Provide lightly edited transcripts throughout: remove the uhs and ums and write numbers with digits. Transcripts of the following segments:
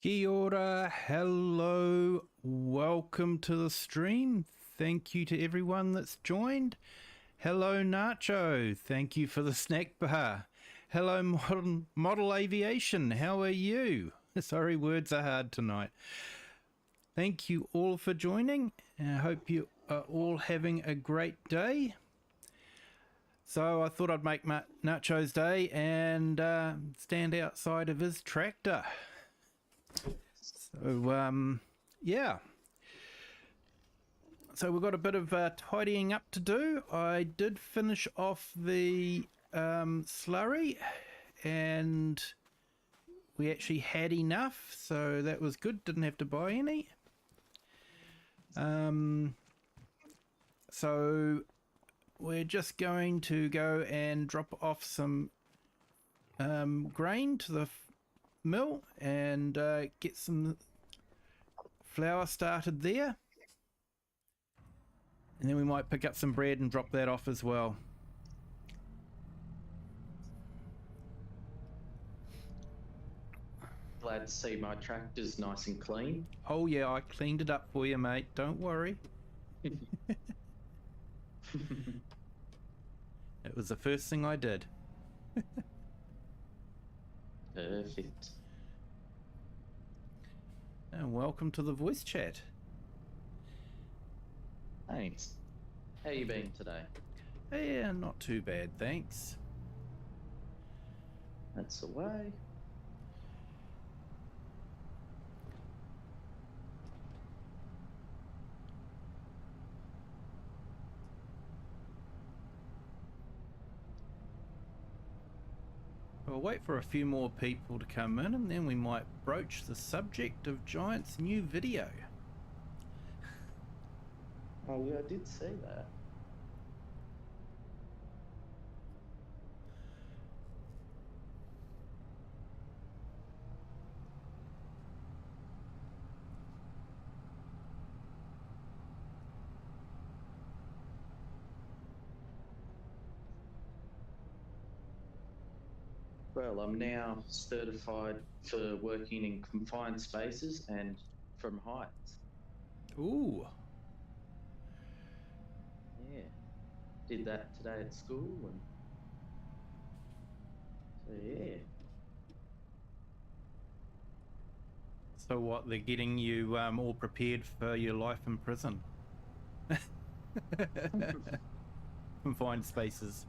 Kia ora, hello, welcome to the stream. Thank you to everyone that's joined. Hello Nacho, thank you for the snack bar. Hello Model Aviation, how are you? Sorry, words are hard tonight. Thank you all for joining. I hope you are all having a great day. So I thought I'd make Nacho's day and stand outside of his tractor. So, yeah. So we've got a bit of tidying up to do. I did finish off the slurry and we actually had enough, so that was good. Didn't have to buy any. So we're just going to go and drop off some grain to the mill and get some flour started there, and then we might pick up some bread and drop that off as well. Glad to see my tractor's nice and clean. Oh yeah, I cleaned it up for you, mate, don't worry. It was the first thing I did. Perfect. And welcome to the voice chat. Thanks. How you been today? Yeah, not too bad, thanks. That's the way. We'll wait for a few more people to come in and then we might broach the subject of Giant's new video. Oh yeah, I did see that. Well, I'm now certified for working in confined spaces and from heights. Ooh. Yeah. Did that today at school, and so yeah. So what, they're getting you all prepared for your life in prison? Confined spaces.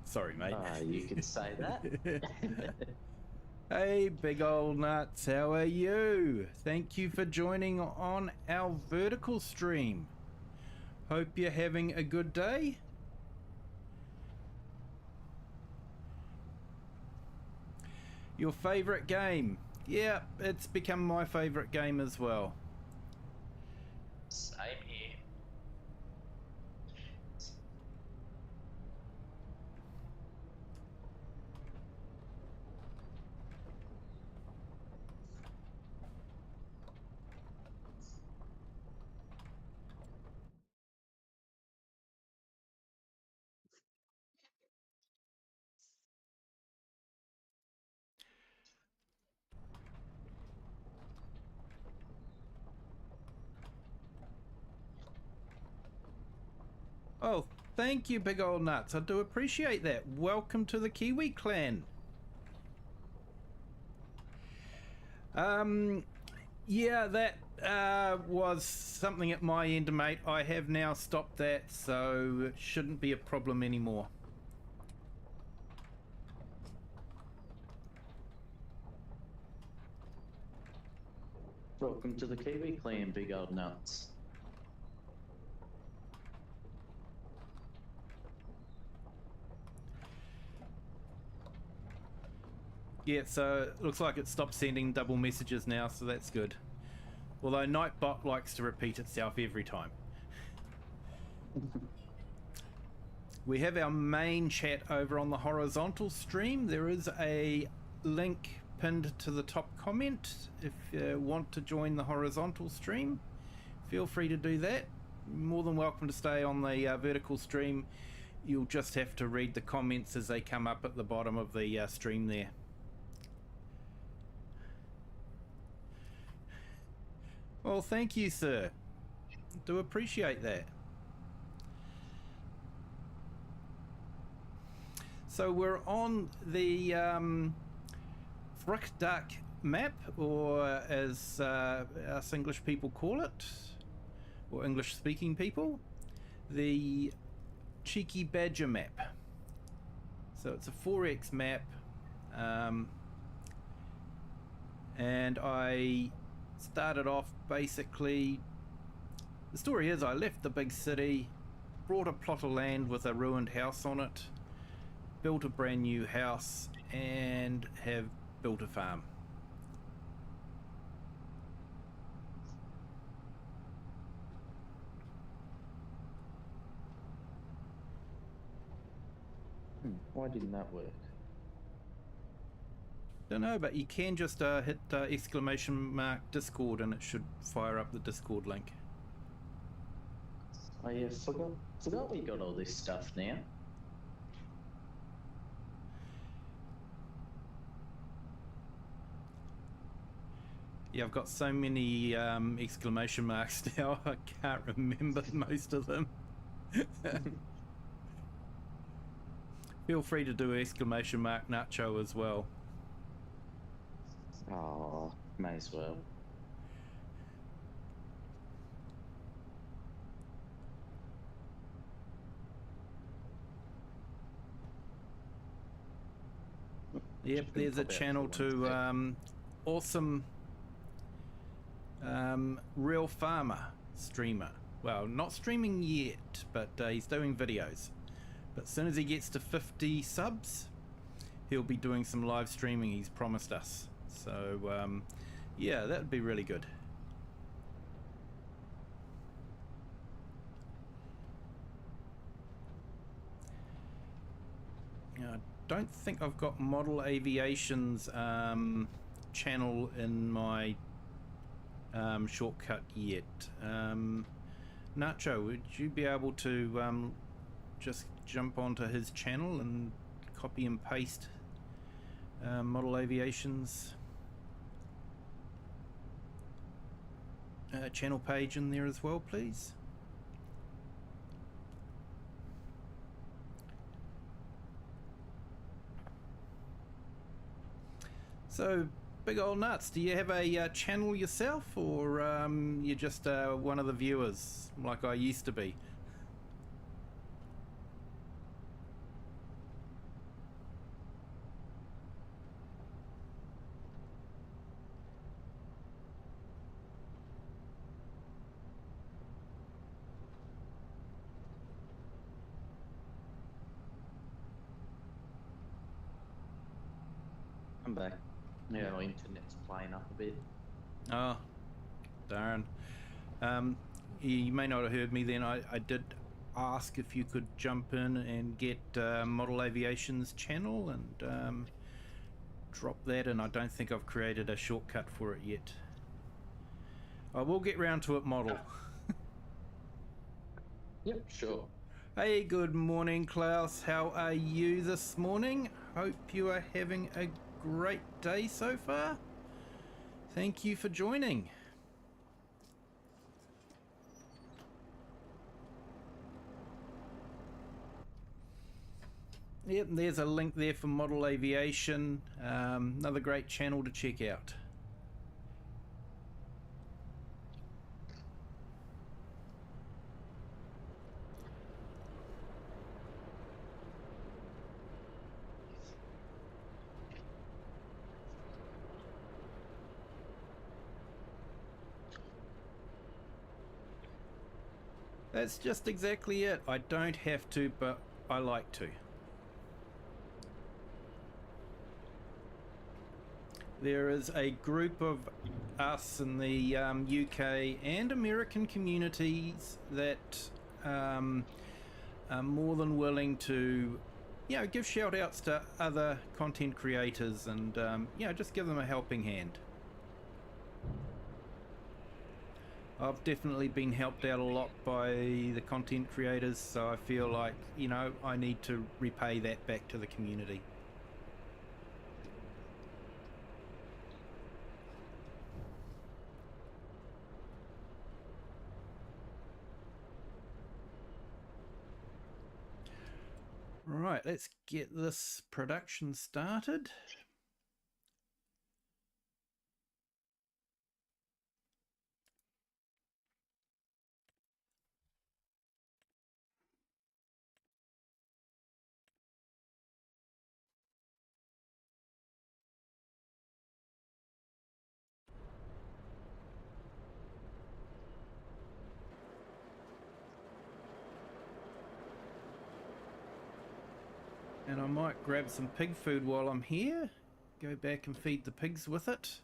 Sorry, mate. You could say that. Hey, big old nuts, how are you? Thank you for joining on our vertical stream. Hope you're having a good day. Your favorite game? Yeah, it's become my favorite game as well. Same here. Oh, thank you, big old nuts. I do appreciate that. Welcome to the Kiwi clan. Yeah, that was something at my end, mate. I have now stopped that, so it shouldn't be a problem anymore. Welcome to the Kiwi clan, big old nuts. Yeah, so it looks like it stopped sending double messages now, so that's good. Although Nightbot likes to repeat itself every time. We have our main chat over on the horizontal stream. There is a link pinned to the top comment. If you want to join the horizontal stream, feel free to do that. More than welcome to stay on the vertical stream. You'll just have to read the comments as they come up at the bottom of the stream there. Well, thank you, sir. Do appreciate that. So we're on the FrechDach map, or as us English people call it, or English-speaking people, the Cheeky Badger map. So it's a 4x map, and I started off basically, the story is I left the big city, bought a plot of land with a ruined house on it, built a brand new house, and have built a farm. Why didn't that work? Don't know, but you can just hit exclamation mark Discord and it should fire up the Discord link. Oh yeah, forgot we got all this stuff now. Yeah, I've got so many exclamation marks now, I can't remember most of them. Feel free to do exclamation mark Nacho as well. Oh, may as well. Yep, there's a channel to awesome real farmer streamer. Well, not streaming yet, but he's doing videos. But as soon as he gets to 50 subs, he'll be doing some live streaming, he's promised us. So, yeah, that would be really good. I don't think I've got Model Aviation's channel in my shortcut yet. Nacho, would you be able to just jump onto his channel and copy and paste Model Aviation's channel page in there as well, please? So, Big Old Nuts, do you have a channel yourself, or you're just one of the viewers like I used to be? I'm back. Yeah, our internet's playing up a bit. Oh, darn. You may not have heard me then. I did ask if you could jump in and get Model Aviation's channel and drop that, and I don't think I've created a shortcut for it yet. I will get round to it, Model. Yep, sure. Hey, good morning, Klaus. How are you this morning? Hope you are having a great day so far. Thank you for joining. Yep, there's a link there for Model Aviation. Another great channel to check out. That's just exactly it. I don't have to, but I like to. There is a group of us in the UK and American communities that are more than willing to, you know, give shout outs to other content creators and, you know, just give them a helping hand. I've definitely been helped out a lot by the content creators, so I feel like, you know, I need to repay that back to the community. Right, let's get this production started. And I might grab some pig food while I'm here. Go back and feed the pigs with it.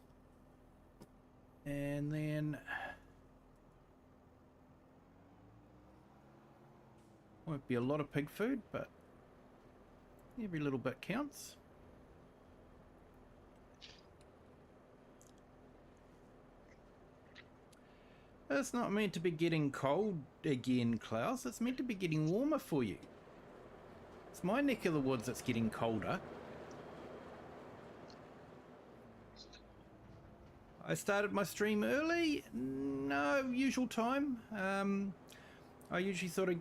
And then... won't be a lot of pig food, but every little bit counts. It's not meant to be getting cold again, Klaus. It's meant to be getting warmer for you. It's my neck of the woods that's getting colder. I started my stream early. No, usual time. I usually sort of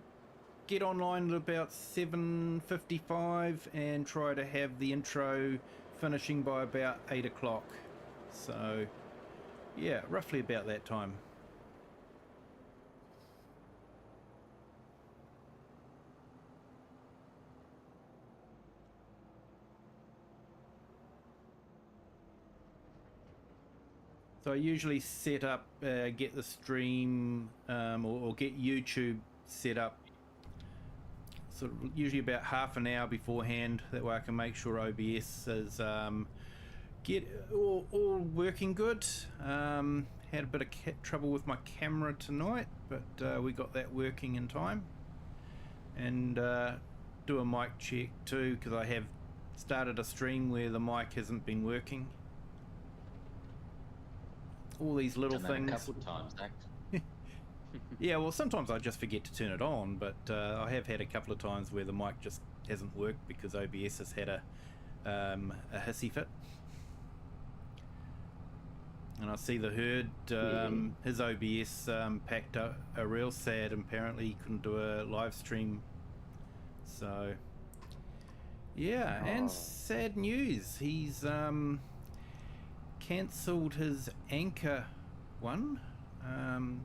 get online at about 7:55 and try to have the intro finishing by about 8 o'clock. So, yeah, roughly about that time. So I usually set up, get the stream or get YouTube set up sort of usually about half an hour beforehand. That way I can make sure OBS is get all working good. Had a bit of trouble with my camera tonight, but we got that working in time. And do a mic check too, because I have started a stream where the mic hasn't been working. All these little things. A couple of times, Zach. Yeah, well, sometimes I just forget to turn it on, but I have had a couple of times where the mic just hasn't worked because OBS has had a hissy fit. And I see the herd, his OBS packed a real sad. Apparently he couldn't do a live stream. So, yeah, and sad news. He's cancelled his Anchor one,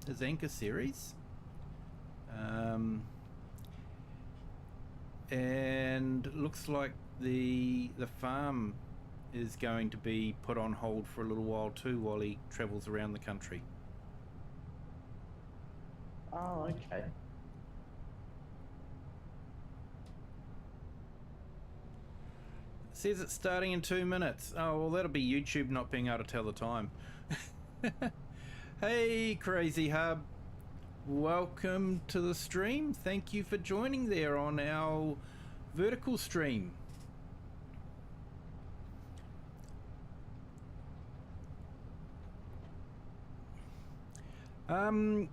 his Anchor series. And looks like the farm is going to be put on hold for a little while too while he travels around the country. Oh, okay. Says it's starting in 2 minutes. Oh, well, that'll be YouTube not being able to tell the time. Hey, Crazy Hub. Welcome to the stream. Thank you for joining there on our vertical stream.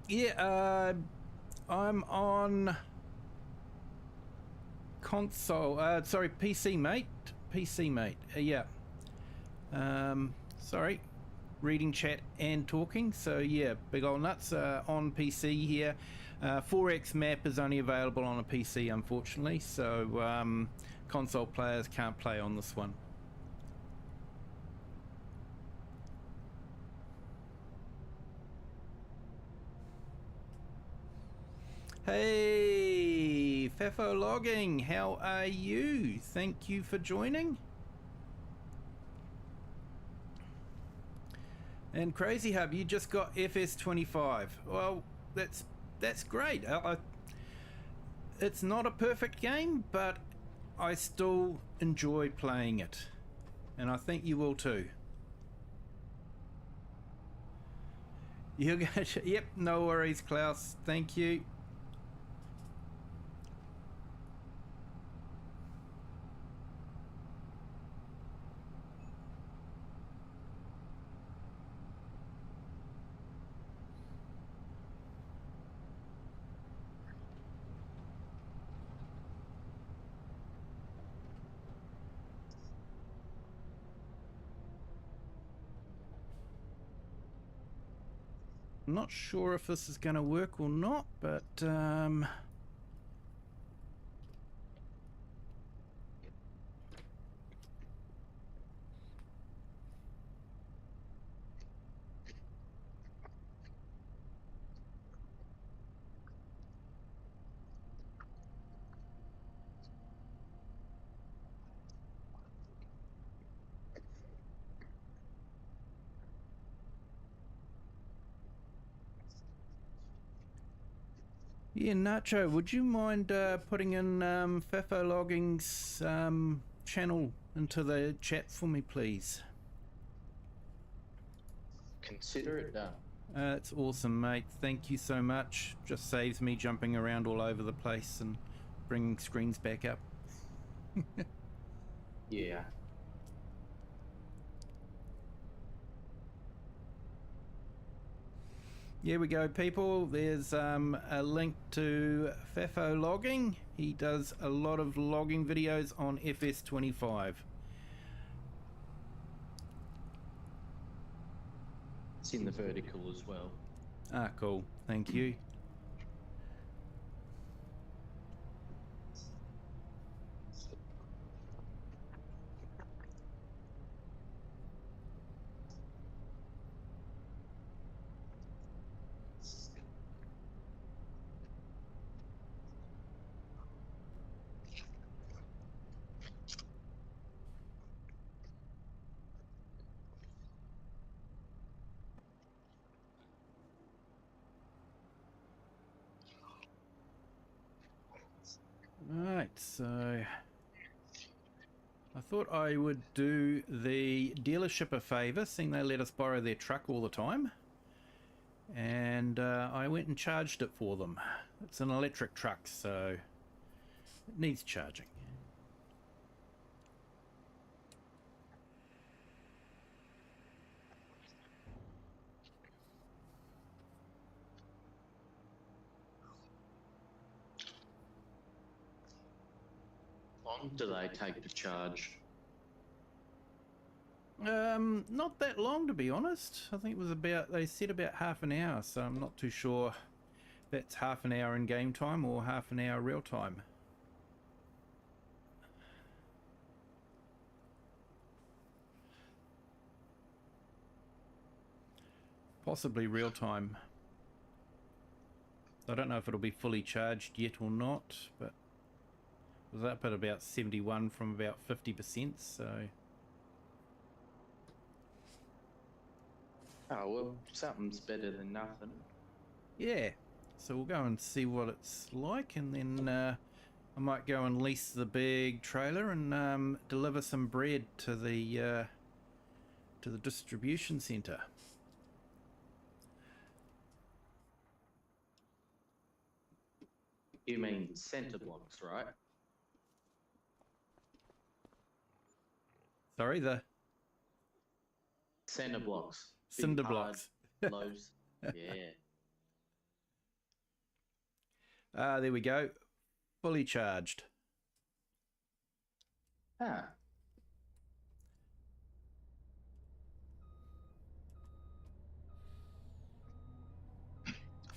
Yeah, I'm on console, sorry, PC, mate. PC, mate. Yeah. Sorry. Reading chat and talking. So, yeah, big ol' nuts on PC here. 4X map is only available on a PC, unfortunately. So, console players can't play on this one. Hey, Fefo Logging, how are you? Thank you for joining. And Crazy Hub, you just got FS25. Well, that's great. It's not a perfect game, but I still enjoy playing it. And I think you will too. You're going to, yep, no worries, Klaus. Thank you. I'm not sure if this is going to work or not, but Yeah, Nacho, would you mind putting in FAFO Logging's channel into the chat for me, please? Consider it done. It's awesome, mate. Thank you so much. Just saves me jumping around all over the place and bringing screens back up. Yeah. Here we go, people. There's a link to FAFO Logging. He does a lot of logging videos on FS25. It's in the vertical as well. Ah, cool. Thank you. Right, so I thought I would do the dealership a favour, seeing they let us borrow their truck all the time. And I went and charged it for them. It's an electric truck, so it needs charging. How long do they take to charge? Not that long, to be honest. I think it was about, they said about half an hour, so I'm not too sure if that's half an hour in game time or half an hour real time. Possibly real time. I don't know if it'll be fully charged yet or not, but it was up at about 71 from about 50%, so... Oh, well, something's better than nothing. Yeah, so we'll go and see what it's like, and then I might go and lease the big trailer and deliver some bread to the distribution centre. You mean centre blocks, right? Sorry, the Centre blocks. Big, cinder hard blocks. loaves. Yeah. Ah, there we go. Fully charged. Ah.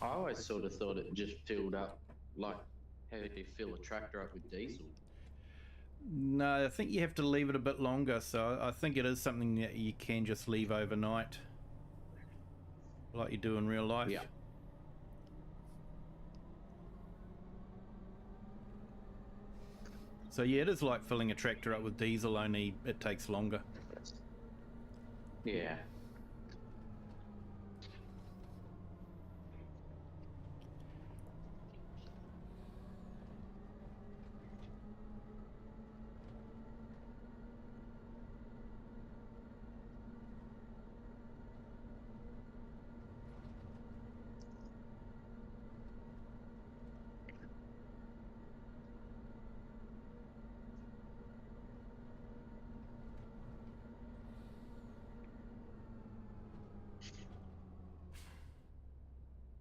I always sort of thought it just filled up like how do you fill a tractor up with diesel? No, I think you have to leave it a bit longer, so I think it is something that you can just leave overnight, like you do in real life. Yeah. So yeah, it is like filling a tractor up with diesel, only it takes longer. Yeah.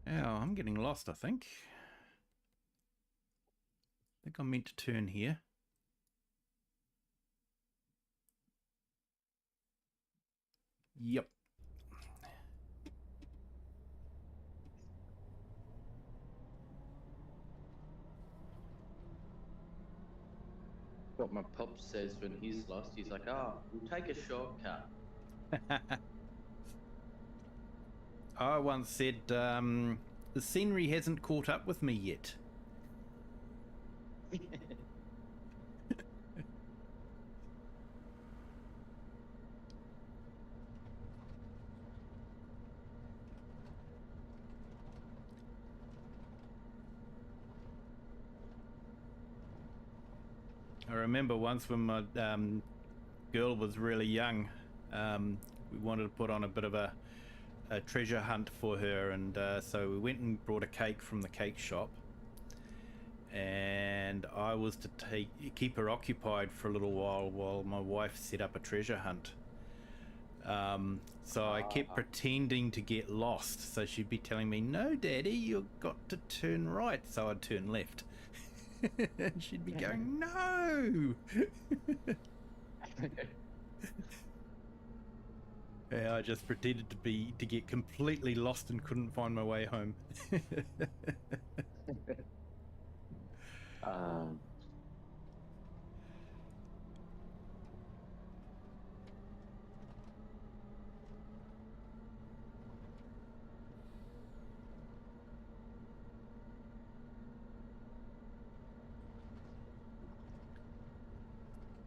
Oh, I'm getting lost, I think. I think I'm meant to turn here. Yep. What my pop says when he's lost, he's like, oh, we'll take a shortcut. I once said, the scenery hasn't caught up with me yet. I remember once when my girl was really young, we wanted to put on a bit of a treasure hunt for her, and so we went and brought a cake from the cake shop, and I was to keep her occupied for a little while my wife set up a treasure hunt. So I kept pretending to get lost, so she'd be telling me, "No, Daddy, you've got to turn right," so I'd turn left. And she'd be going, "No!" Yeah, I just pretended to get completely lost and couldn't find my way home.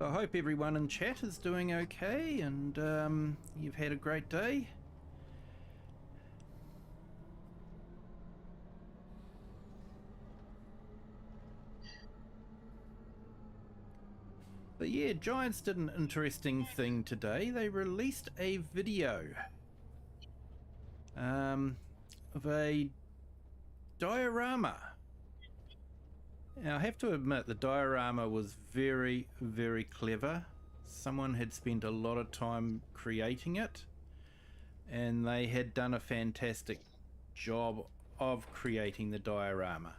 I hope everyone in chat is doing okay, and you've had a great day. But yeah, Giants did an interesting thing today. They released a video of a diorama. Now, I have to admit, the diorama was very, very clever. Someone had spent a lot of time creating it, and they had done a fantastic job of creating the diorama.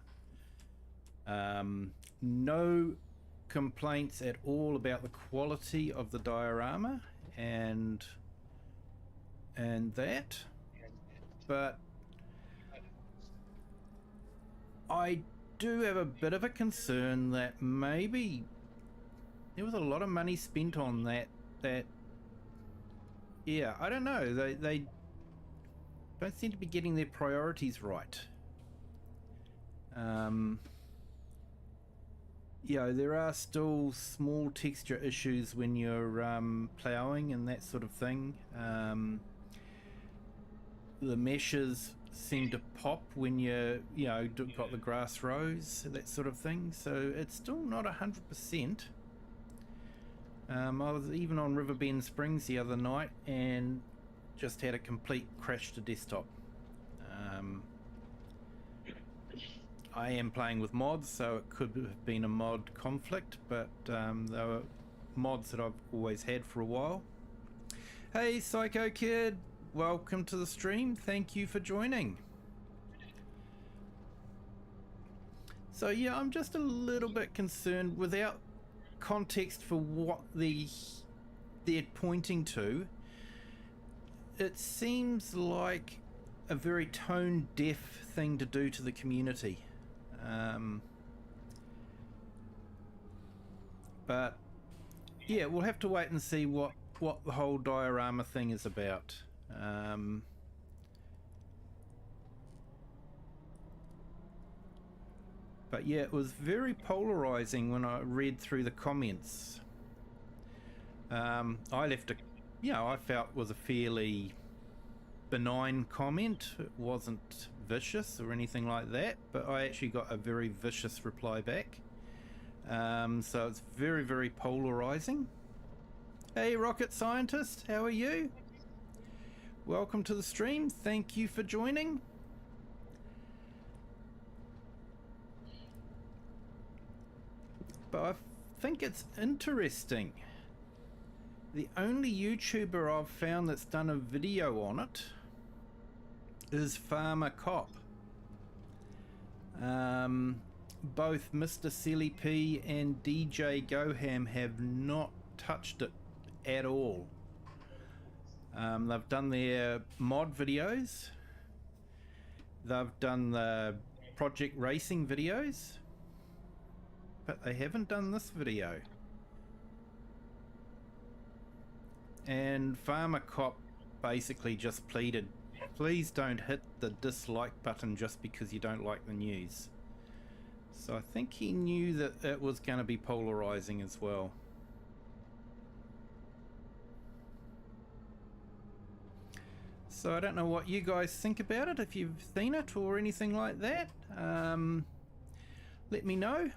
No complaints at all about the quality of the diorama and that, but I do have a bit of a concern that maybe there was a lot of money spent on that yeah, I don't know, they don't seem to be getting their priorities right. Yeah, there are still small texture issues when you're ploughing and that sort of thing. The meshes seem to pop when you got the grass rows, that sort of thing, so it's still not 100%. I was even on Riverbend Springs the other night and just had a complete crash to desktop. I am playing with mods, so it could have been a mod conflict, but they were mods that I've always had for a while. Hey Psycho Kid, welcome to the stream, thank you for joining. So yeah, I'm just a little bit concerned without context for what they're pointing to. It seems like a very tone deaf thing to do to the community. But yeah, we'll have to wait and see what the whole diorama thing is about. But yeah, it was very polarizing when I read through the comments. I left I felt was a fairly benign comment. It wasn't vicious or anything like that, but I actually got a very vicious reply back. So it's very, very polarizing. Hey Rocket Scientist, how are you? Welcome to the stream, thank you for joining. But I think it's interesting. The only YouTuber I've found that's done a video on it is Farmer Cop. Both Mr. Silly P and DJ Goham have not touched it at all. They've done their mod videos. They've done the project racing videos. But they haven't done this video. And Farmer Cop basically just pleaded, please don't hit the dislike button just because you don't like the news. So I think he knew that it was going to be polarizing as well. So I don't know what you guys think about it, if you've seen it or anything like that. Let me know.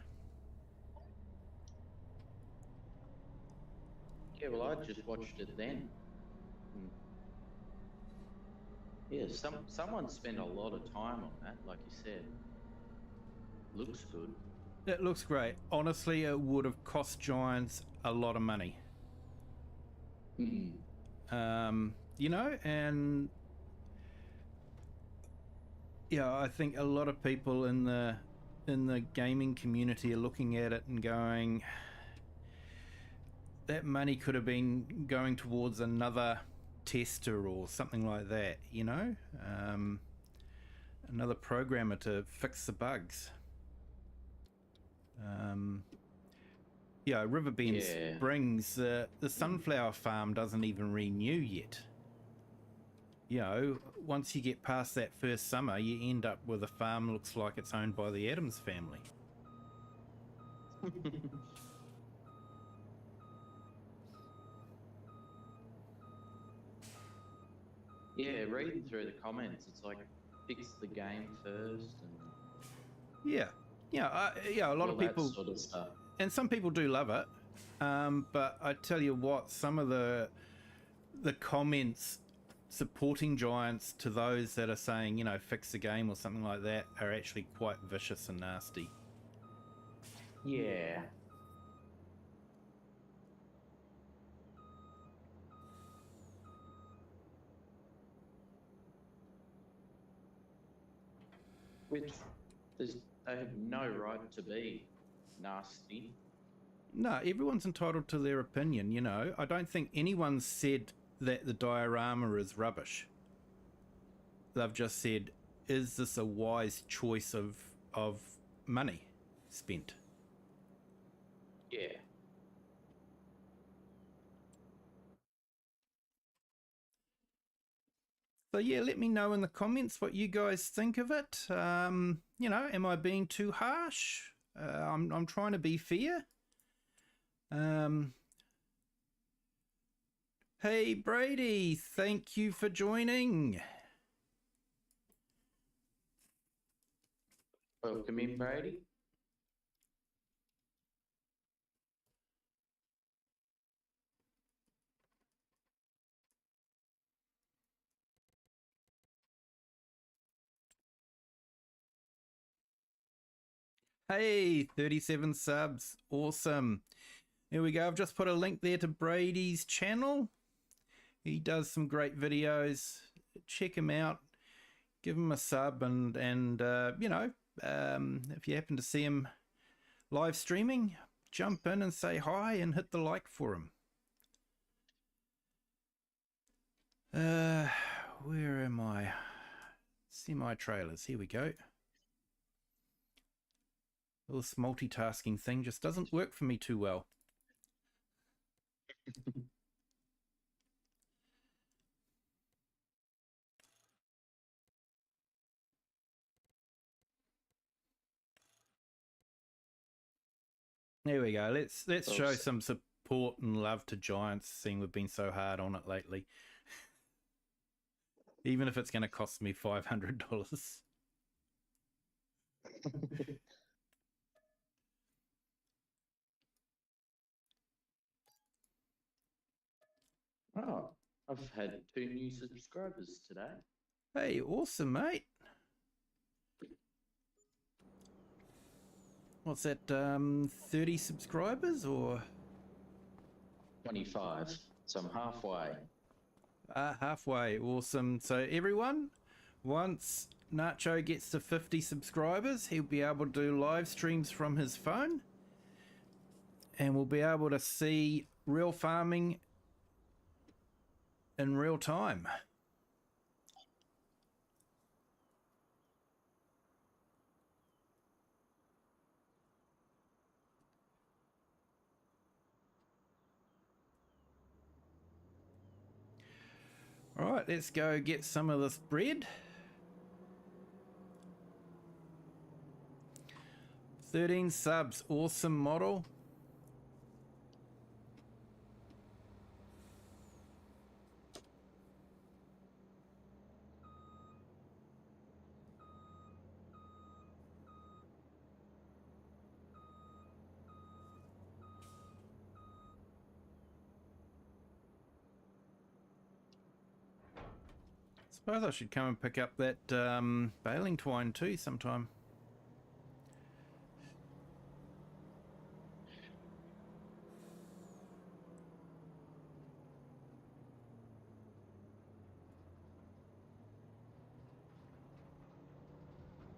Yeah, well, I just watched it then. Yeah, someone spent a lot of time on that, like you said. Looks good. It looks great. Honestly, it would have cost Giants a lot of money. You know, and yeah, I think a lot of people in the gaming community are looking at it and going, that money could have been going towards another tester or something like that, you know, another programmer to fix the bugs. Yeah, Riverbend Springs, the sunflower farm doesn't even renew yet. You know, once you get past that first summer, you end up with a farm that looks like it's owned by the Addams family. Yeah, reading through the comments, it's like fix the game first, and yeah, a lot of people, sort of stuff. And some people do love it. But I tell you what, some of the comments supporting Giants to those that are saying, you know, fix the game or something like that are actually quite vicious and nasty. Yeah. Which they have no right to be nasty. No, everyone's entitled to their opinion, you know. I don't think anyone's said that the diorama is rubbish. They've just said, is this a wise choice of money spent? Yeah. So yeah, let me know in the comments what you guys think of it. You know, am I being too harsh? I'm trying to be fair. Hey Brady, thank you for joining. Welcome in, Brady. Hey, 37 subs. Awesome. There we go. I've just put a link there to Brady's channel. He does some great videos. Check him out. Give him a sub and you know, if you happen to see him live streaming, jump in and say hi and hit the like for him. Where am I? Semi-trailers. Here we go. Well, this multitasking thing just doesn't work for me too well. There we go. Let's show some support and love to Giants, seeing we've been so hard on it lately. Even if it's going to cost me $500. Oh, I've had 2 new subscribers today. Hey, awesome, mate. What's that, 30 subscribers or? 25, so I'm halfway. Halfway, awesome. So everyone, once Nacho gets to 50 subscribers, he'll be able to do live streams from his phone. And we'll be able to see real farming in real time. All right, let's go get some of this bread. 13 subs, awesome model. Suppose I should come and pick up that baling twine too sometime.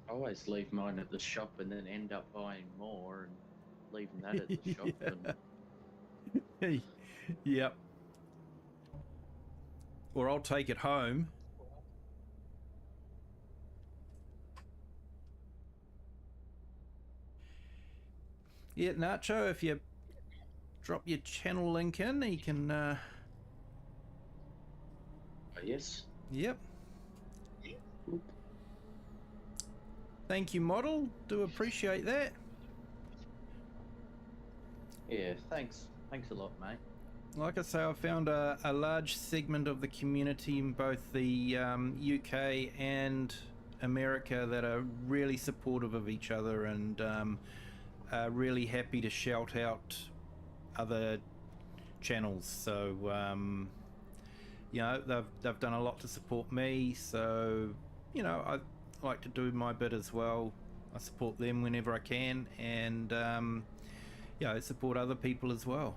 I always leave mine at the shop and then end up buying more and leaving that at the shop. And Yep. Or I'll take it home. Yeah, Nacho, if you drop your channel link in, you can... yes. Yep. Thank you, model. Do appreciate that. Yeah, thanks. Thanks a lot, mate. Like I say, I found a large segment of the community in both the UK and America that are really supportive of each other and are really happy to shout out other channels. So, you know, they've done a lot to support me. So, you know, I like to do my bit as well. I support them whenever I can, and yeah, I support other people as well.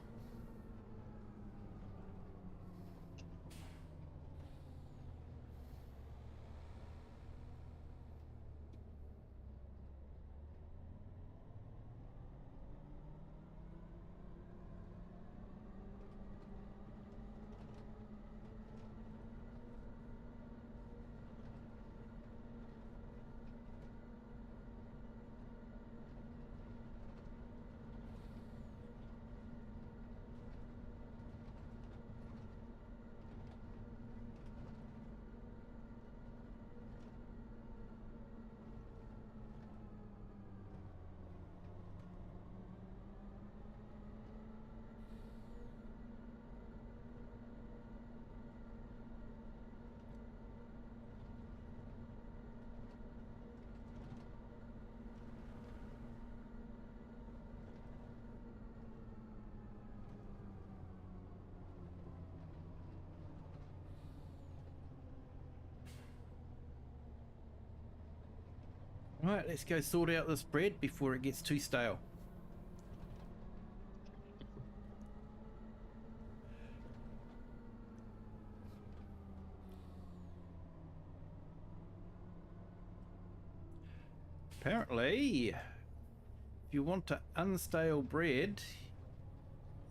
Right, let's go sort out this bread before it gets too stale. Apparently, if you want to unstale bread,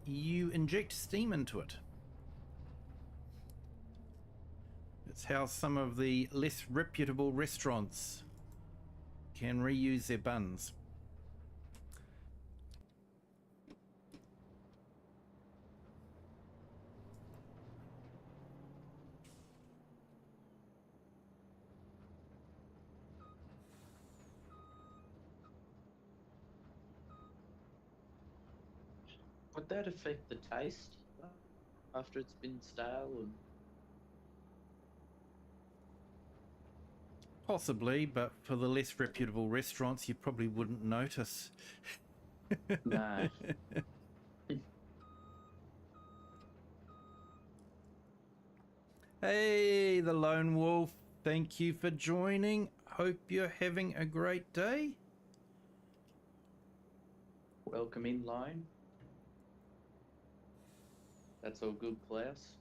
you inject steam into it. It's how some of the less reputable restaurants can reuse their buns. Would that affect the taste after it's been stale? And Possibly, but for the less reputable restaurants, you probably wouldn't notice. no. Hey, the Lone Wolf, thank you for joining. Hope you're having a great day. Welcome in, Lone. That's all good, Klaus.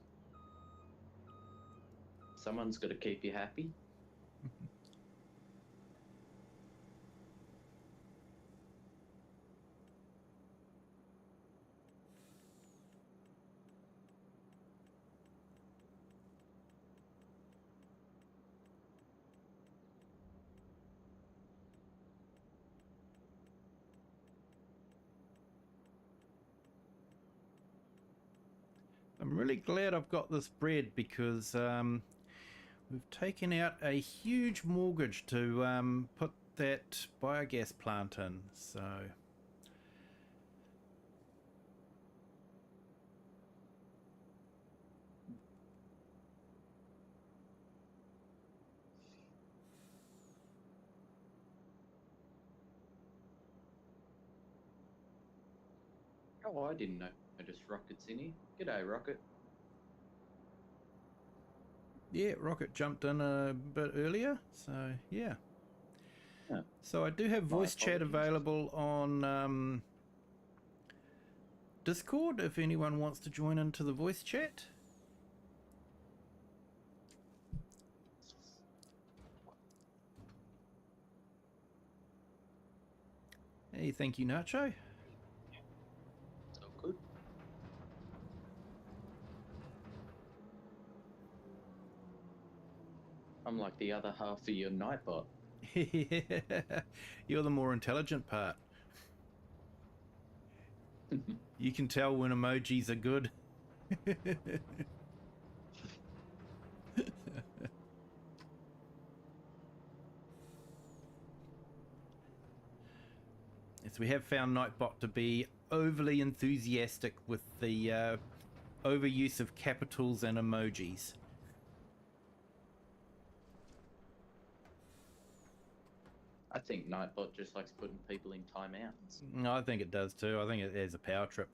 Someone's got to keep you happy. I'm really glad I've got this bread because we've taken out a huge mortgage to put that biogas plant in, so... Oh, I didn't notice Rocket's in here. G'day, Rocket. Yeah, Rocket jumped in a bit earlier, so yeah. Yeah. So I do have voice chat available on Discord if anyone wants to join into the voice chat. Hey, thank you, Nacho. So good. I'm like the other half of your Nightbot. You're the more intelligent part. You can tell when emojis are good. Yes, we have found Nightbot to be overly enthusiastic with the overuse of capitals and emojis. I think Nightbot just likes putting people in timeouts. No, I think it does too. I think it has a power trip.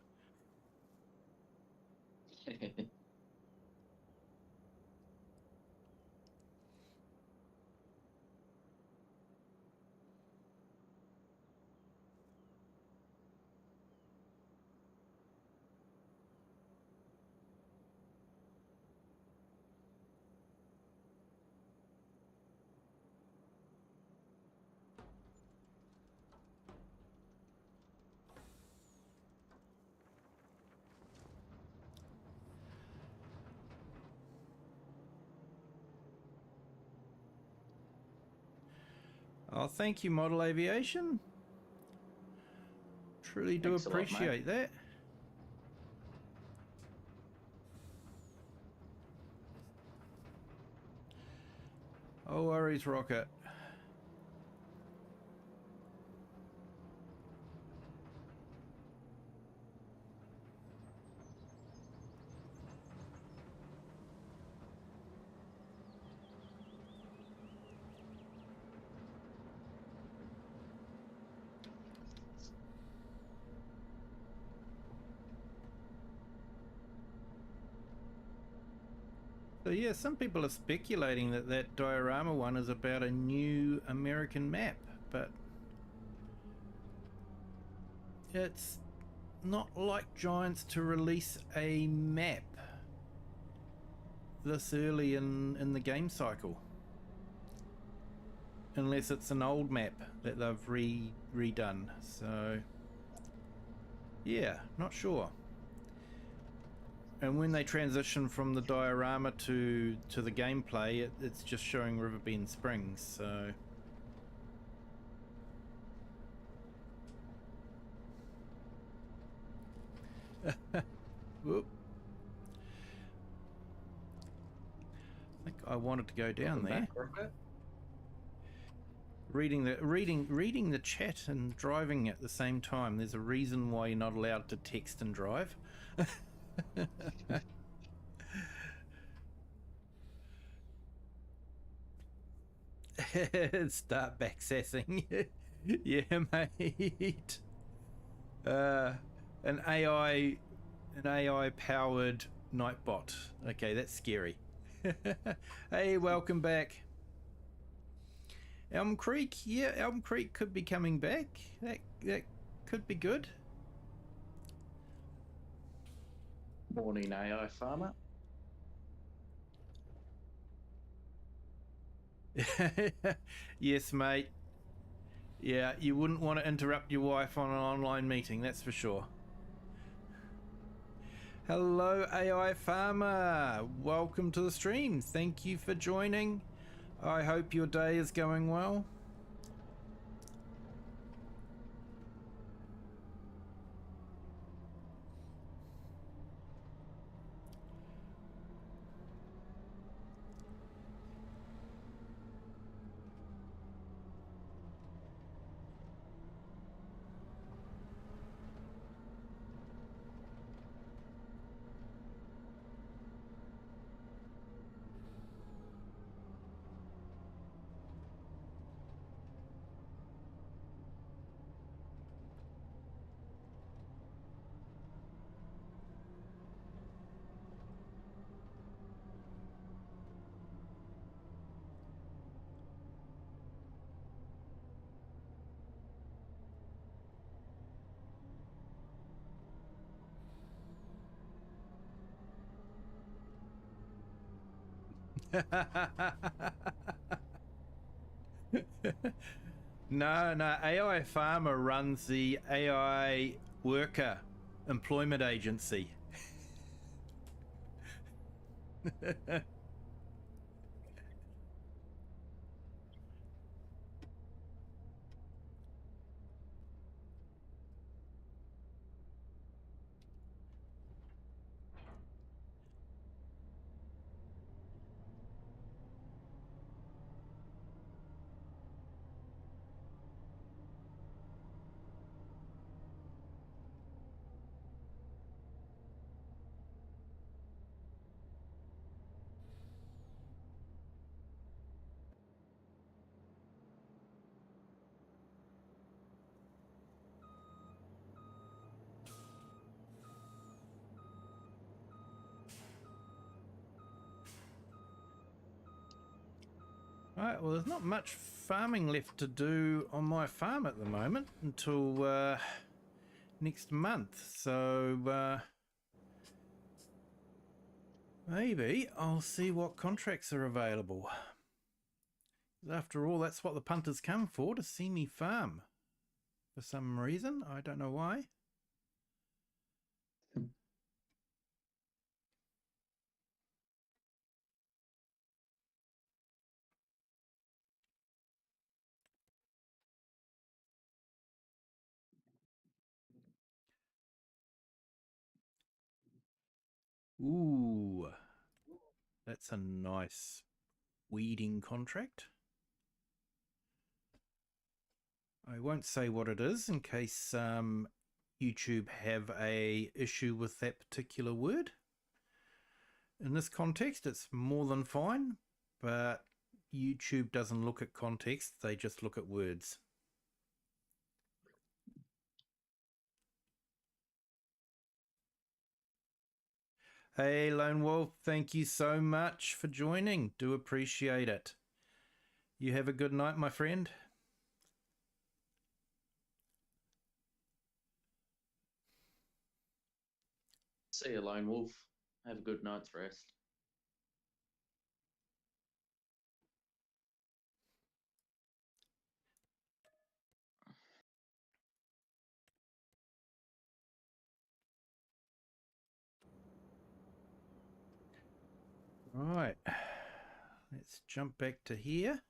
Oh, thank you, Model Aviation. Truly do Thanks a lot, mate. appreciate that. Oh, worries, Rocket. So yeah, some people are speculating that that diorama one is about a new American map, but it's not like Giants to release a map this early in the game cycle. Unless it's an old map that they've redone. So yeah, not sure. And when they transition from the diorama to the gameplay, it's just showing Riverbend Springs, so... Whoop. I think I wanted to go down there. Reading the chat and driving at the same time. There's a reason why you're not allowed to text and drive. Start backsassing. Yeah, mate. An AI powered Nightbot. Okay, that's scary. Hey, welcome back. Elm Creek, yeah, Elm Creek could be coming back. That could be good. Morning, AI farmer. Yes, mate. Yeah, you wouldn't want to interrupt your wife on an online meeting, that's for sure. Hello, AI Farmer. Welcome to the stream. Thank you for joining. I hope your day is going well. No, AI Farmer runs the AI Worker Employment Agency. Right, well, there's not much farming left to do on my farm at the moment until next month, so maybe I'll see what contracts are available. After all, that's what the punters come for, to see me farm. For some reason, I don't know why. Ooh, that's a nice weeding contract. I won't say what it is in case YouTube have a issue with that particular word. In this context, it's more than fine, but YouTube doesn't look at context, they just look at words. Hey, Lone Wolf, thank you so much for joining. Do appreciate it. You have a good night, my friend. See you, Lone Wolf. Have a good night's rest. Right, let's jump back to here.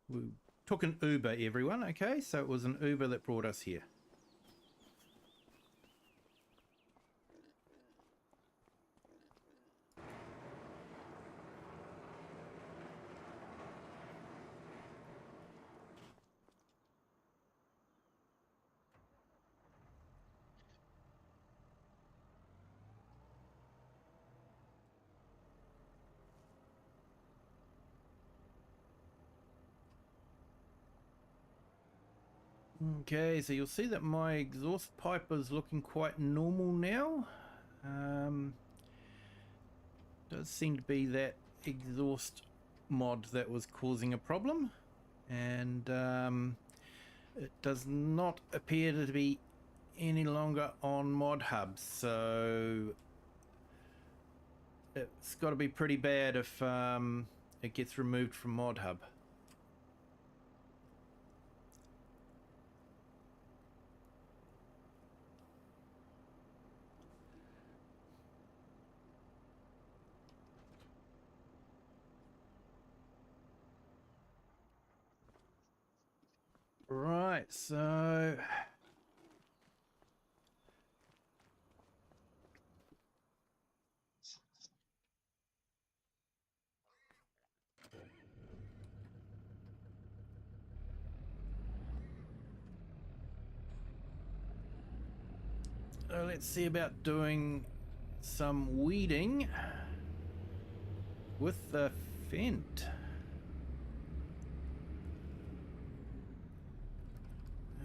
We took an Uber, everyone, okay? So it was an Uber that brought us here. Okay, so you'll see that my exhaust pipe is looking quite normal now. Does seem to be that exhaust mod that was causing a problem, and it does not appear to be any longer on mod hubs, so it's got to be pretty bad if it gets removed from mod hub. Right, so let's see about doing some weeding with the Fent.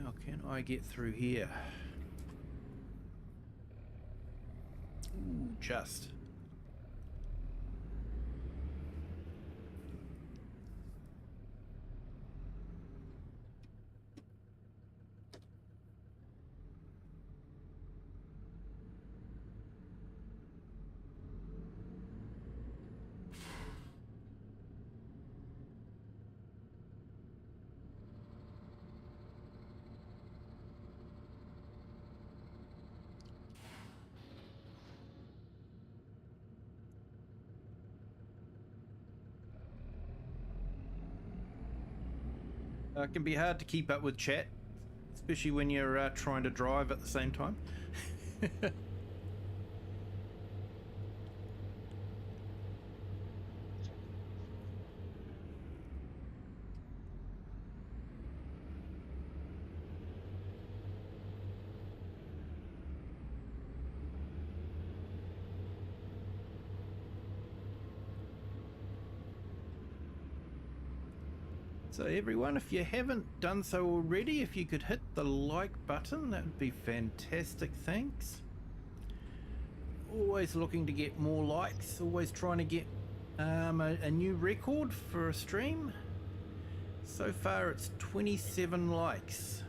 How can I get through here? Ooh, just. It can be hard to keep up with chat, especially when you're trying to drive at the same time. So everyone, if you haven't done so already, if you could hit the like button, that would be fantastic. Thanks. Always looking to get more likes, always trying to get a new record for a stream. So far it's 27 likes.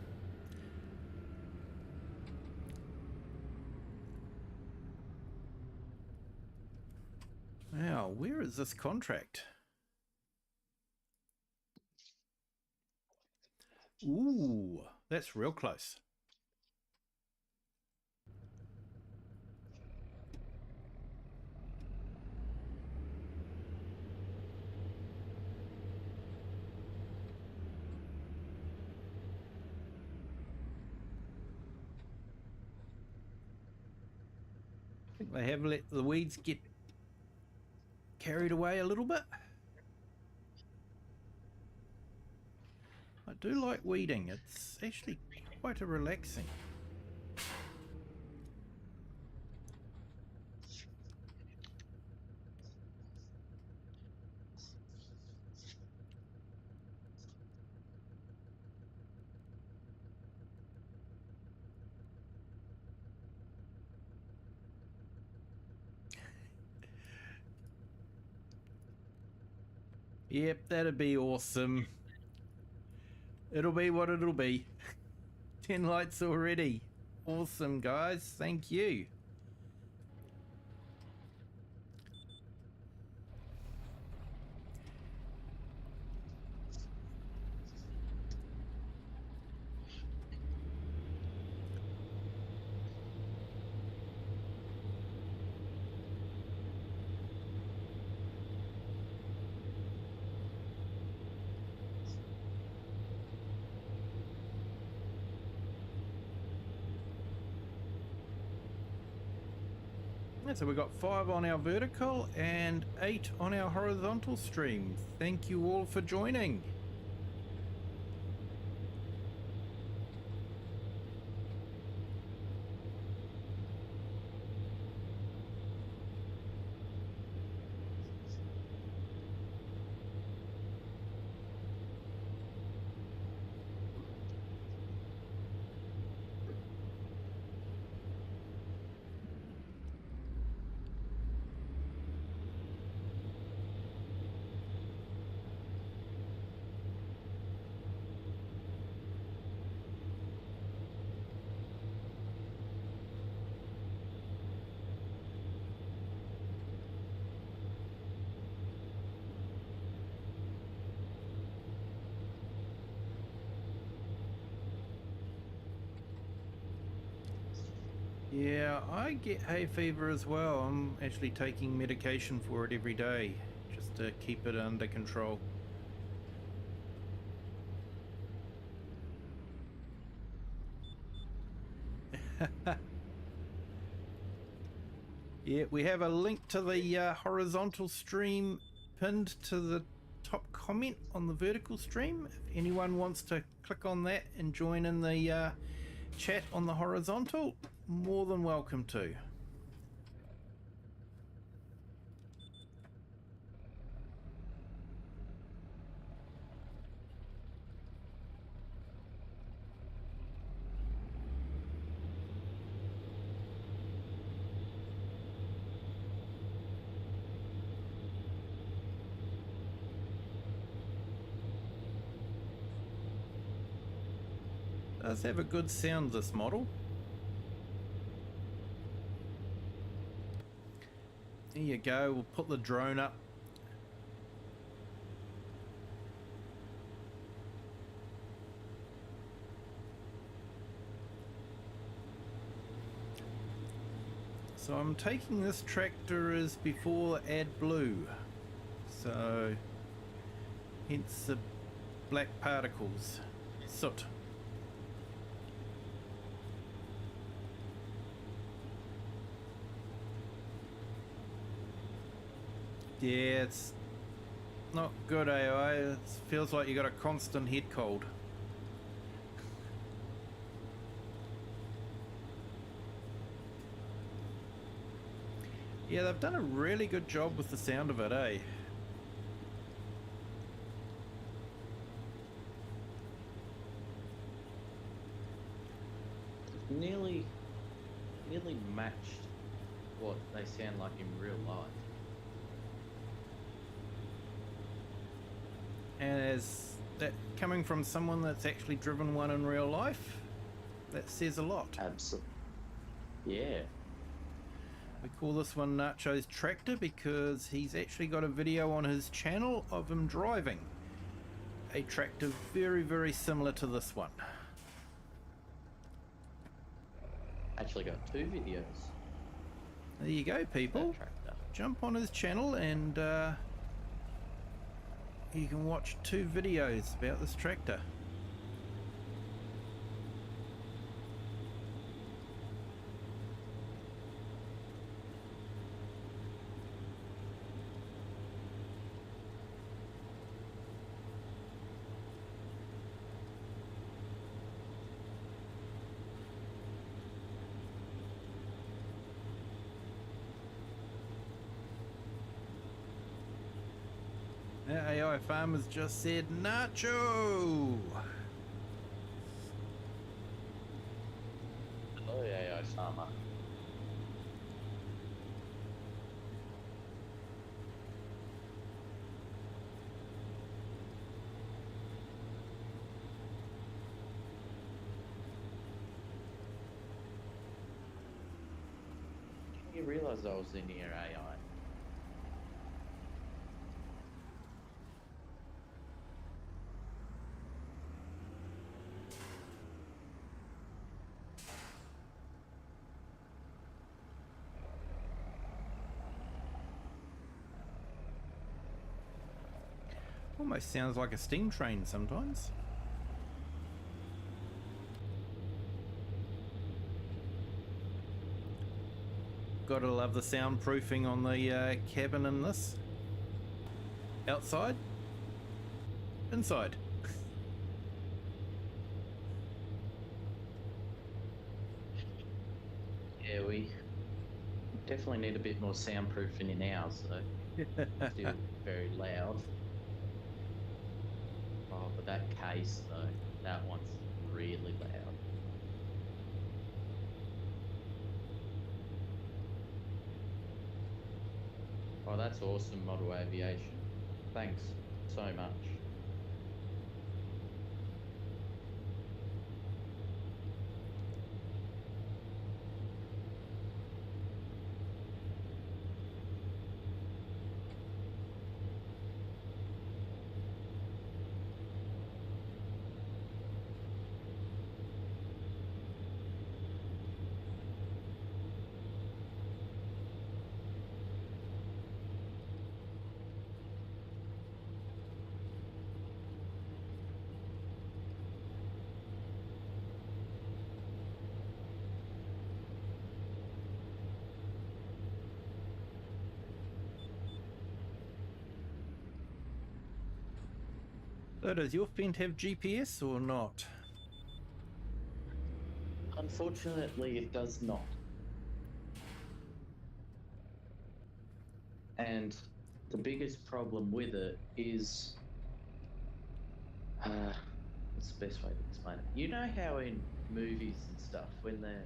Now, where is this contract? Ooh, that's real close. I think they have let the weeds get carried away a little bit. I do like weeding. It's actually quite a relaxing. Yep, that'd be awesome. It'll be what it'll be. 10 lights already. Awesome, guys. Thank you. So we've got 5 on our vertical and 8 on our horizontal stream. Thank you all for joining. Yeah, I get hay fever as well. I'm actually taking medication for it every day just to keep it under control. Yeah, we have a link to the horizontal stream pinned to the top comment on the vertical stream. If anyone wants to click on that and join in the chat on the horizontal, more than welcome to. Does have a good sound, this model. There you go, we'll put the drone up. So I'm taking this tractor as before AdBlue. So hence the black particles. Soot. Yeah, it's not good AI. It feels like you got a constant head cold. Yeah, they've done a really good job with the sound of it, eh? Nearly matched what they sound like in real life. And as that coming from someone that's actually driven one in real life, that says a lot. Absolutely. Yeah. We call this one Nacho's Tractor because he's actually got a video on his channel of him driving a tractor very, very similar to this one. Actually got 2 videos. There you go, people. Tractor. Jump on his channel and you can watch 2 videos about this tractor. The AI farmers just said Nacho! Oh yeah, farmer. You realise I was in here, AI? Almost sounds like a steam train sometimes. Gotta love the soundproofing on the cabin in this. Outside? Inside? Yeah, we definitely need a bit more soundproofing in ours, though. Still very loud. Oh, but that case, though, that one's really loud. Oh, that's awesome, Model Aviation. Thanks so much. So does your Fent have GPS or not? Unfortunately, it does not. And the biggest problem with it is, what's the best way to explain it? You know how in movies and stuff, when they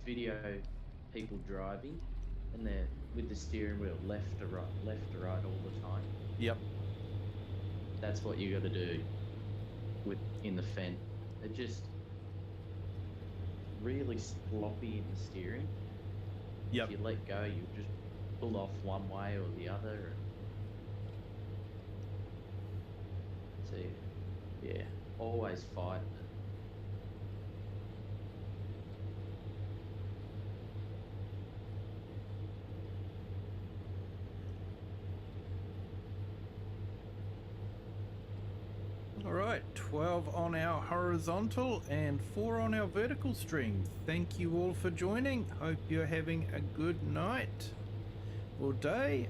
video people driving and they're with the steering wheel left to right all the time? Yep. That's what you got to do in the Fent. They're just really sloppy in the steering. Yep. If you let go, you just pull off one way or the other. So, yeah, always fight it. All right, 12 on our horizontal and 4 on our vertical stream. Thank you all for joining. Hope you're having a good night or day,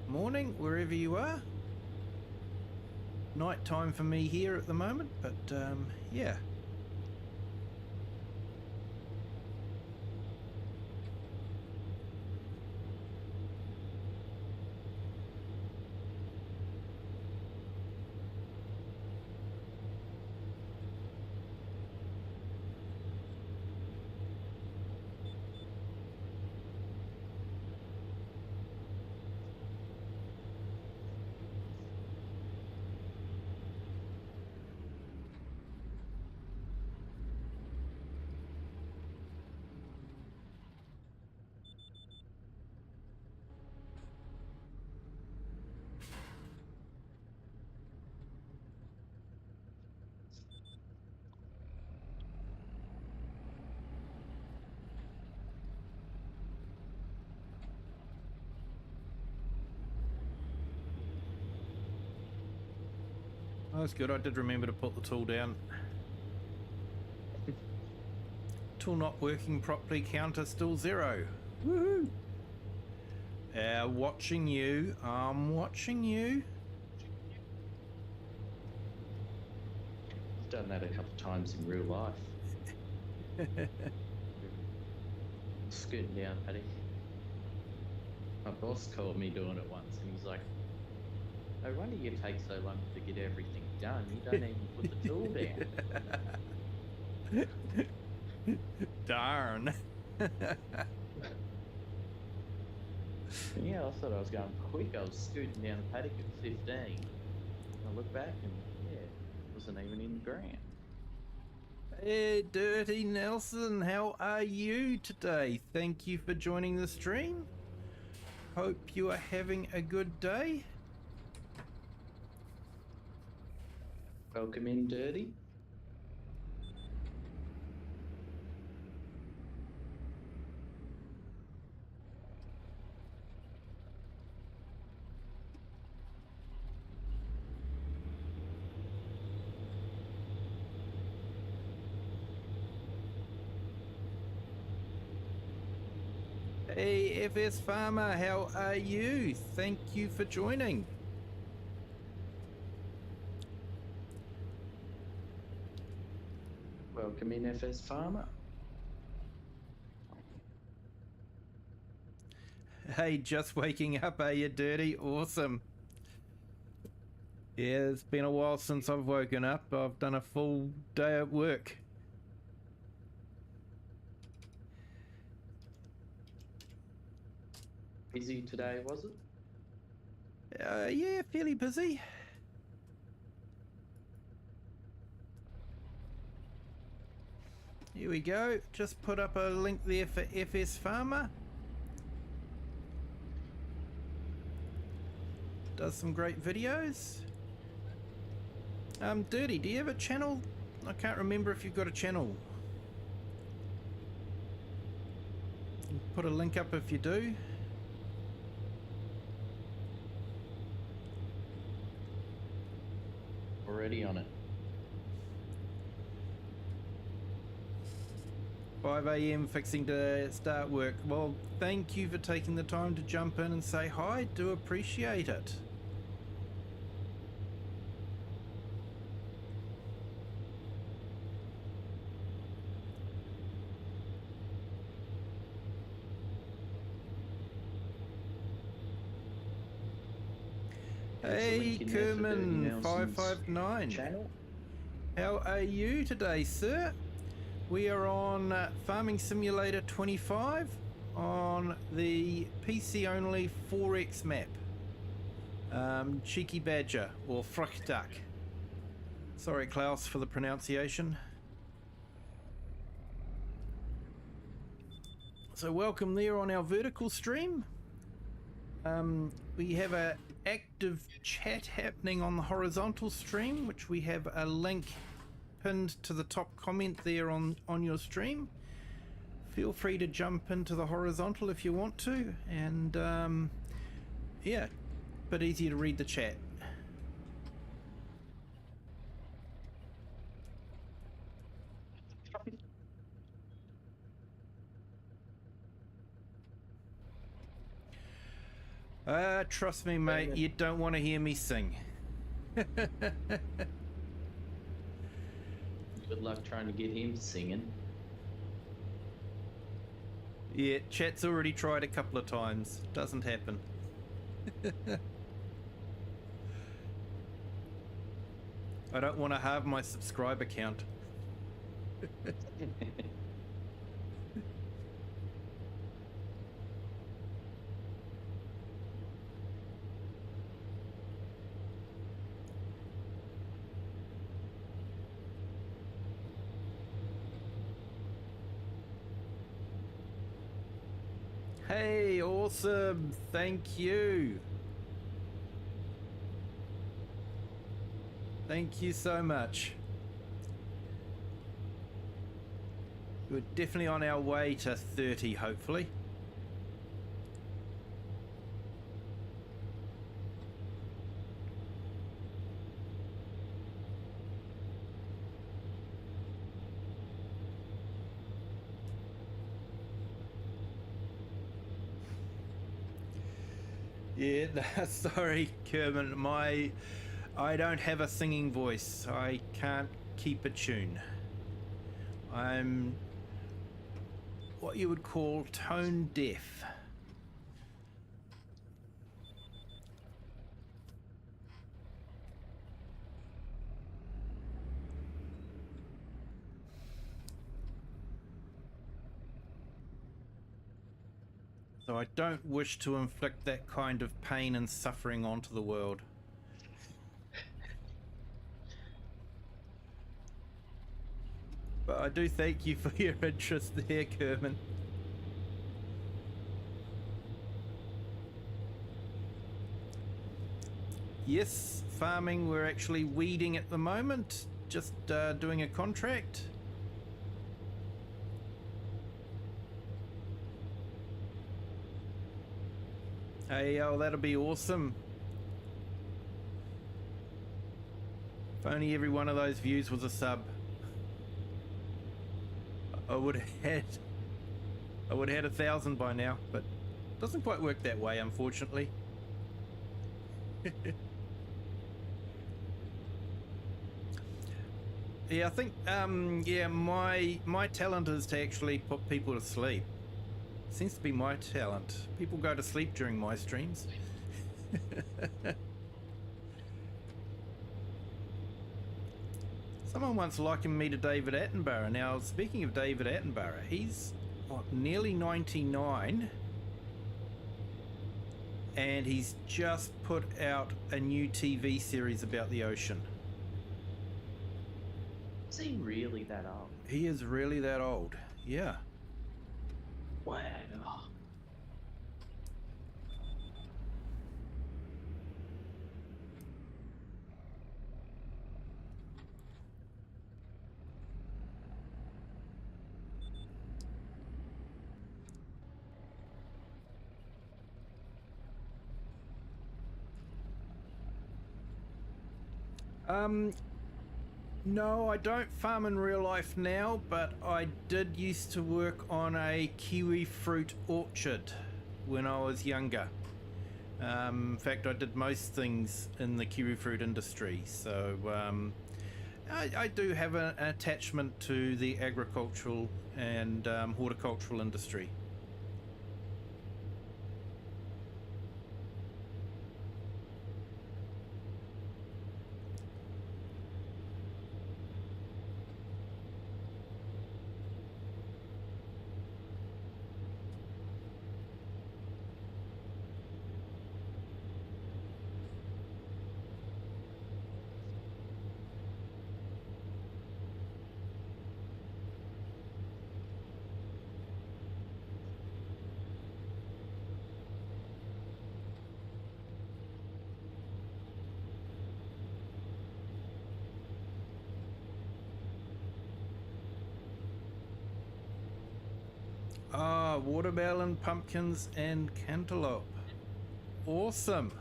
morning, wherever you are. Night time for me here at the moment, but yeah. Oh, that's good. I did remember to put the tool down. Tool not working properly, counter still 0. Woohoo! Watching you. I'm watching you. I've done that a couple of times in real life. Scooting down, Paddy. My boss called me doing it once, and he's like, "No wonder you take so long to get everything done. You don't even put the tool down." Darn. Yeah, I thought I was going quick. I was scooting down the paddock at 15. I look back and, yeah, it wasn't even in the ground. Hey, Dirty Nelson, how are you today? Thank you for joining the stream. Hope you are having a good day. Welcome in, Dirty. Hey, FS Farmer, how are you? Thank you for joining. Welcome in, FS Farmer. Hey, just waking up, are you, Dirty? Awesome. Yeah, it's been a while since I've woken up. I've done a full day at work. Busy today, was it? Yeah, fairly busy. Here we go. Just put up a link there for FS Farmer. Does some great videos. Dirty, do you have a channel? I can't remember if you've got a channel. Put a link up if you do. Already on it. 5 a.m. fixing to start work. Well, thank you for taking the time to jump in and say hi. Do appreciate it. Hey, Kerman559. Channel. How are you today, sir? We are on Farming Simulator 25 on the PC only 4X map. Cheeky Badger or FrechDach. Sorry, Klaus, for the pronunciation. So welcome there on our vertical stream. We have a active chat happening on the horizontal stream, which we have a link pinned to the top comment there on your stream. Feel free to jump into the horizontal if you want to, and yeah, but easy to read the chat. Trust me, mate, you don't want to hear me sing. Good luck trying to get him singing. Yeah, chat's already tried a couple of times. Doesn't happen. I don't want to halve my subscriber count. Hey, awesome. Thank you. Thank you so much. We're definitely on our way to 30, hopefully. Yeah, sorry, Kermit. I don't have a singing voice. I can't keep a tune. I'm what you would call tone deaf. So I don't wish to inflict that kind of pain and suffering onto the world. But I do thank you for your interest there, Kerman. Yes, farming, we're actually weeding at the moment. Just doing a contract. Hey, oh, that'll be awesome. If only every one of those views was a sub. I would have had 1,000 by now, but it doesn't quite work that way, unfortunately. Yeah, I think yeah, my talent is to actually put people to sleep. Seems to be my talent. People go to sleep during my streams. Someone once likened me to David Attenborough. Now, speaking of David Attenborough, he's, what, nearly 99? And he's just put out a new TV series about the ocean. Is he really that old? He is really that old, yeah. Wow. No, I don't farm in real life now, but I did used to work on a kiwi fruit orchard when I was younger. In fact, I did most things in the kiwi fruit industry, so I do have an attachment to the agricultural and horticultural industry. Ah, watermelon, pumpkins, and cantaloupe. Awesome.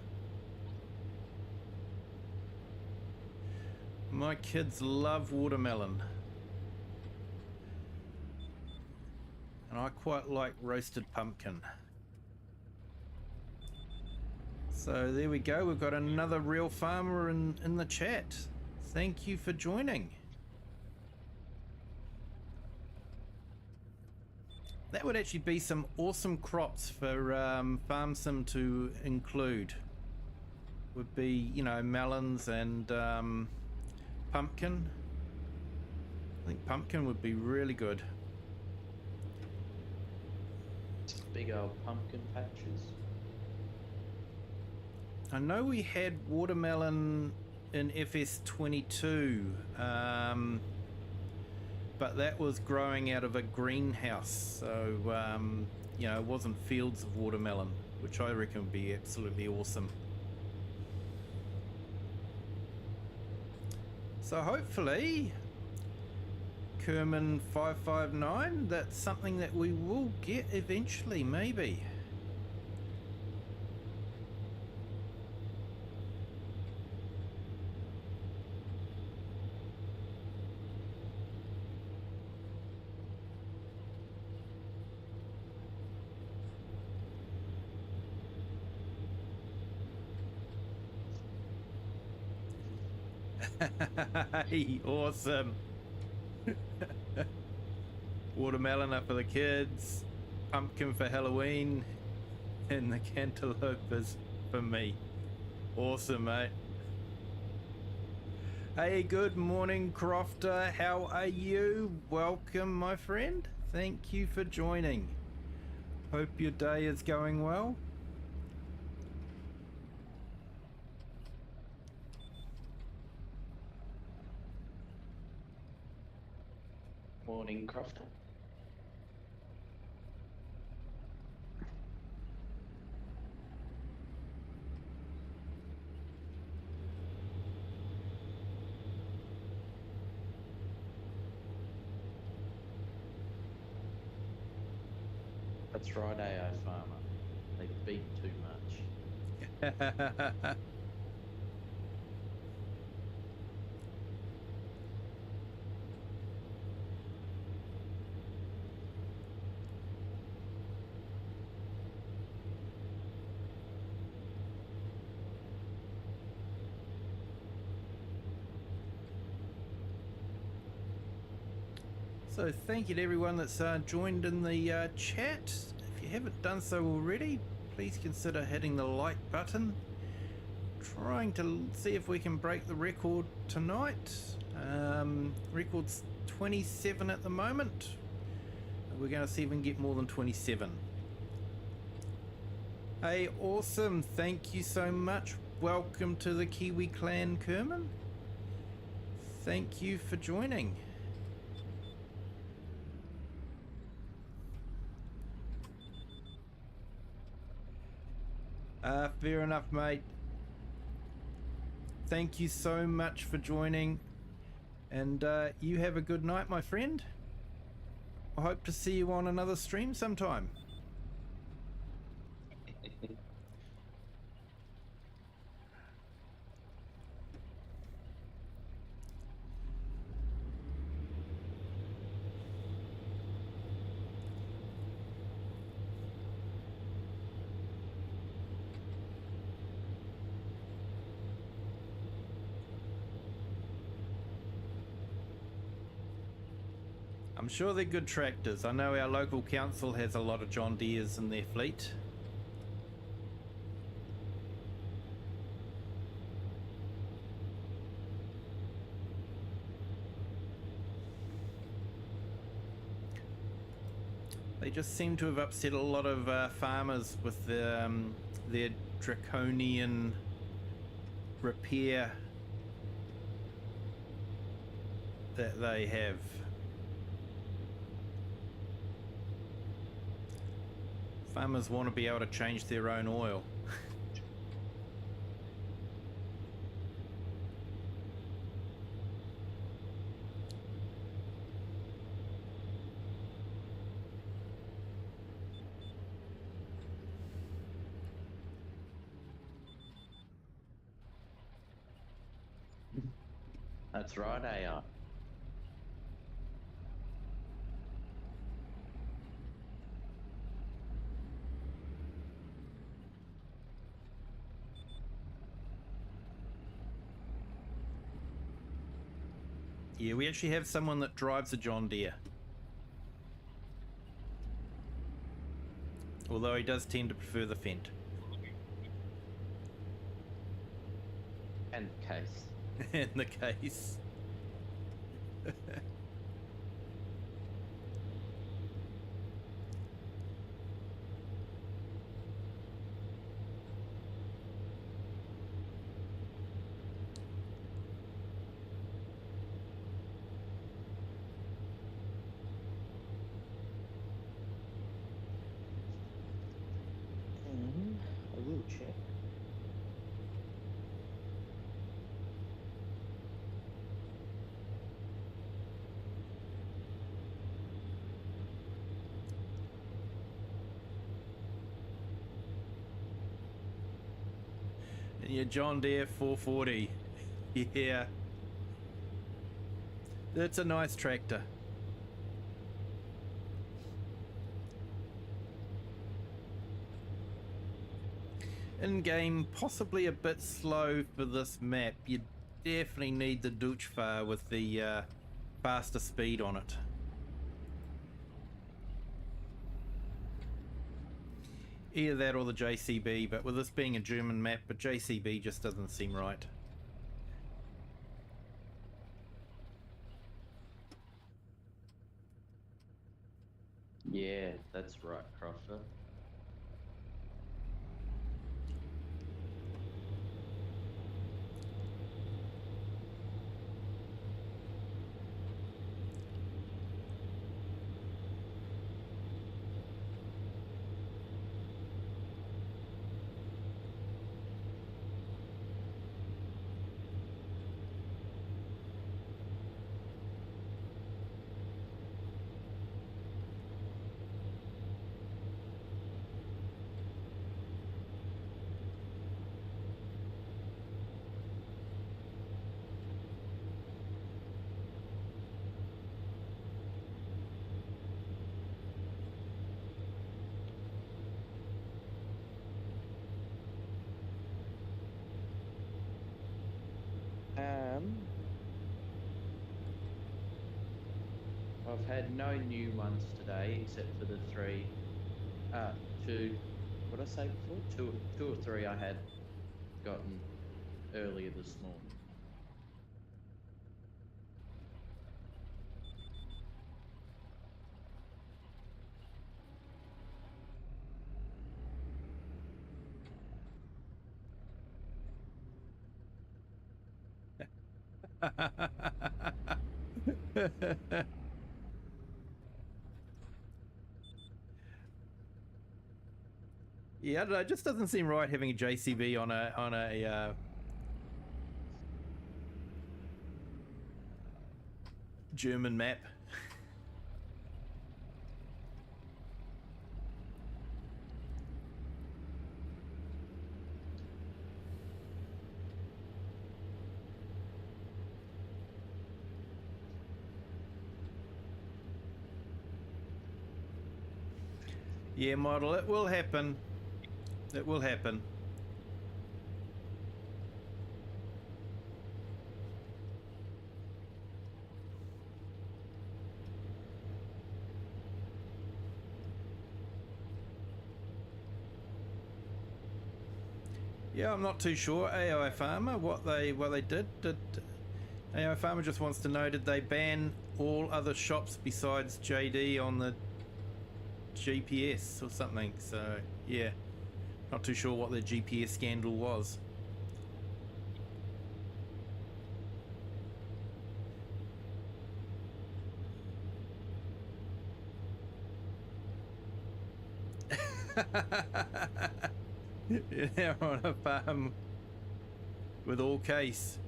My kids love watermelon. And I quite like roasted pumpkin. So there we go. We've got another real farmer in the chat. Thank you for joining. That would actually be some awesome crops for Farm Sim to include. Would be, you know, melons and pumpkin. I think pumpkin would be really good. Big old pumpkin patches. I know we had watermelon in FS22, but that was growing out of a greenhouse, so you know, it wasn't fields of watermelon, which I reckon would be absolutely awesome. So hopefully, Kerman 559, that's something that we will get eventually, maybe. Hey, awesome. Watermelon up for the kids, pumpkin for Halloween, and the cantaloupe is for me. Awesome, mate. Hey, good morning, Crofter. How are you? Welcome, my friend. Thank you for joining. Hope your day is going well. Morning, Crofter. That's right, AI Farmer. They beat too much. So thank you to everyone that's joined in the chat. If you haven't done so already, please consider hitting the like button. Trying to see if we can break the record tonight. Record's 27 at the moment. We're going to see if we can get more than 27. Hey, awesome. Thank you so much. Welcome to the Kiwi clan, Kerman. Thank you for joining. Fair enough, mate. Thank you so much for joining, and you have a good night, my friend. I hope to see you on another stream sometime. I'm sure they're good tractors. I know our local council has a lot of John Deeres in their fleet. They just seem to have upset a lot of farmers with their draconian repair that they have. Farmers want to be able to change their own oil. That's right, AI. Yeah, we actually have someone that drives a John Deere. Although he does tend to prefer the Fendt. And case. In the case. I will check. Yeah, John Deere 440. Yeah. That's a nice tractor. In-game, possibly a bit slow for this map. You definitely need the Dutchfar with the faster speed on it. Either that or the JCB, but with this being a German map, but JCB just doesn't seem right. Yeah, that's right, Crofter. I've had no new ones today except for the two, what did I say before? Two or three I had gotten earlier this morning. Yeah, I don't know, it just doesn't seem right having a JCB on a German map. Yeah, model, it will happen. It will happen. Yeah, I'm not too sure. AI Farmer, what they did. Did AI Farmer just wants to know, did they ban all other shops besides JD on the GPS or something? So yeah, not too sure what the GPS scandal was. They're on a farm with all case.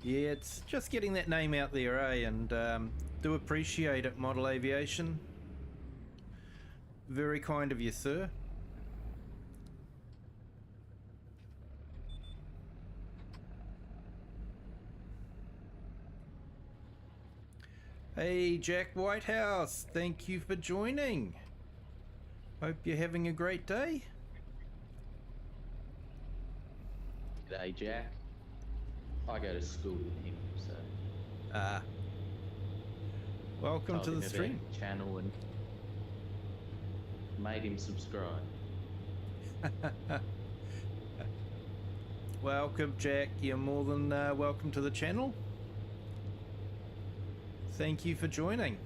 Yeah, it's just getting that name out there, eh? And do appreciate it, Model Aviation. Very kind of you, sir. Hey, Jack Whitehouse, thank you for joining. Hope you're having a great day. G'day, Jack. I go to school with him, so Welcome told to him the about stream. the channel and made him subscribe. Welcome, Jack. You're more than welcome to the channel. Thank you for joining.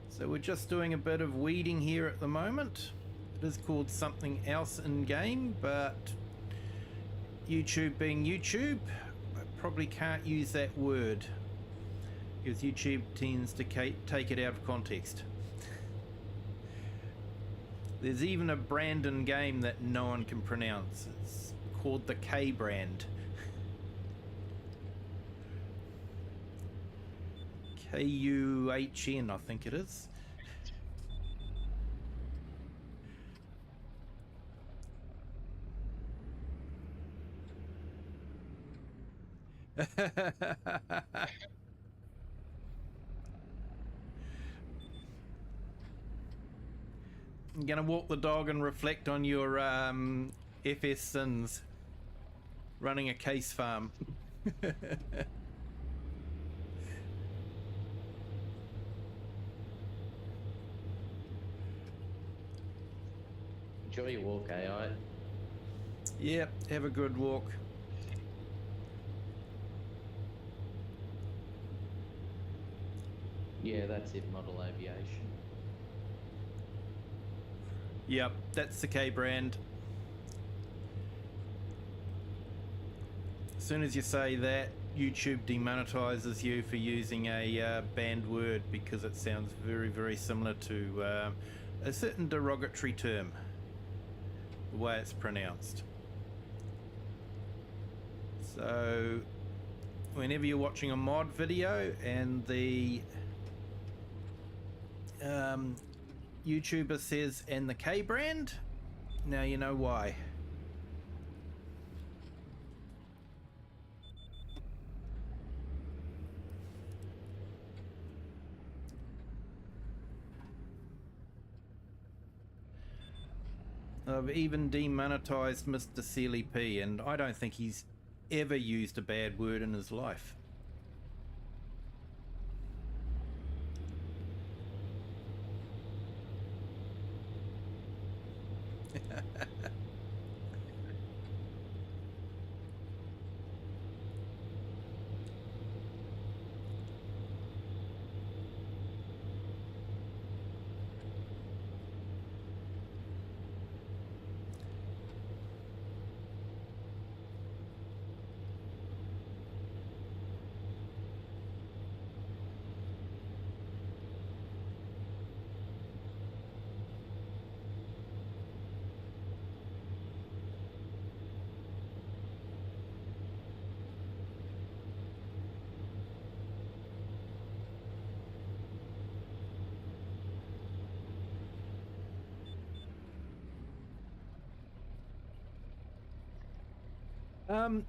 So we're just doing a bit of weeding here at the moment. It is called something else in game, but YouTube being YouTube, I probably can't use that word because YouTube tends to take it out of context. There's even a brand in game that no one can pronounce. It's called the K brand. Kuhn, I think it is. I'm gonna walk the dog and reflect on your FS sins running a case farm. Enjoy your walk, AI. Yep, have a good walk. Yeah, that's it, model aviation. Yep, that's the K brand. As soon as you say that, YouTube demonetizes you for using a banned word because it sounds very, very similar to a certain derogatory term, the way it's pronounced. So whenever you're watching a mod video and the YouTuber says and the K brand, now you know why. I've even demonetized Mr. Sealy P, and I don't think he's ever used a bad word in his life.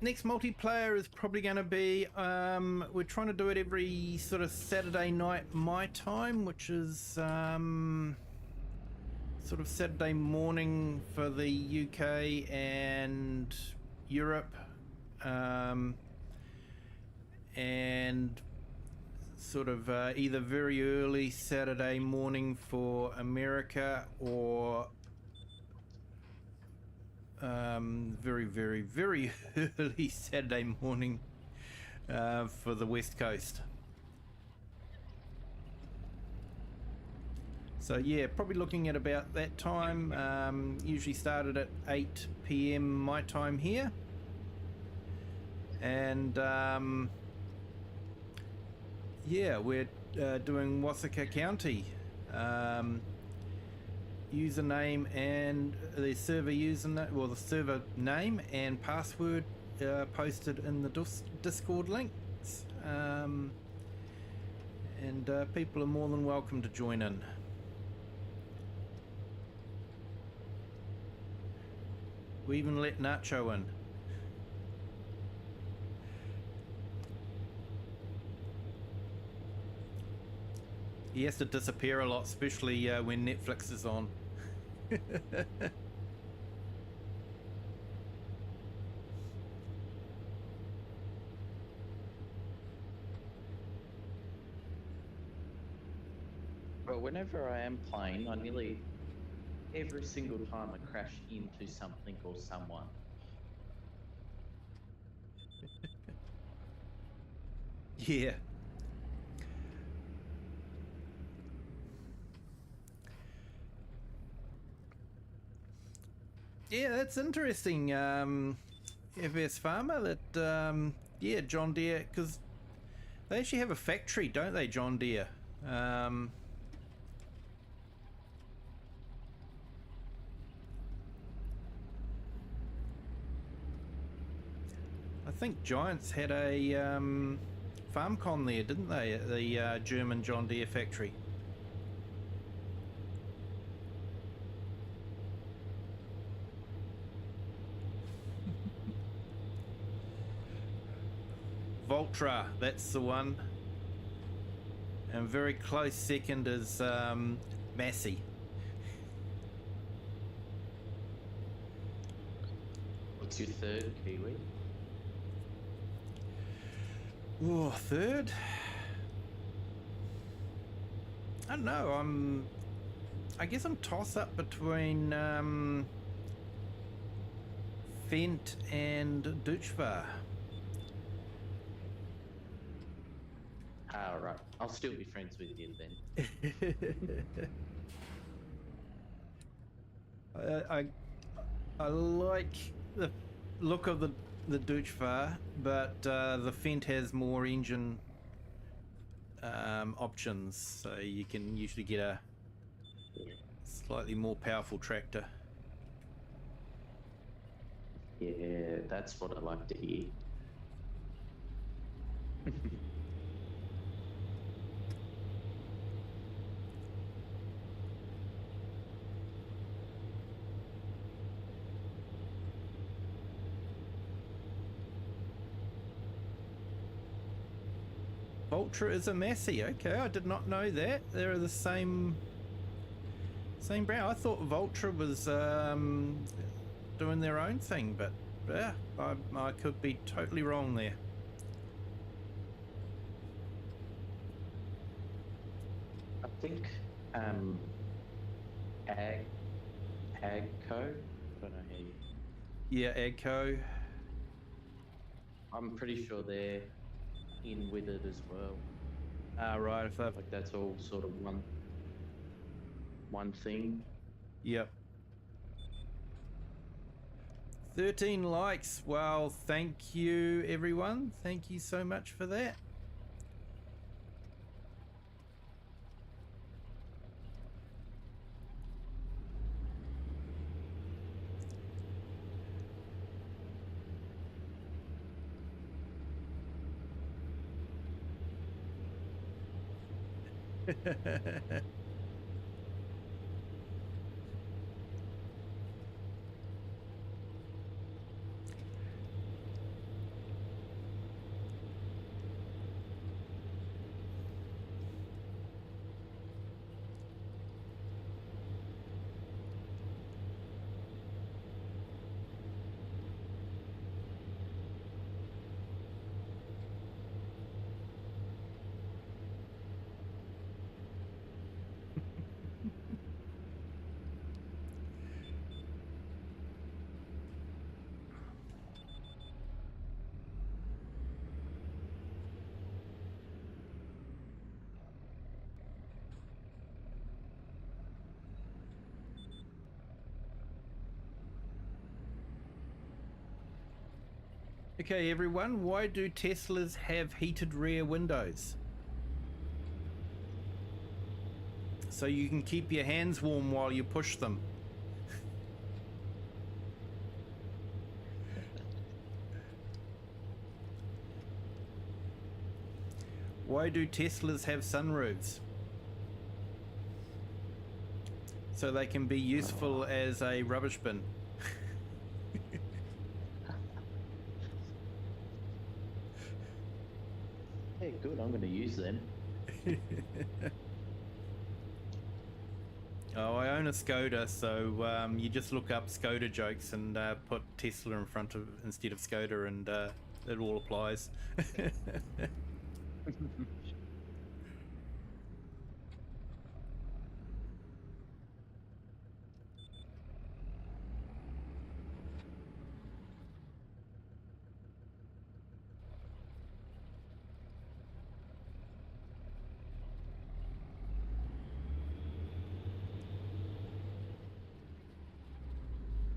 Next multiplayer is probably going to be, we're trying to do it every sort of Saturday night my time, which is sort of Saturday morning for the UK and Europe, and sort of either very early Saturday morning for America or very, very, very early Saturday morning for the West Coast. So yeah, probably looking at about that time. Usually started at 8 PM my time here, and yeah, we're doing Wasaka County. Username and the server username, well, the server name and password posted in the Discord links, and people are more than welcome to join in. We even let Nacho in. He has to disappear a lot, especially when Netflix is on. But whenever I am playing, I nearly every single time I crash into something or someone. Yeah. Yeah, that's interesting, FS Farmer, that, yeah, John Deere, because they actually have a factory, don't they, John Deere? I think Giants had a FarmCon there, didn't they, at the German John Deere factory? Voltra, that's the one. And very close second is Massey. What's your third, Kiwi? Oh, third? I don't know, I guess I'm toss-up between Fent and Duchvar. Ah, right. I'll still be friends with you then. I like the look of the Duchvar, but the Fent has more engine options, so you can usually get a slightly more powerful tractor. Yeah, that's what I like to hear. Ultra is a Massey. Okay, I did not know that. They're the same brand. I thought Voltra was doing their own thing, but yeah, I could be totally wrong there. I think Agco. I don't know how you. Yeah, Agco. I'm pretty sure they're in with it as well. Right. If they've, Like that's all sort of one thing. yep. 13 likes. Well, thank you, everyone. Thank you so much for that. Okay, everyone, why do Teslas have heated rear windows? So you can keep your hands warm while you push them. Why do Teslas have sunroofs? So they can be useful as a rubbish bin. Yeah, good. I'm going to use them. Oh, I own a Skoda, so you just look up Skoda jokes and put Tesla in front of instead of Skoda, and it all applies.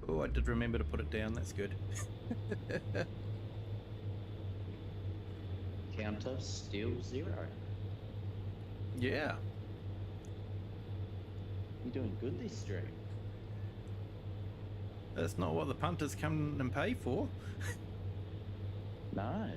Oh, I did remember to put it down. That's good. Counter still 0. Yeah. You're doing good this stream. That's not what the punters come and pay for. No.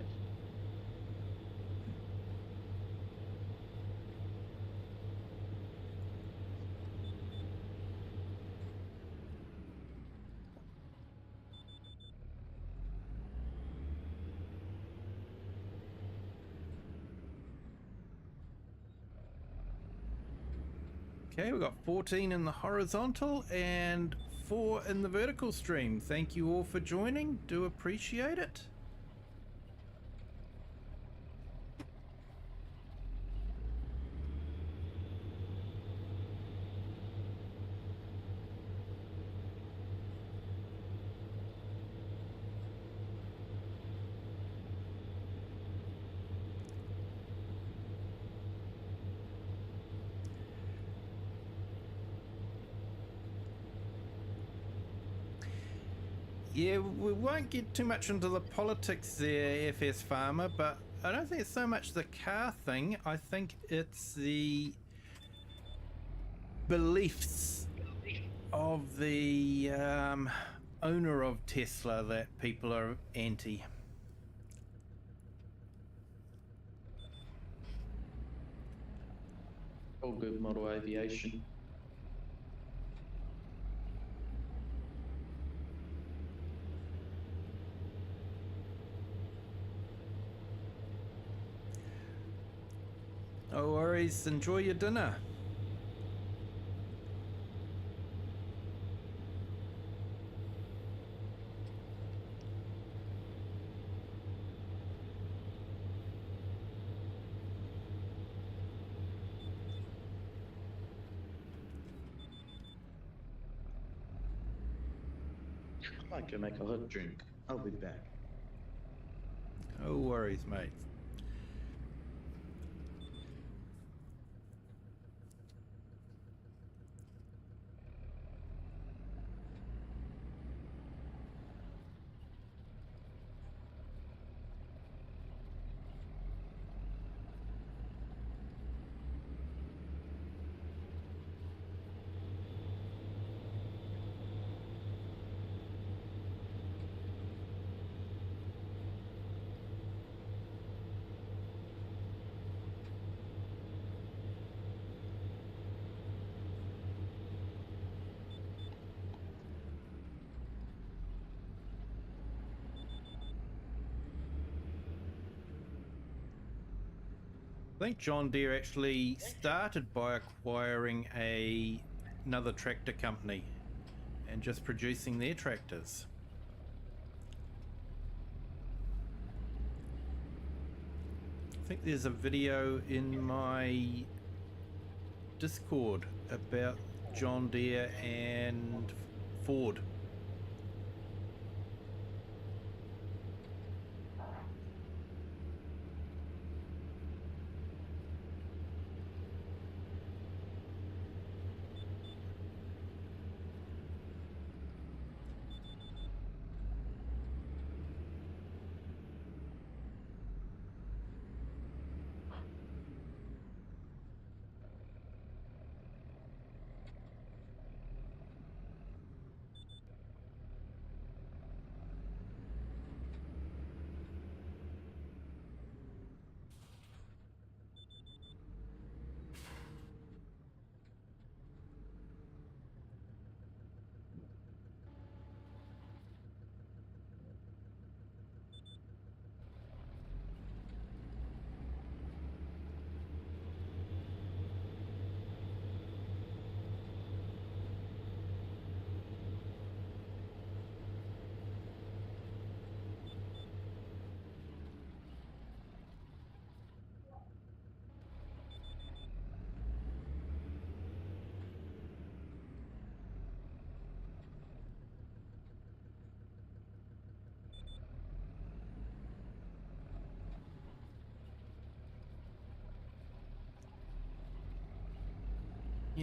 Okay, we've got 14 in the horizontal and 4 in the vertical stream. Thank you all for joining. Do appreciate it. Yeah, we won't get too much into the politics there, FS Farmer, but I don't think it's so much the car thing. I think it's the beliefs of the owner of Tesla that people are anti. All good, model aviation. No worries, enjoy your dinner. I'd like to make a hot drink. I'll be back. No worries, mate. I think John Deere actually started by acquiring another tractor company and just producing their tractors. I think there's a video in my Discord about John Deere and Ford.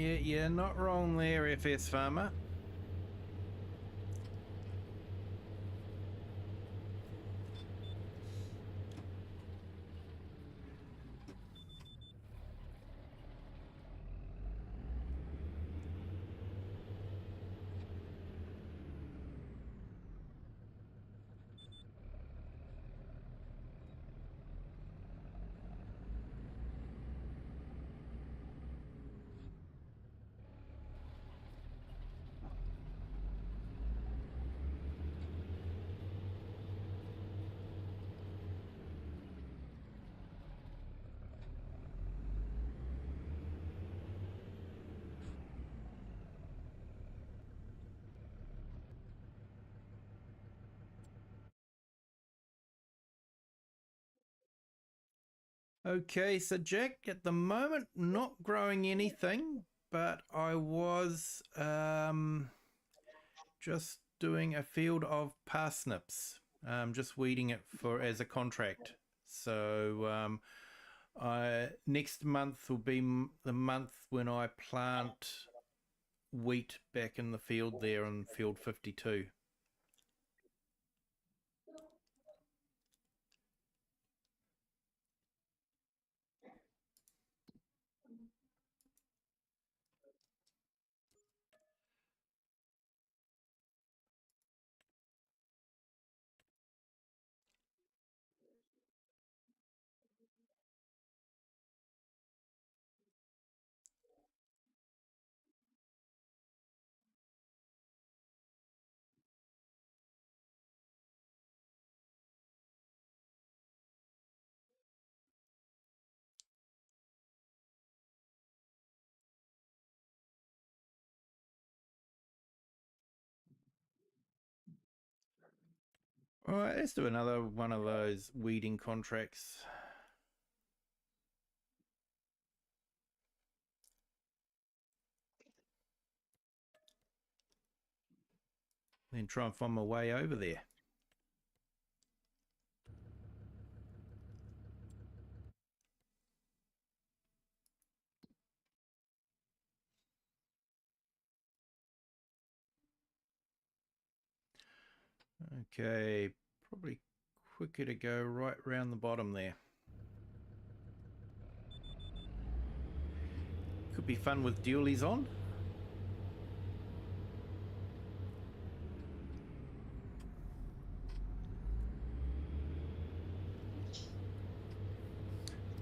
Yeah, not wrong there, FS Farmer. Okay, so Jack, at the moment, not growing anything, but I was just doing a field of parsnips, just weeding it for as a contract. So next month will be the month when I plant wheat back in the field there on field 52. All right, let's do another one of those weeding contracts. Then try and find my way over there. Okay, probably quicker to go right round the bottom there. Could be fun with dualies on.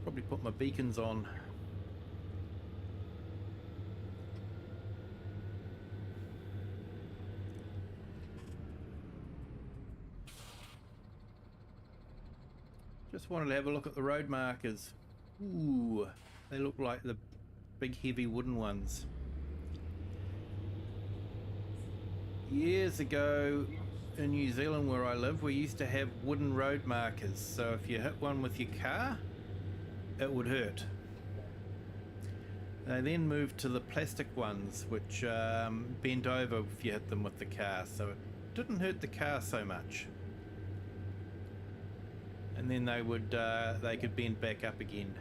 Probably put my beacons on. Just wanted to have a look at the road markers. Ooh, they look like the big heavy wooden ones. Years ago in New Zealand where I live, we used to have wooden road markers. So if you hit one with your car, it would hurt. They then moved to the plastic ones, which bent over if you hit them with the car, so it didn't hurt the car so much. And then they could bend back up again.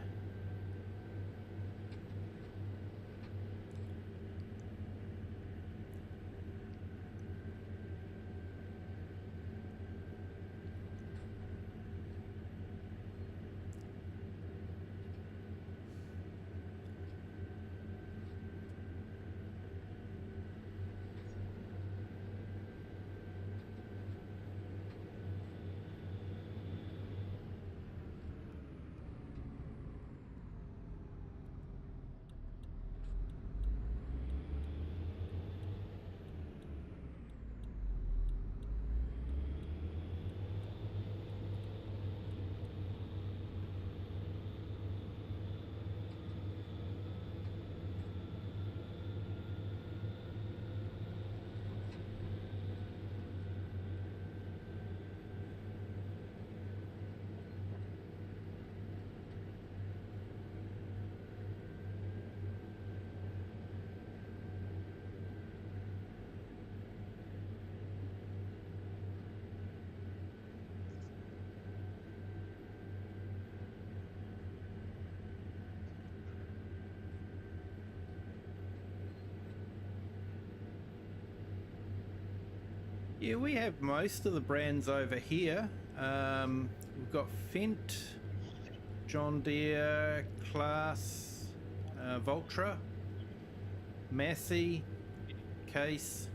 Yeah, we have most of the brands over here. We've got Fent, John Deere, Class, Voltra, Massey, Case.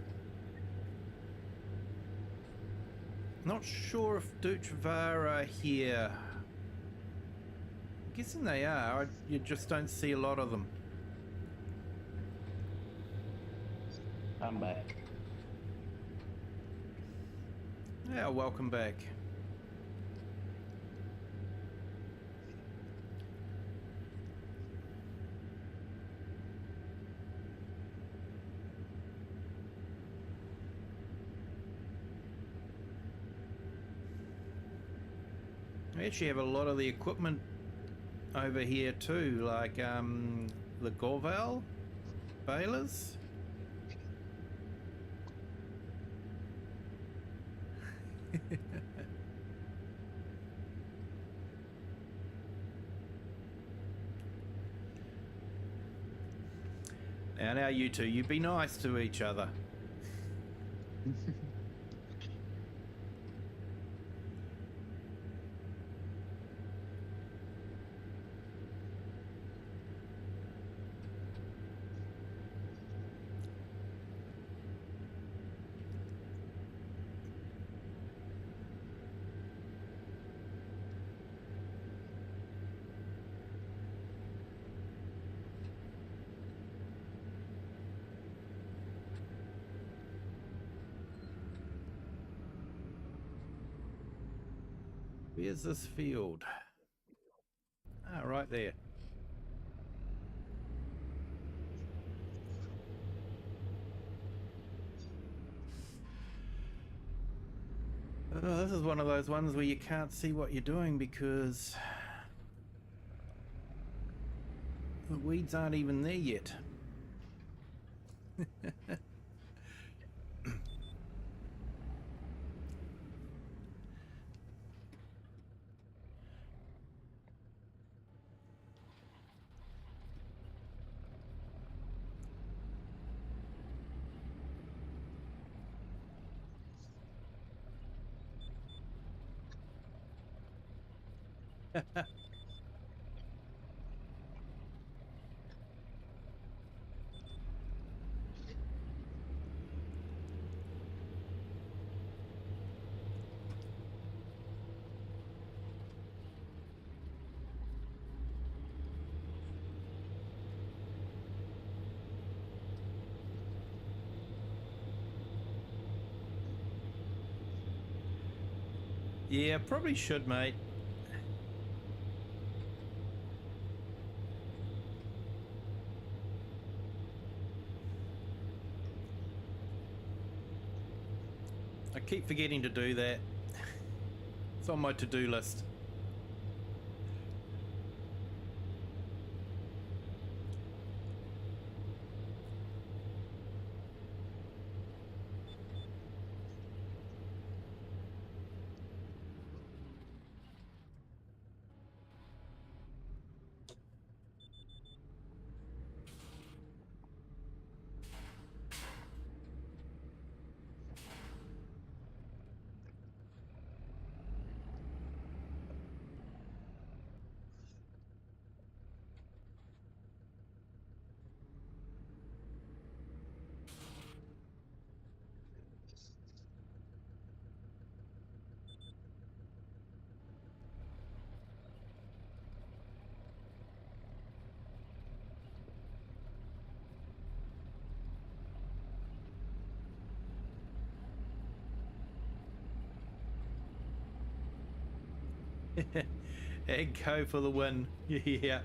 Not sure if Duchvar are here. I'm guessing they are. You just don't see a lot of them. I'm back. Yeah, welcome back. We actually have a lot of the equipment over here too, like the Gorval balers. Now you two, you be nice to each other. Where's this field? Ah, right there. Oh, this is one of those ones where you can't see what you're doing because the weeds aren't even there yet. Yeah, probably should, mate. I keep forgetting to do that. It's on my to-do list. Egg for the win. Yeah.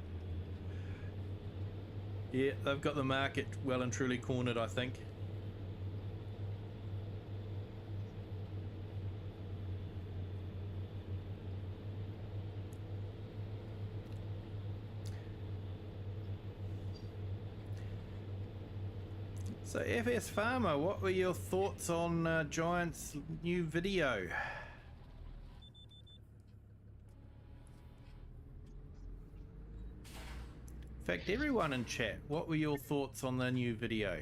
Yeah, they've got the market well and truly cornered, I think. So FS Farmer, what were your thoughts on Giant's new video? In fact, everyone in chat, what were your thoughts on the new video?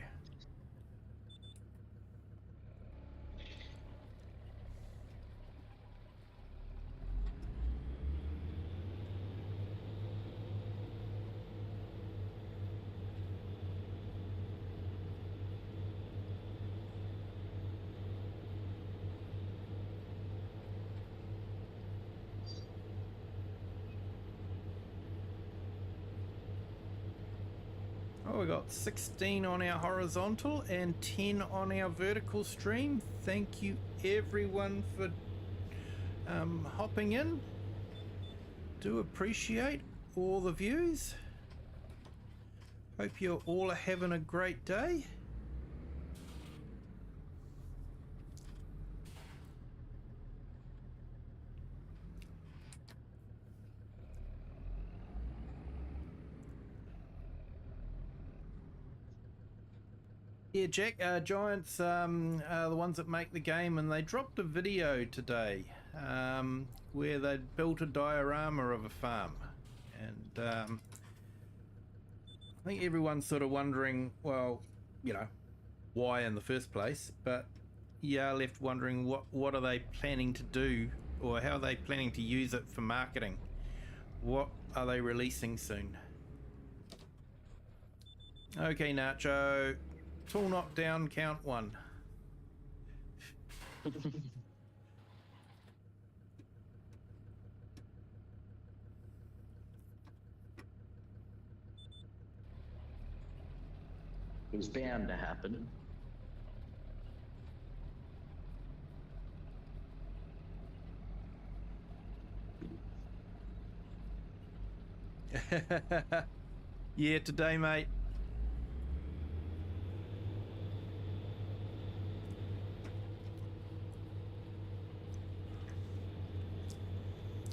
Oh, we got 16 on our horizontal and 10 on our vertical stream. Thank you everyone for hopping in. Do appreciate all the views. Hope you're all having a great day. Yeah, Jack, Giants are the ones that make the game, and they dropped a video today where they'd built a diorama of a farm. And I think everyone's sort of wondering, well, you know, why in the first place, but yeah, left wondering what are they planning to do, or how are they planning to use it for marketing? What are they releasing soon? Okay, Nacho. Tool knockdown, count 1. It was bound to happen. Yeah, today, mate.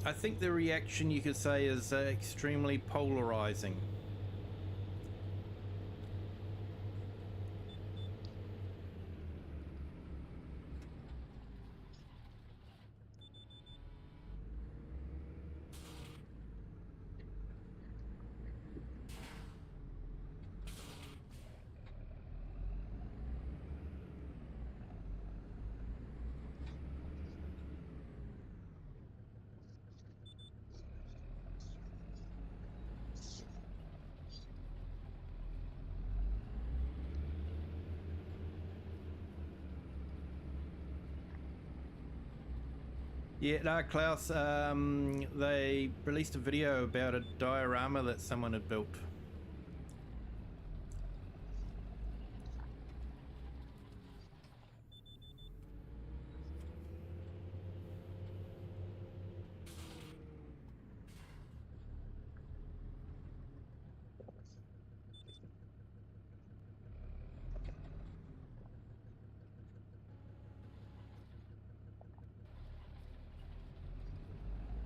I think the reaction, you could say, is extremely polarizing. Yeah, no, Klaus, they released a video about a diorama that someone had built.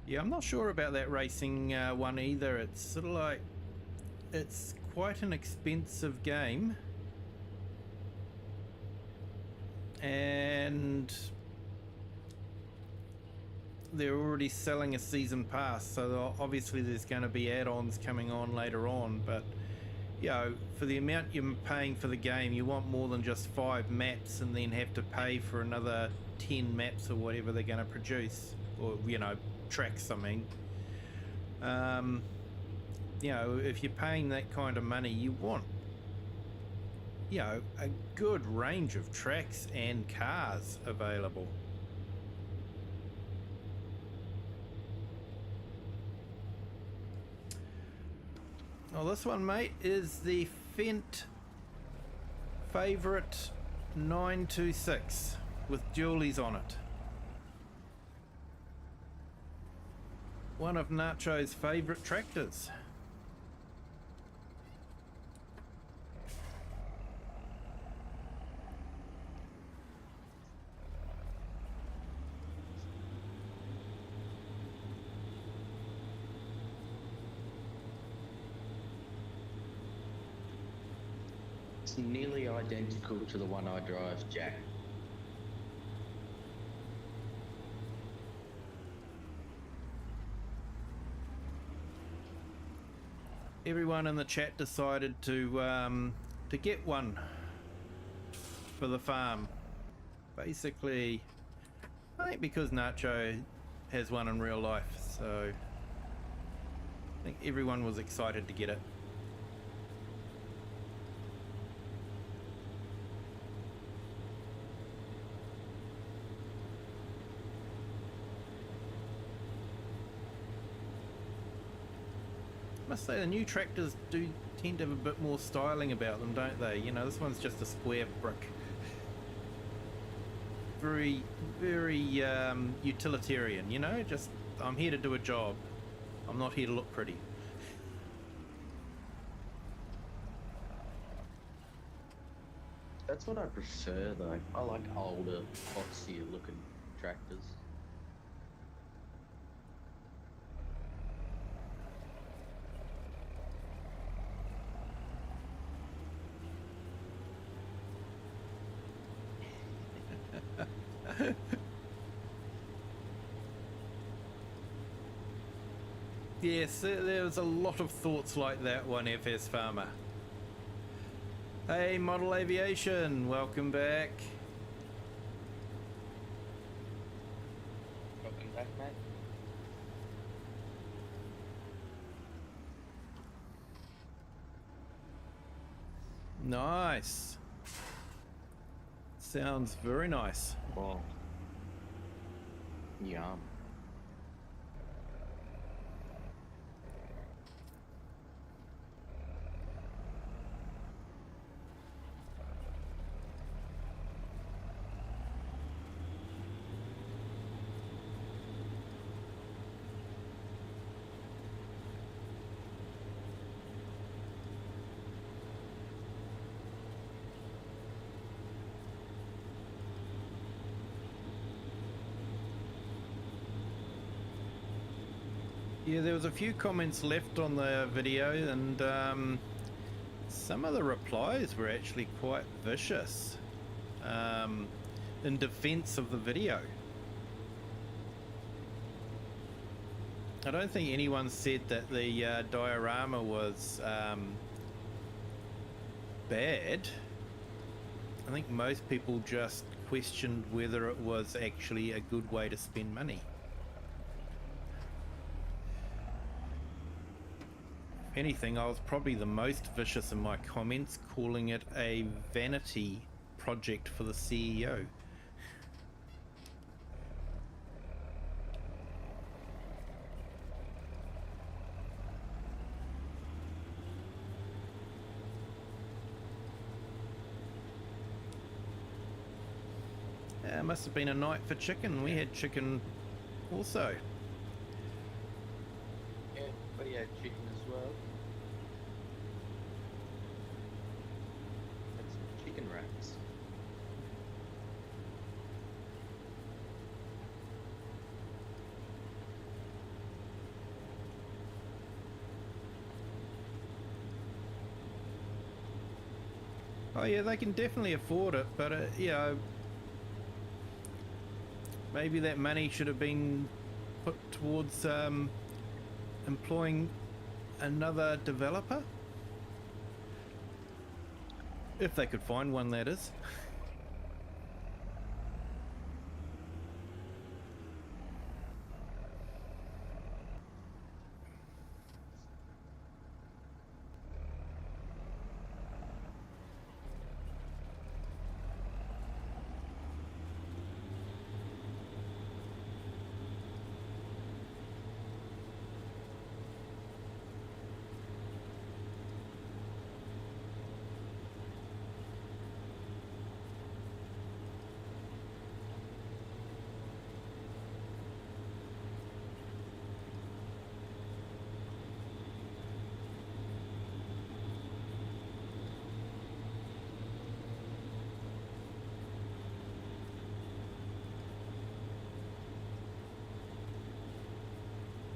Yeah, I'm not sure about that racing one either. It's sort of like, it's quite an expensive game. And they're already selling a season pass, so obviously there's going to be add-ons coming on later on, but you know, for the amount you're paying for the game, you want more than just 5 maps and then have to pay for another 10 maps or whatever they're going to produce, or, you know, tracks, I mean. You know, if you're paying that kind of money, you want, you know, a good range of tracks and cars available. Well, this one, mate, is the Fent Favourite 926 with dualies on it. One of Nacho's favourite tractors. It's nearly identical to the one I drive, Jack. Everyone in the chat decided to get one for the farm. Basically, I think because Nacho has one in real life, so I think everyone was excited to get it. Must say the new tractors do tend to have a bit more styling about them, don't they? You know, this one's just a square brick. Very, very utilitarian, you know? Just, I'm here to do a job. I'm not here to look pretty. That's what I prefer, though. I like older, boxier looking tractors. Yes, there was a lot of thoughts like that one, FS Farmer. Hey, Model Aviation, welcome back. Welcome back, mate. Nice. Sounds very nice. Wow. Yum. Yeah, there was a few comments left on the video, and some of the replies were actually quite vicious in defense of the video. I don't think anyone said that the diorama was bad. I think most people just questioned whether it was actually a good way to spend money. If anything, I was probably the most vicious in my comments, calling it a vanity project for the CEO. It must have been a night for chicken. We had chicken also. Yeah, we had chicken as well. Had some chicken wraps. Oh yeah, they can definitely afford it, but you know, maybe that money should have been put towards employing another developer, if they could find one, that is.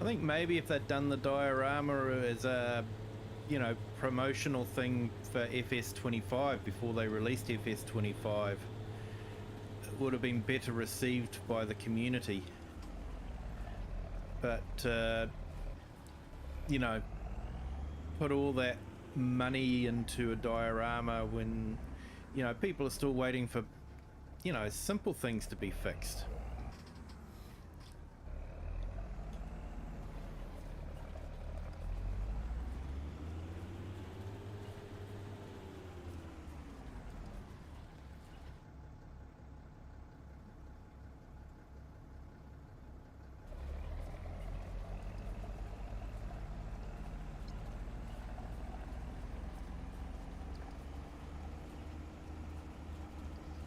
I think maybe if they'd done the diorama as a, you know, promotional thing for FS25 before they released FS25, it would have been better received by the community. But, you know, put all that money into a diorama when, you know, people are still waiting for, you know, simple things to be fixed.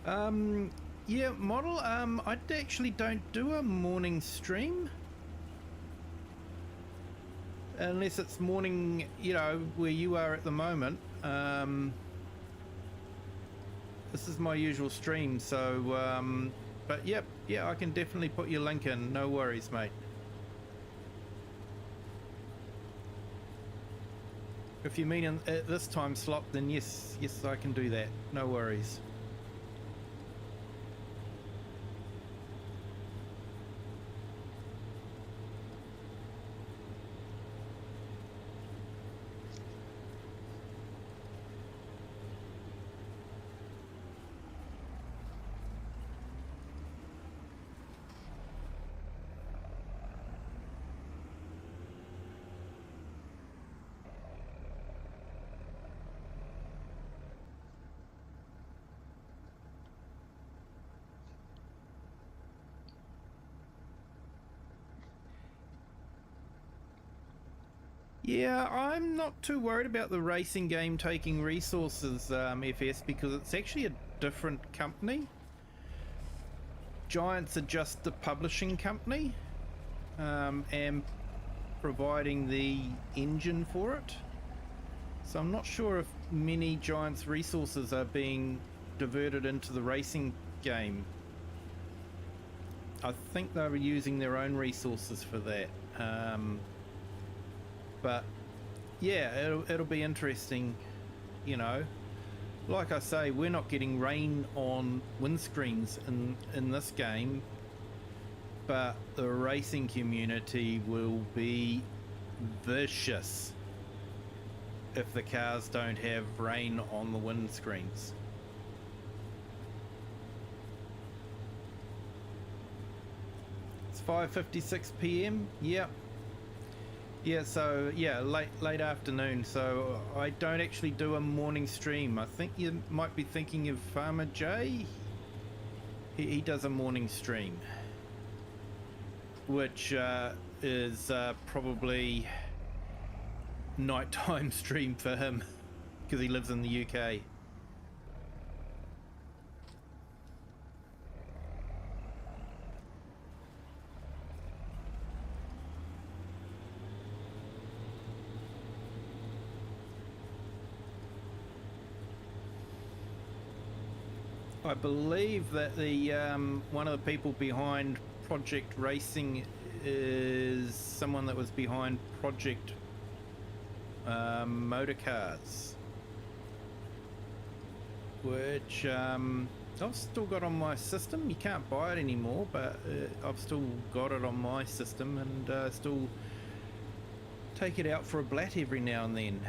Yeah, model. I actually don't do a morning stream. Unless it's morning, you know, where you are at the moment. This is my usual stream, so, but yep, yeah, I can definitely put your link in. No worries, mate. If you mean at this time slot, then yes, I can do that. No worries. Yeah, I'm not too worried about the racing game taking resources, FS, because it's actually a different company. Giants are just the publishing company, and providing the engine for it. So I'm not sure if many Giants resources are being diverted into the racing game. I think they were using their own resources for that. But yeah, it'll be interesting, you know. Like I say, we're not getting rain on windscreens in this game, but the racing community will be vicious if the cars don't have rain on the windscreens. It's 5:56 p.m. Yep. Yeah, so yeah, late afternoon. So I don't actually do a morning stream. I think you might be thinking of Farmer J. He does a morning stream, which is probably nighttime stream for him because he lives in the UK. I believe that the one of the people behind Project Racing is someone that was behind Project Motorcars, which I've still got on my system. You can't buy it anymore, but I've still got it on my system and still take it out for a blat every now and then.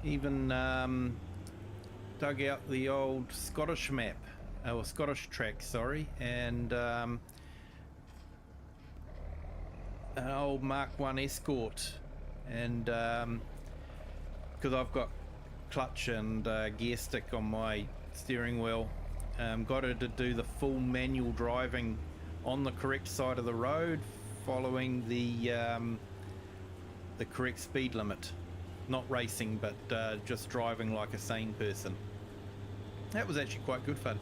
Even dug out the old Scottish map, or Scottish track, sorry, and an old Mark 1 Escort, and because I've got clutch and gear stick on my steering wheel, got her to do the full manual driving on the correct side of the road, following the correct speed limit. Not racing, but just driving like a sane person. That was actually quite good fun.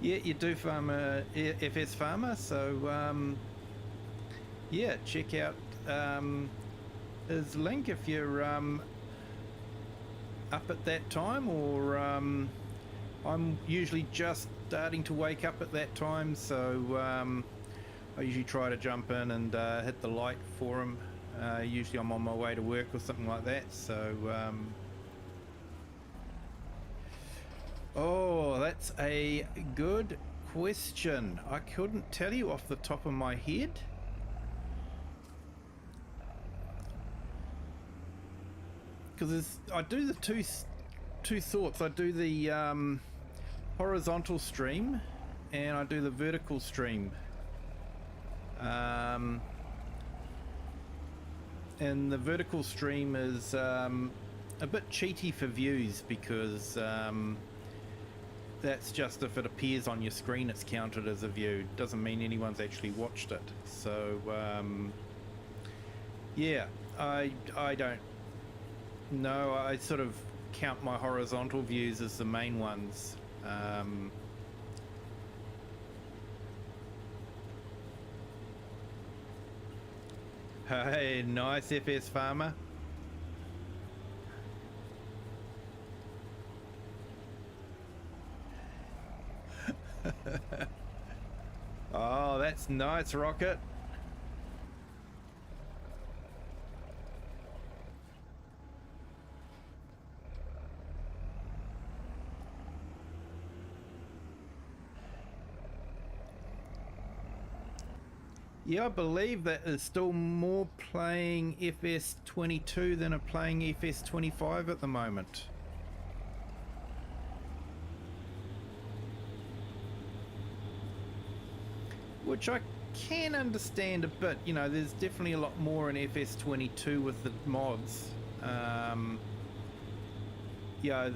Yeah, you do Farmer, FS Farmer, so yeah, check out his link if you're up at that time, or I'm usually just starting to wake up at that time, so I usually try to jump in and hit the light for him. Usually I'm on my way to work or something like that, so oh, that's a good question. I couldn't tell you off the top of my head. Because I do the two sorts. I do the horizontal stream and I do the vertical stream. And the vertical stream is a bit cheaty for views because that's just if it appears on your screen, it's counted as a view. Doesn't mean anyone's actually watched it. So yeah, I don't know. I sort of count my horizontal views as the main ones. Hey, nice FS Farmer. Oh, that's nice, Rocket. Yeah, I believe that there's still more playing FS22 than are playing FS25 at the moment. Which I can understand a bit. You know, there's definitely a lot more in FS22 with the mods. Yeah,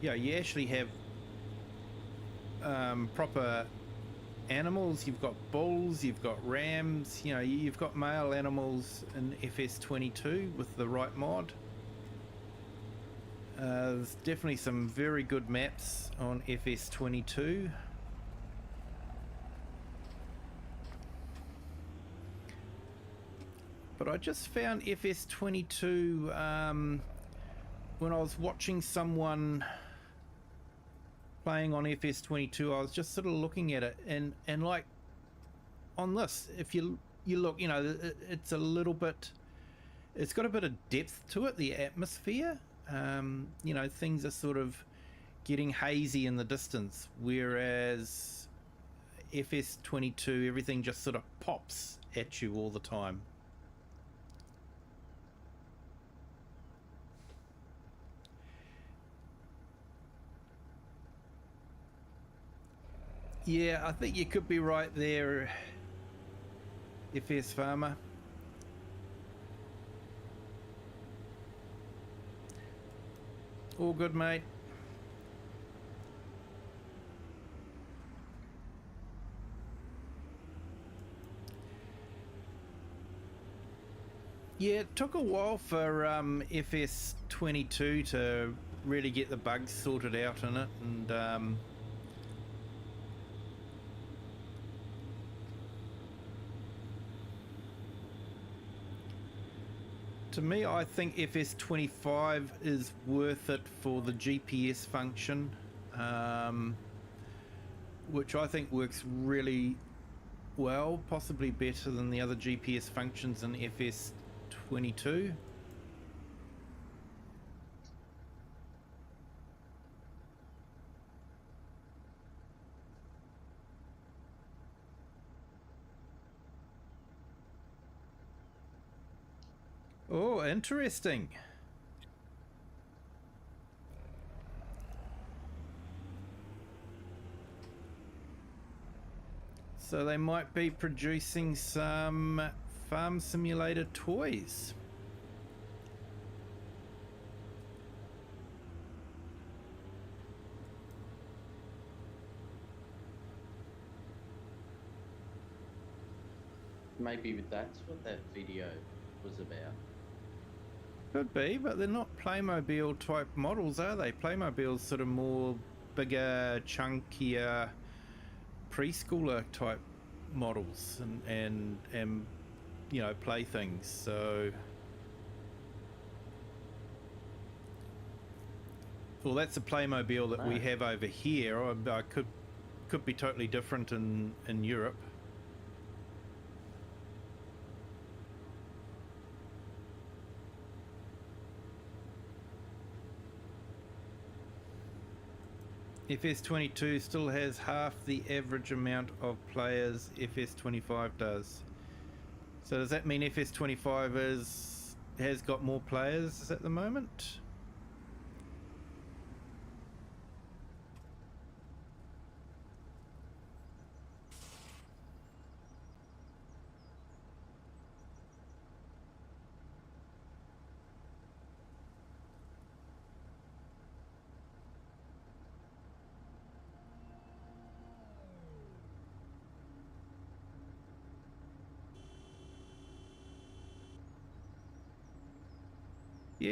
yeah, you actually have proper animals. You've got bulls, you've got rams, you know, you've got male animals in FS22 with the right mod. There's definitely some very good maps on FS22. But I just found FS22 when I was watching someone playing on FS22, I was just sort of looking at it, and like on this, if you look, you know, it's a little bit, it's got a bit of depth to it, the atmosphere. You know, things are sort of getting hazy in the distance, whereas FS22, everything just sort of pops at you all the time. Yeah, I think you could be right there, FS Farmer. All good, mate. Yeah, it took a while for FS22 to really get the bugs sorted out in it, and to me, I think FS25 is worth it for the GPS function, which I think works really well, possibly better than the other GPS functions in FS22. Oh, interesting. So they might be producing some farm simulator toys. Maybe that's what that video was about. Could be, but they're not Playmobil type models, are they? Playmobil's sort of more bigger, chunkier, preschooler type models and you know, playthings. So, well, that's a Playmobil that we have over here. I could be totally different in Europe. FS22 still has half the average amount of players FS25 does. So does that mean FS25 has got more players at the moment?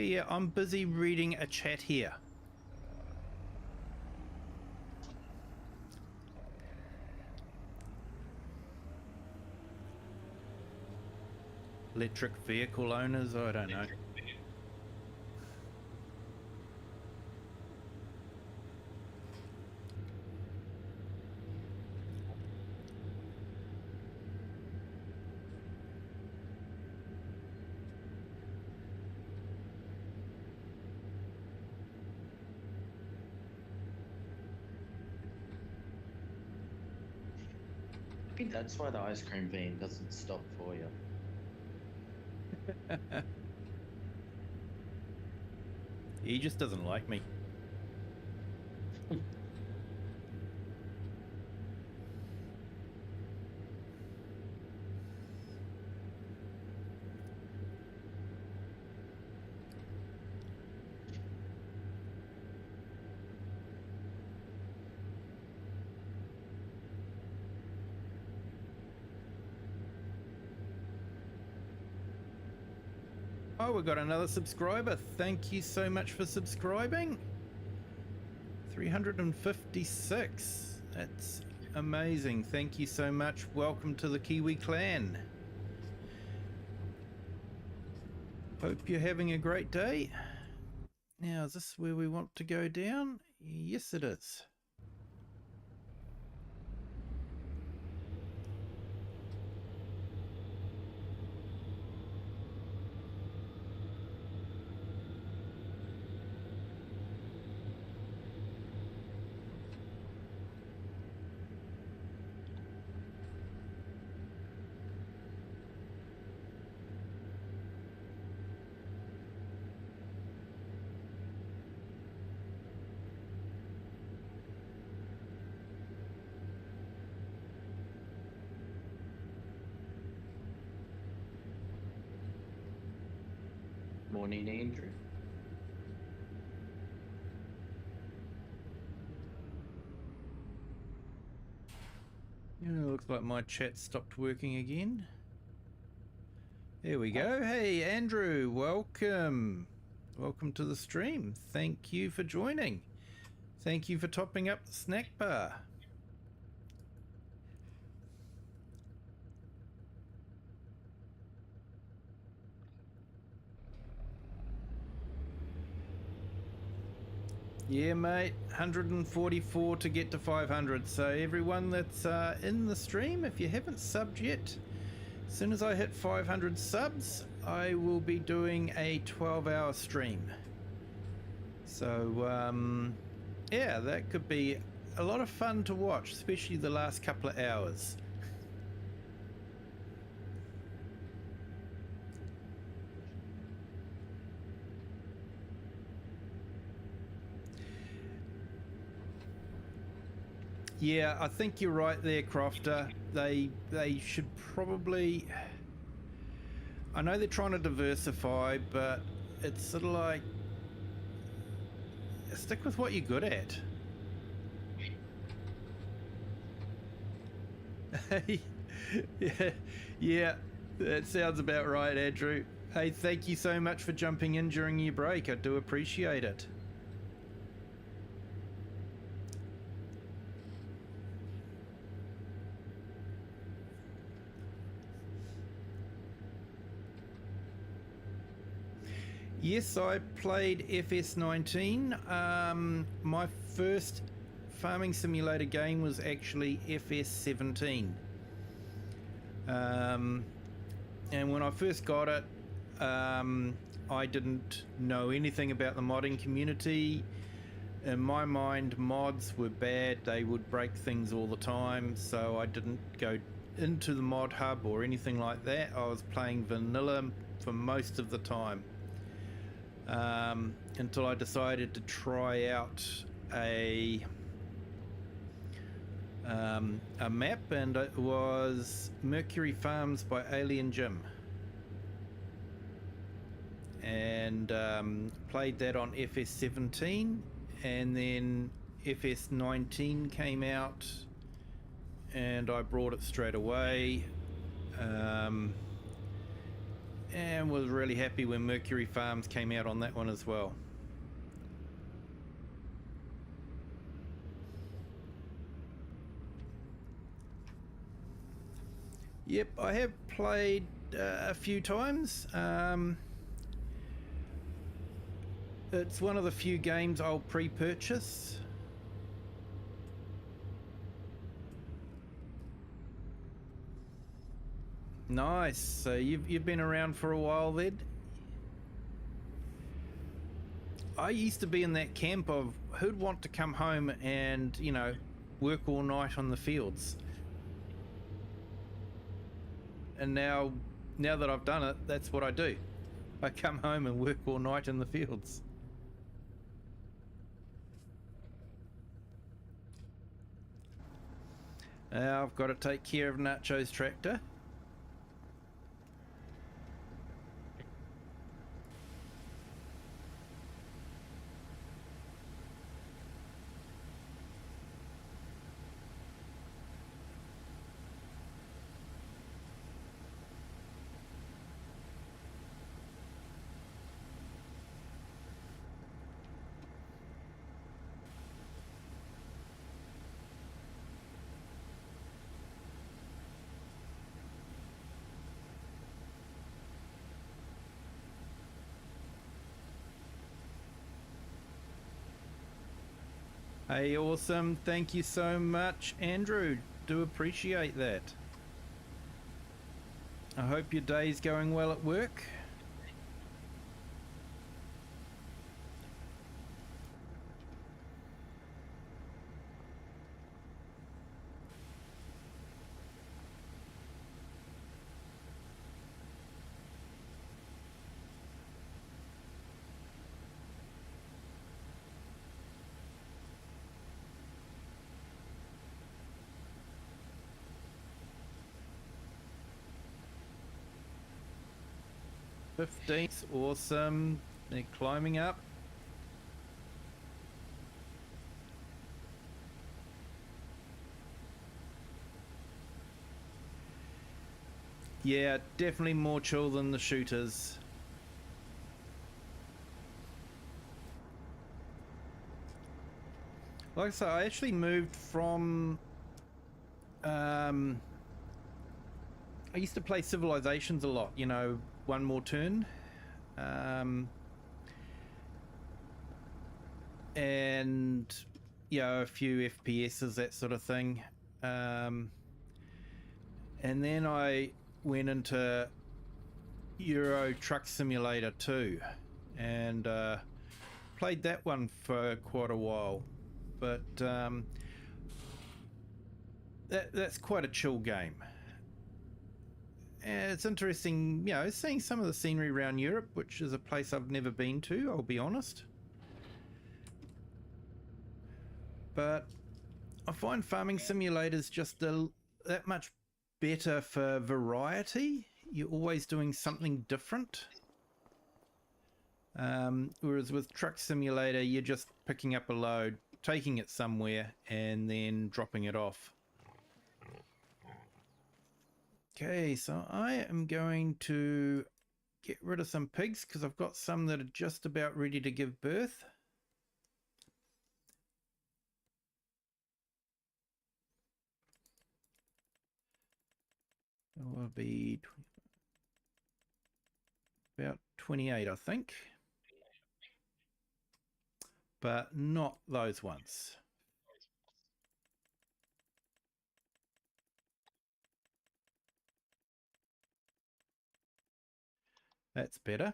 Yeah, I'm busy reading a chat here. Electric vehicle owners, I don't know. I think that's why the ice cream van doesn't stop for you. He just doesn't like me. Oh, we got another subscriber. Thank you so much for subscribing. 356. That's amazing. Thank you so much. Welcome to the Kiwi clan. Hope you're having a great day. Now, is this where we want to go down? Yes, it is. Morning, Andrew. Yeah, looks like my chat stopped working again. There we go. Hey, Andrew, welcome. Welcome to the stream. Thank you for joining. Thank you for topping up the snack bar. Yeah, mate, 144 to get to 500. So everyone that's in the stream, if you haven't subbed yet, as soon as I hit 500 subs, I will be doing a 12-hour stream. So, yeah, that could be a lot of fun to watch, especially the last couple of hours. Yeah, I think you're right there, Crofter. They should probably... I know they're trying to diversify, but it's sort of like... stick with what you're good at. yeah, that sounds about right, Andrew. Hey, thank you so much for jumping in during your break. I do appreciate it. Yes, I played FS19. My first farming simulator game was actually FS17. And when I first got it, I didn't know anything about the modding community. In my mind, mods were bad. They would break things all the time, so I didn't go into the mod hub or anything like that. I was playing vanilla for most of the time. Until I decided to try out a map, and it was Mercury Farms by Alien Jim, and played that on FS17, and then FS19 came out and I brought it straight away. And was really happy when Mercury Farms came out on that one as well. Yep, I have played a few times. It's one of the few games I'll pre-purchase. Nice. So you've been around for a while then? I used to be in that camp of who'd want to come home and, you know, work all night on the fields. And now that I've done it, that's what I do. I come home and work all night in the fields. Now I've got to take care of Nacho's tractor. Hey, awesome. Thank you so much, Andrew. Do appreciate that. I hope your day's going well at work. Fifteenth, awesome. They're climbing up. Yeah, definitely more chill than the shooters. Like I said, I actually moved from... I used to play Civilizations a lot, you know, one more turn. And, you know, a few FPSs, that sort of thing. And then I went into Euro Truck Simulator 2 and played that one for quite a while. But that's quite a chill game. And it's interesting, you know, seeing some of the scenery around Europe, which is a place I've never been to, I'll be honest. But I find farming simulators just that much better for variety. You're always doing something different. Whereas with Truck Simulator, you're just picking up a load, taking it somewhere, and then dropping it off. Okay, so I am going to get rid of some pigs because I've got some that are just about ready to give birth. It will be about 28, I think. But not those ones. That's better.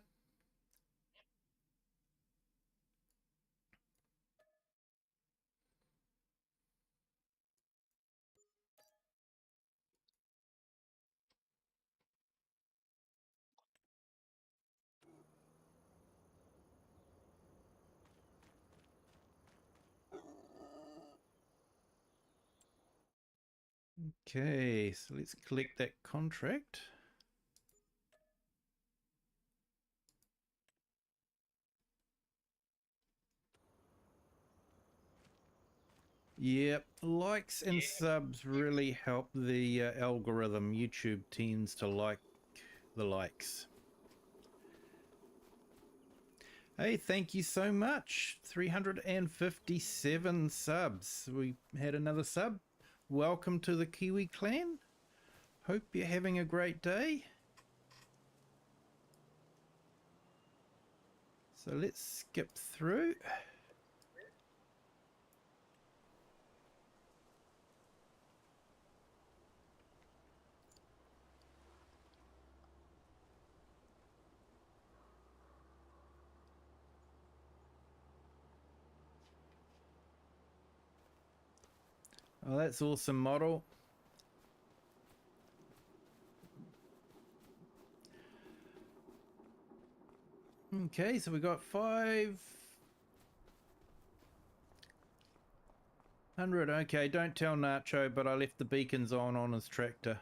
Okay, so let's collect that contract. Yep, likes and subs really help the algorithm. YouTube tends to like the likes. Hey, thank you so much. 357 subs. We had another sub. Welcome to the Kiwi clan. Hope you're having a great day. So let's skip through. Oh, that's awesome model. Okay, so we got 500. Okay, don't tell Nacho, but I left the beacons on his tractor.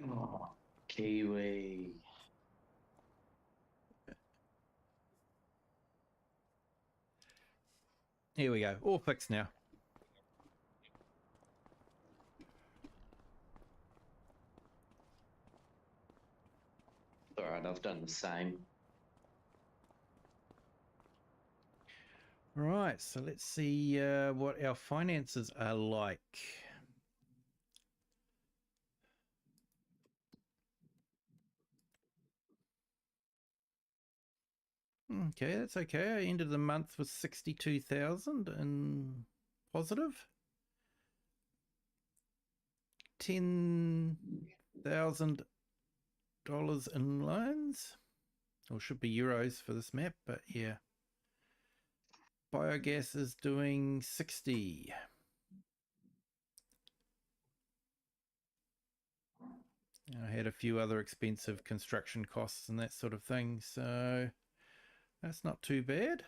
Oh, Kiwi. Here we go, all fixed now. Alright, I've done the same. Right, so let's see what our finances are like. Okay, that's okay. I ended the month with 62,000 in positive. $10,000 in loans. Or should be euros for this map, but yeah. Biogas is doing 60. I had a few other expensive construction costs and that sort of thing, so that's not too bad.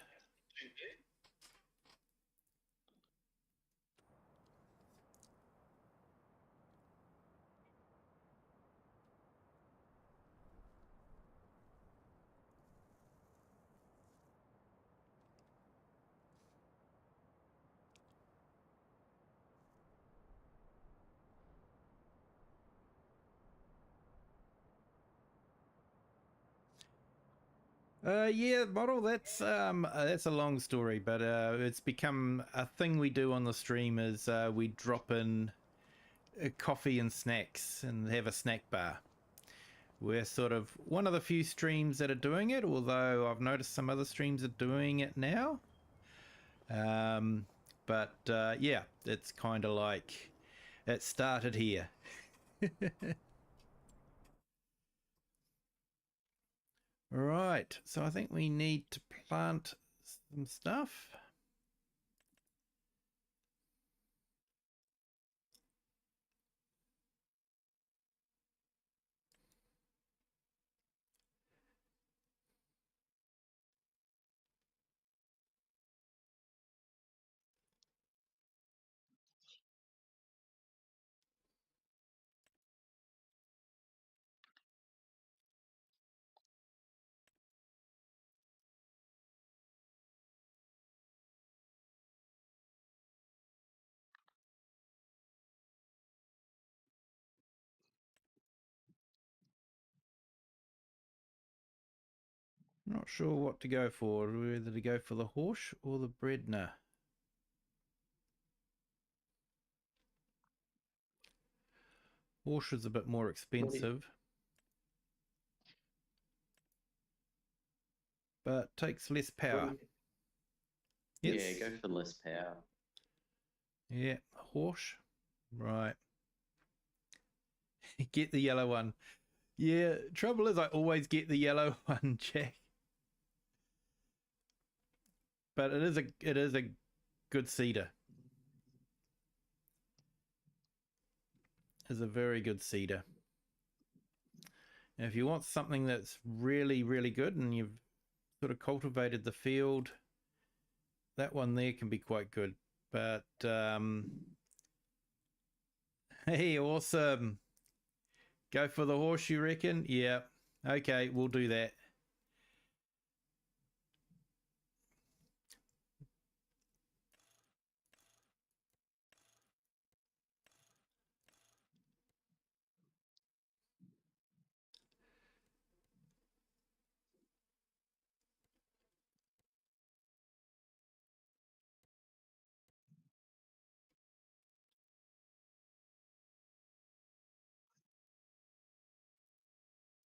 Yeah, model. That's a long story, but it's become a thing we do on the stream. Is we drop in coffee and snacks and have a snack bar. We're sort of one of the few streams that are doing it, although I've noticed some other streams are doing it now. But yeah, it's kind of like it started here. Right, so I think we need to plant some stuff. Not sure what to go for, whether to go for the horse or the Bredner. Horse is a bit more expensive, but takes less power. Yeah, go for less power. Yeah, horse. Right. Get the yellow one. Yeah, trouble is I always get the yellow one, Jack. But it is a good seeder. It's a very good seeder. And if you want something that's really, really good and you've sort of cultivated the field, that one there can be quite good. But hey, awesome. Go for the horse, you reckon? Yeah. Okay, we'll do that.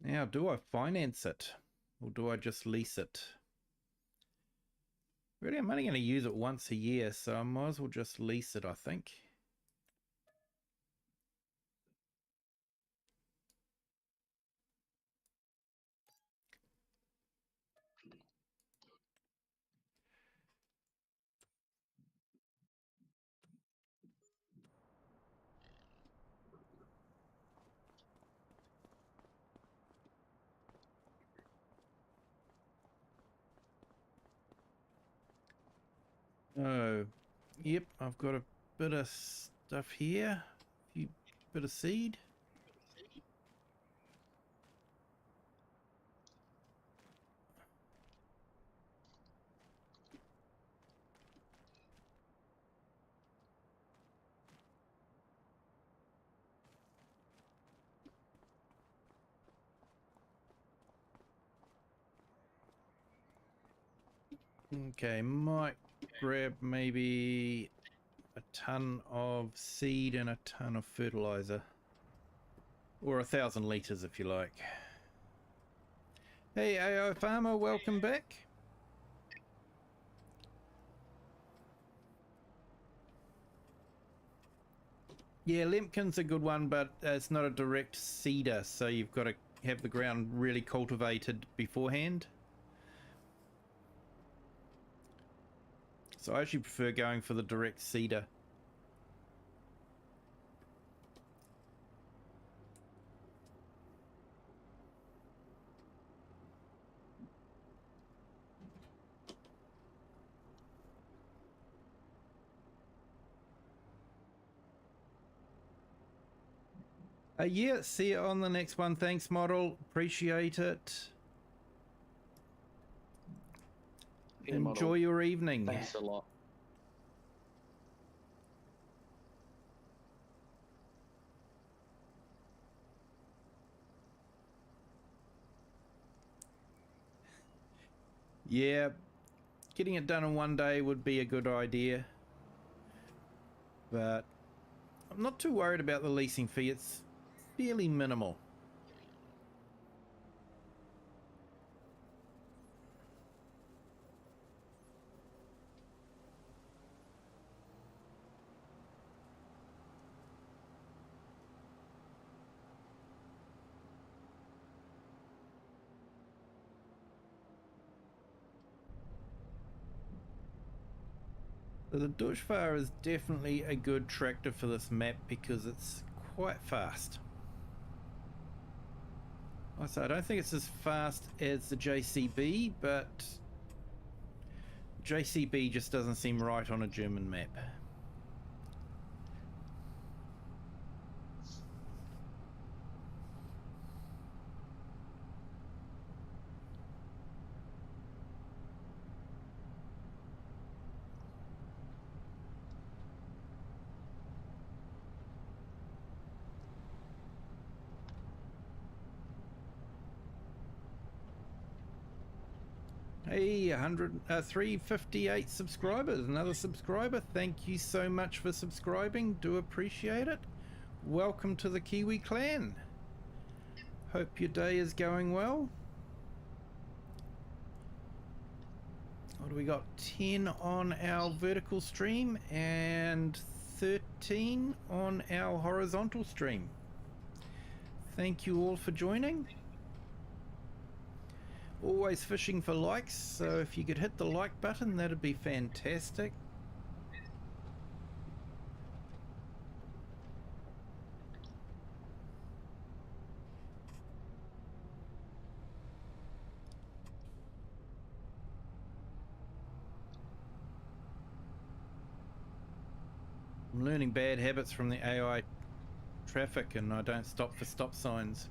Now, do I finance it or do I just lease it? Really, I'm only going to use it once a year, so I might as well just lease it, I think. Oh, yep, I've got a bit of stuff here. Bit of seed. Okay, might grab maybe a ton of seed and a ton of fertilizer. Or 1,000 litres if you like. Hey AO Farmer, welcome back. Yeah, Lemkin's a good one, but it's not a direct seeder, so you've got to have the ground really cultivated beforehand. So I actually prefer going for the direct seeder. Yeah, see you on the next one. Thanks, model. Appreciate it. Enjoy your evening. Thanks a lot. Yeah, getting it done in one day would be a good idea. But I'm not too worried about the leasing fee. It's fairly minimal. The Dushfar is definitely a good tractor for this map because it's quite fast. Also, I don't think it's as fast as the JCB, but JCB just doesn't seem right on a German map. Hey, 358 subscribers, another subscriber. Thank you so much for subscribing. Do appreciate it. Welcome to the Kiwi clan. Hope your day is going well. What do we got? 10 on our vertical stream and 13 on our horizontal stream. Thank you all for joining. Always fishing for likes, so if you could hit the like button, that'd be fantastic. I'm learning bad habits from the AI traffic, and I don't stop for stop signs.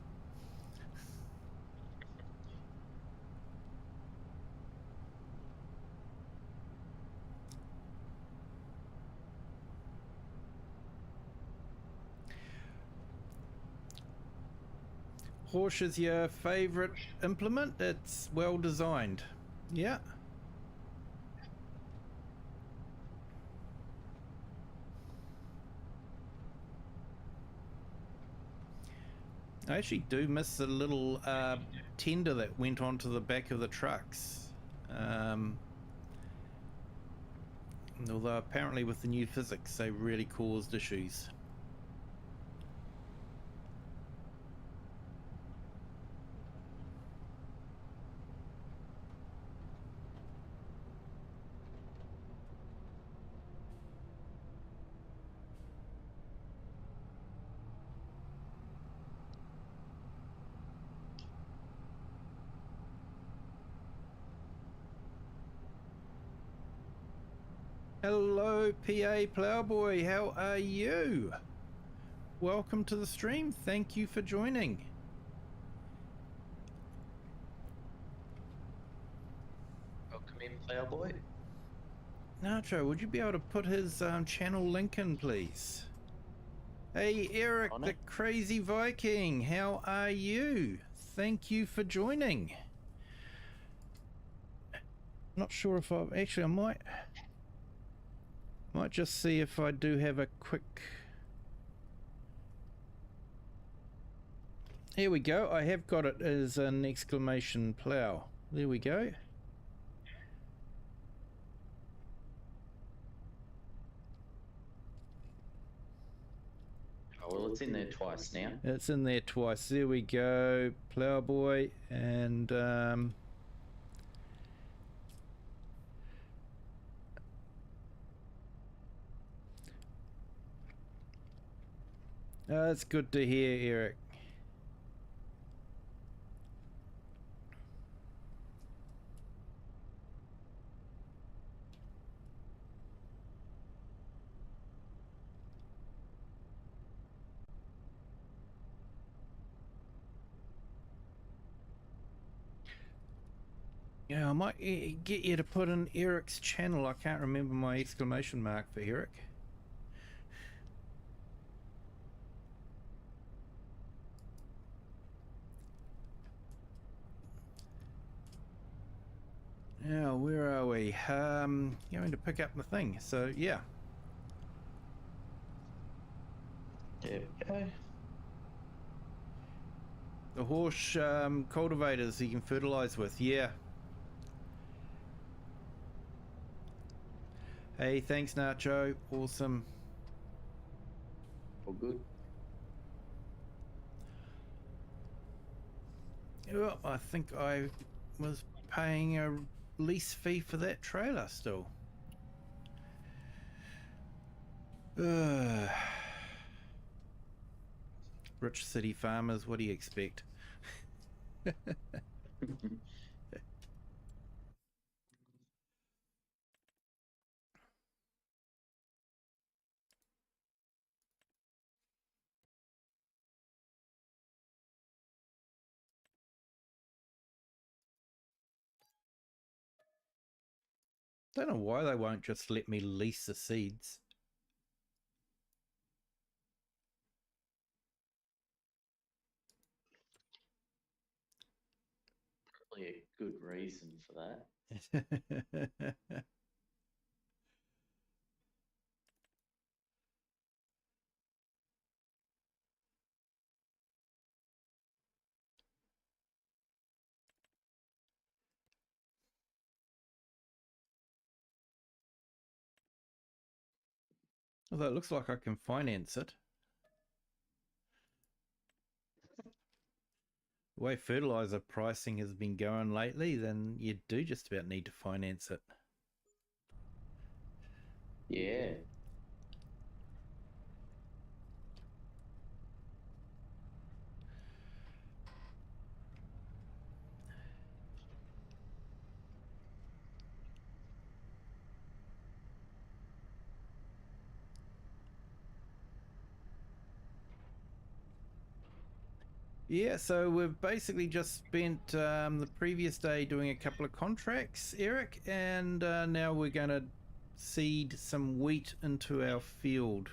Horsch is your favorite implement? It's well designed. Yeah. I actually do miss the little tender that went onto the back of the trucks. Although apparently with the new physics they really caused issues. Hello, PA Plowboy, how are you? Welcome to the stream. Thank you for joining. Welcome in, Plowboy. Nacho, would you be able to put his channel link in, please? Hey, Eric, the Crazy Viking, how are you? Thank you for joining. Not sure if I've... Actually, I might just see if I do have a quick... Here we go. I have got it as an exclamation plow. There we go. Oh, well, it's in there twice now. It's in there twice. There we go. Plowboy and... That's good to hear, Eric. Yeah, I might get you to put in Eric's channel. I can't remember my exclamation mark for Eric. Now, where are we? Going to pick up the thing. So, yeah. There we go. The horse cultivators you can fertilize with. Yeah. Hey, thanks, Nacho. Awesome. All good. Well, I think I was paying a lease fee for that trailer still. Rich city farmers, what do you expect? Don't know why they won't just let me lease the seeds. Probably a good reason for that. Although it looks like I can finance it. The way fertilizer pricing has been going lately, then you do just about need to finance it. Yeah. Yeah, so we've basically just spent the previous day doing a couple of contracts, Eric, and now we're going to seed some wheat into our field.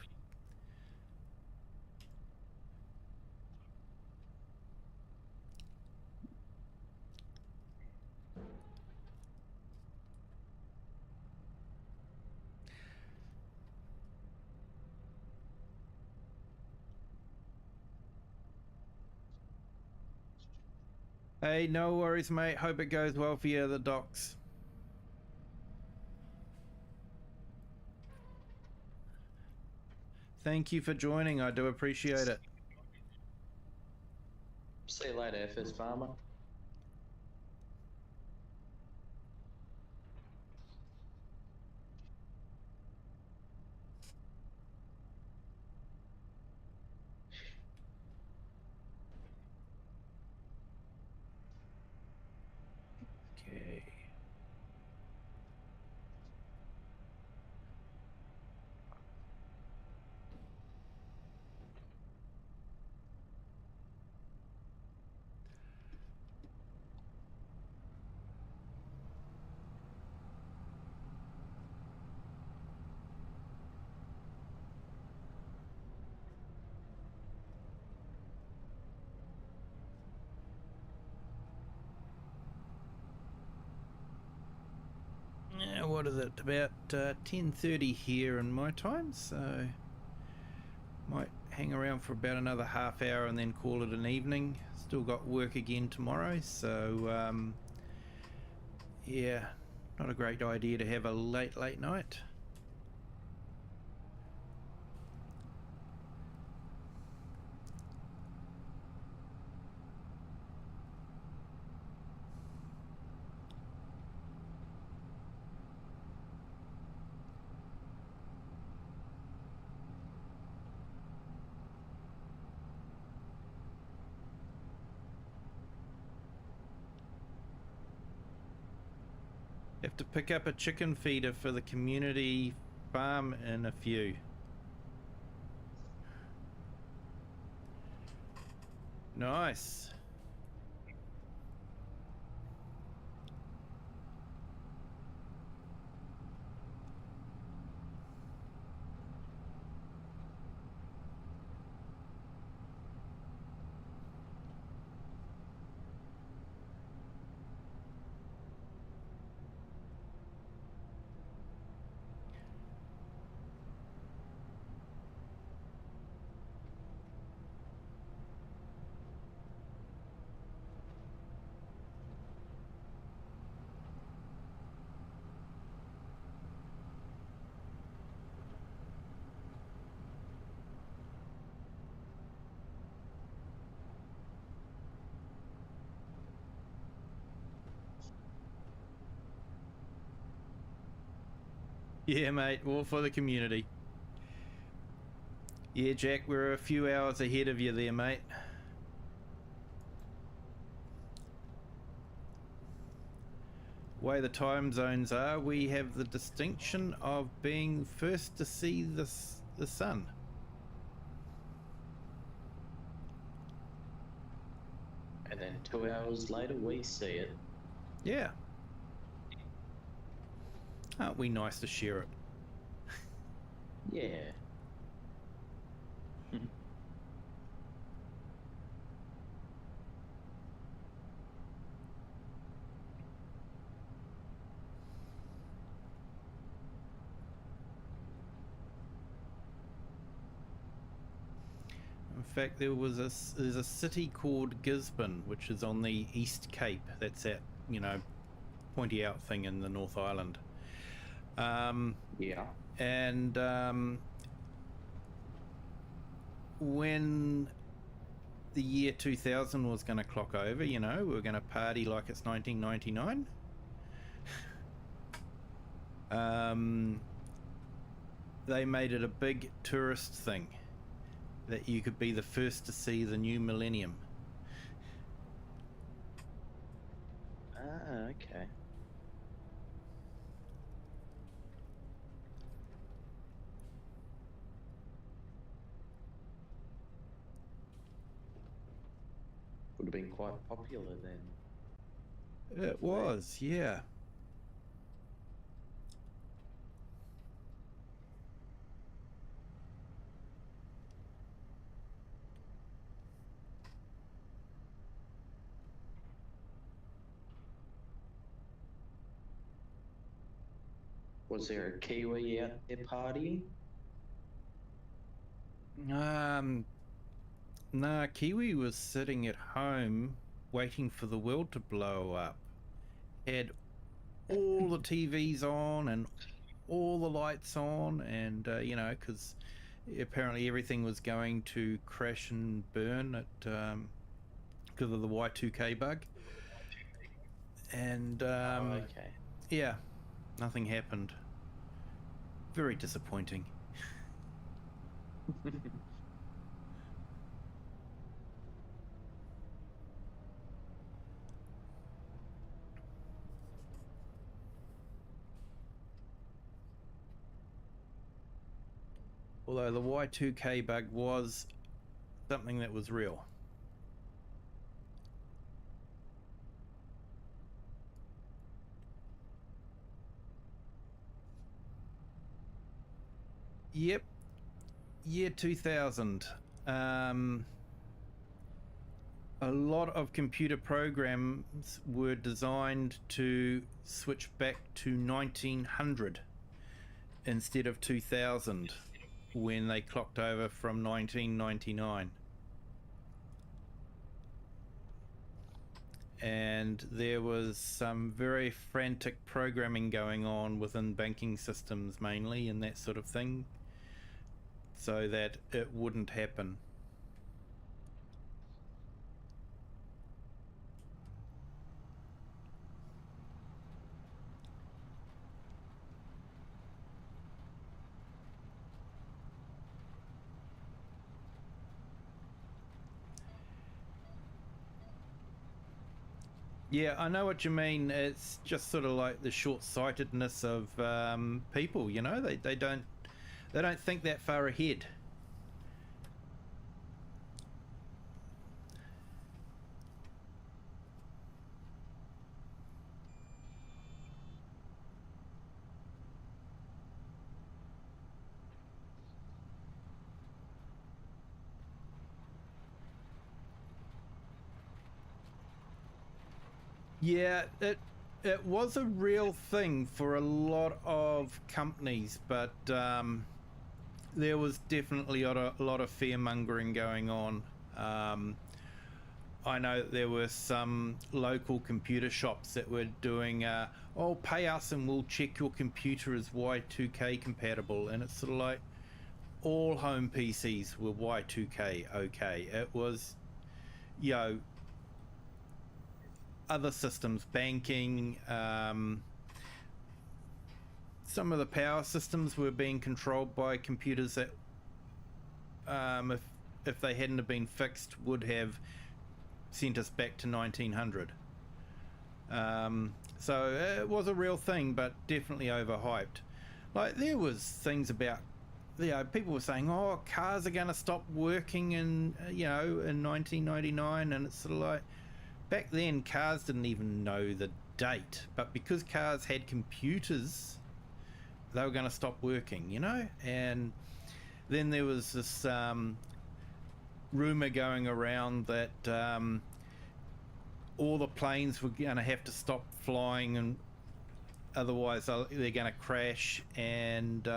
Hey, no worries, mate. Hope it goes well for you, the docs. Thank you for joining. I do appreciate it. See you later, FS Farmer. Okay. Yeah, what is it? About 10:30 here in my time, so might hang around for about another half hour and then call it an evening. Still got work again tomorrow, so yeah, not a great idea to have a late night. Have to pick up a chicken feeder for the community farm in a few. Nice. Yeah, mate, all for the community. Yeah, Jack, we're a few hours ahead of you there, mate. Way the time zones are, we have the distinction of being first to see the sun. And then 2 hours later, we see it. Yeah. Aren't we nice to share it? Yeah. In fact, there's a city called Gisborne, which is on the East Cape. That's that, you know, pointy out thing in the North Island. Yeah. And when the year 2000 was going to clock over, you know, we were going to party like it's 1999. They made it a big tourist thing that you could be the first to see the new millennium. Ah, okay. Would have been quite popular then. It was, yeah. Was there a Kiwi out there partying? Nah, Kiwi was sitting at home waiting for the world to blow up. Had all the TVs on and all the lights on, and you know, because apparently everything was going to crash and burn at because of the Y2K bug. And Okay. yeah, nothing happened. Very disappointing. Although the Y2K bug was something that was real. Yep, year 2000. A lot of computer programs were designed to switch back to 1900 instead of 2000 when they clocked over from 1999. And there was some very frantic programming going on within banking systems mainly and that sort of thing, so that it wouldn't happen. Yeah, I know what you mean. It's just sort of like the short-sightedness of people, you know. They don't think that far ahead. Yeah, it was a real thing for a lot of companies, but there was definitely a lot of fear mongering going on. I know there were some local computer shops that were doing, oh, pay us and we'll check your computer is Y2K compatible, and it's sort of like all home PCs were Y2K okay. It was, you know, other systems, banking, some of the power systems were being controlled by computers that, if they hadn't have been fixed, would have sent us back to 1900. So it was a real thing, but definitely overhyped. Like, there was things about, you know, people were saying, oh, cars are going to stop working in, you know, in 1999, and it's sort of like, back then cars didn't even know the date, but because cars had computers, they were going to stop working, you know. And then there was this rumor going around that all the planes were going to have to stop flying, and otherwise they're going to crash, and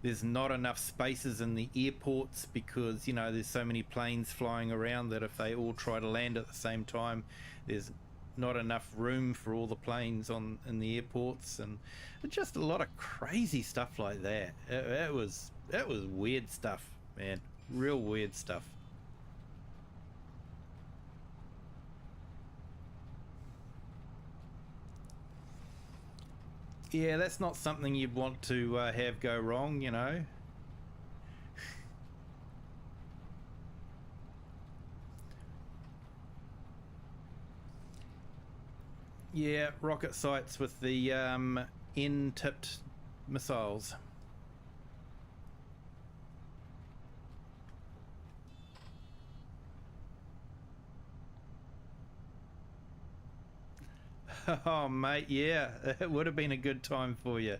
there's not enough spaces in the airports because, you know, there's so many planes flying around that if they all try to land at the same time, there's not enough room for all the planes in the airports, and just a lot of crazy stuff like that. It was weird stuff, man. Real weird stuff. Yeah, that's not something you'd want to have go wrong, you know. Yeah, rocket sites with the end-tipped missiles. Oh, mate, yeah, it would have been a good time for you.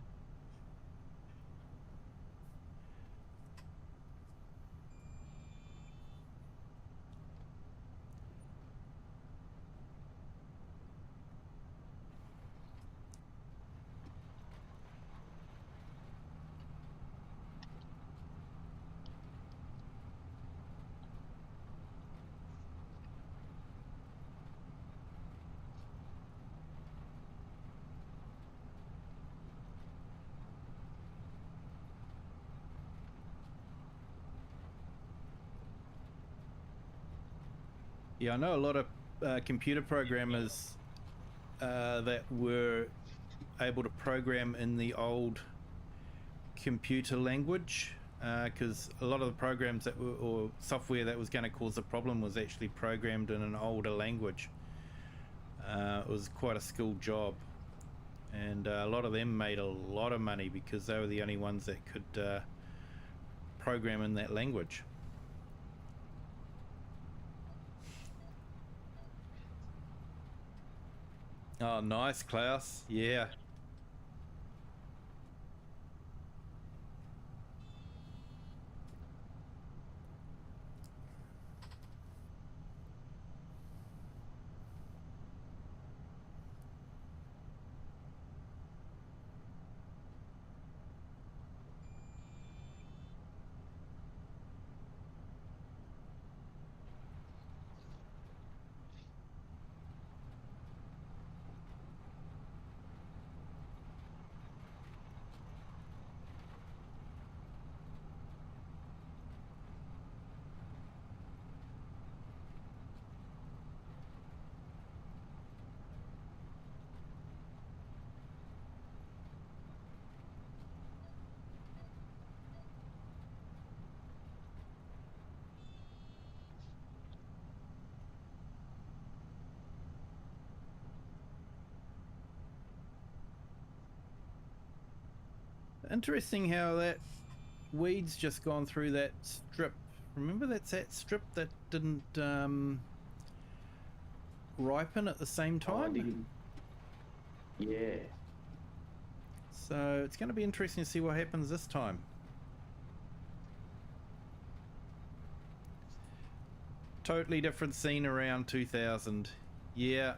Yeah, I know a lot of computer programmers that were able to program in the old computer language, because a lot of the programs that were, or software that was going to cause a problem was actually programmed in an older language. It was quite a skilled job, and a lot of them made a lot of money because they were the only ones that could program in that language. Oh, nice, Klaus. Yeah. Interesting how that weed's just gone through that strip. Remember, that's that strip that didn't ripen at the same Oh, I time? didn't. Yeah. So it's going to be interesting to see what happens this time. Totally different scene around 2000. Yeah.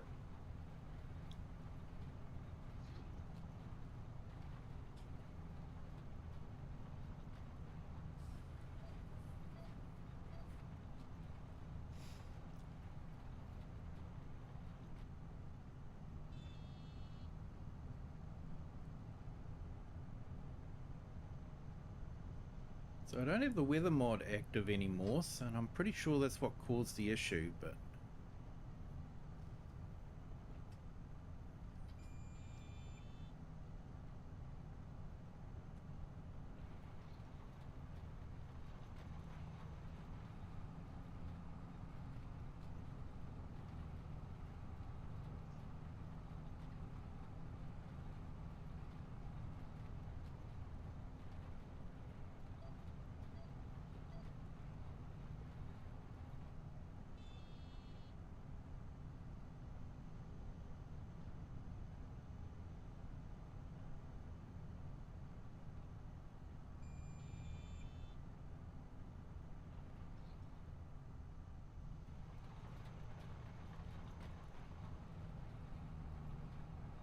So I don't have the weather mod active anymore, so I'm pretty sure that's what caused the issue, but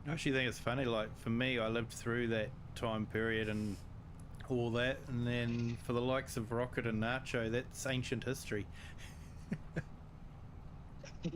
I actually think it's funny, like for me, I lived through that time period and all that, and then for the likes of Rocket and Nacho, that's ancient history. I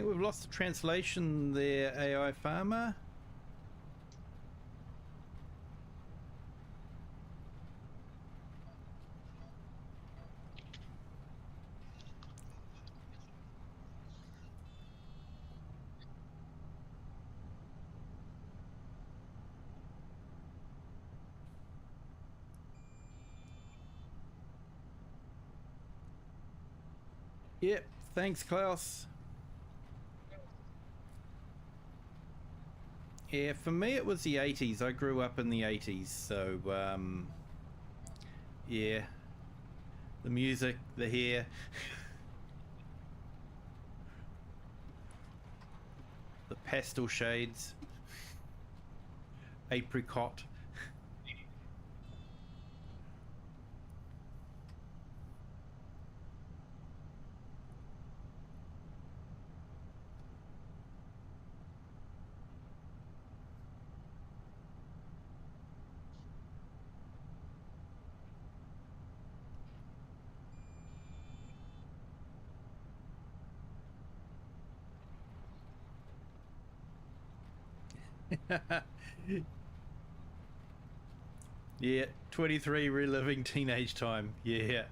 think we've lost the translation there, AI Farmer. Yep, thanks, Klaus. Yeah, for me it was the 80s. I grew up in the 80s, so yeah. The music, the hair. The pastel shades. Apricot. Yeah, 23 reliving teenage time. Yeah.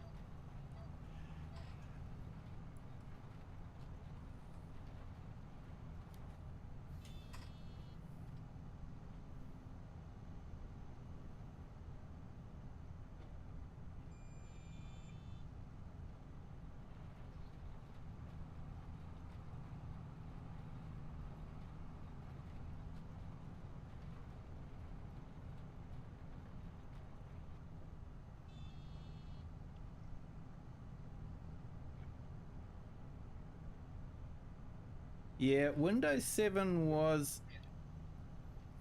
Yeah, Windows 7 was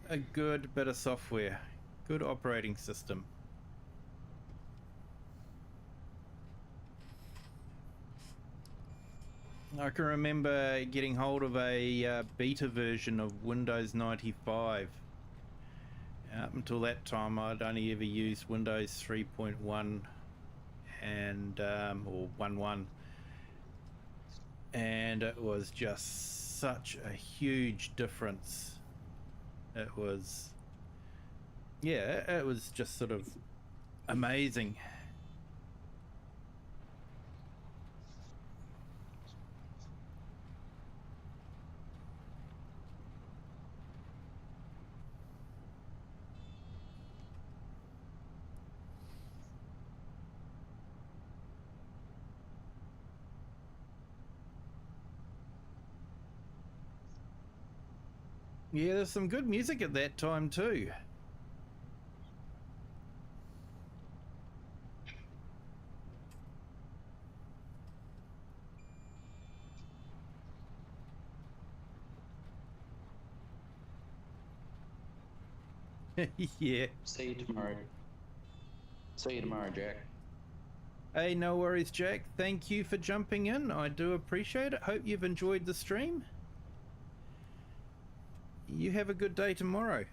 a good bit of software. Good operating system. I can remember getting hold of a beta version of Windows 95. Up until that time, I'd only ever used Windows 3.1 and or 1.1, and it was just such a huge difference. It was, yeah, it was just sort of amazing. Yeah, there's some good music at that time too. Yeah. See you tomorrow. See you tomorrow, Jack. Hey, no worries, Jack. Thank you for jumping in. I do appreciate it. Hope you've enjoyed the stream. You have a good day tomorrow.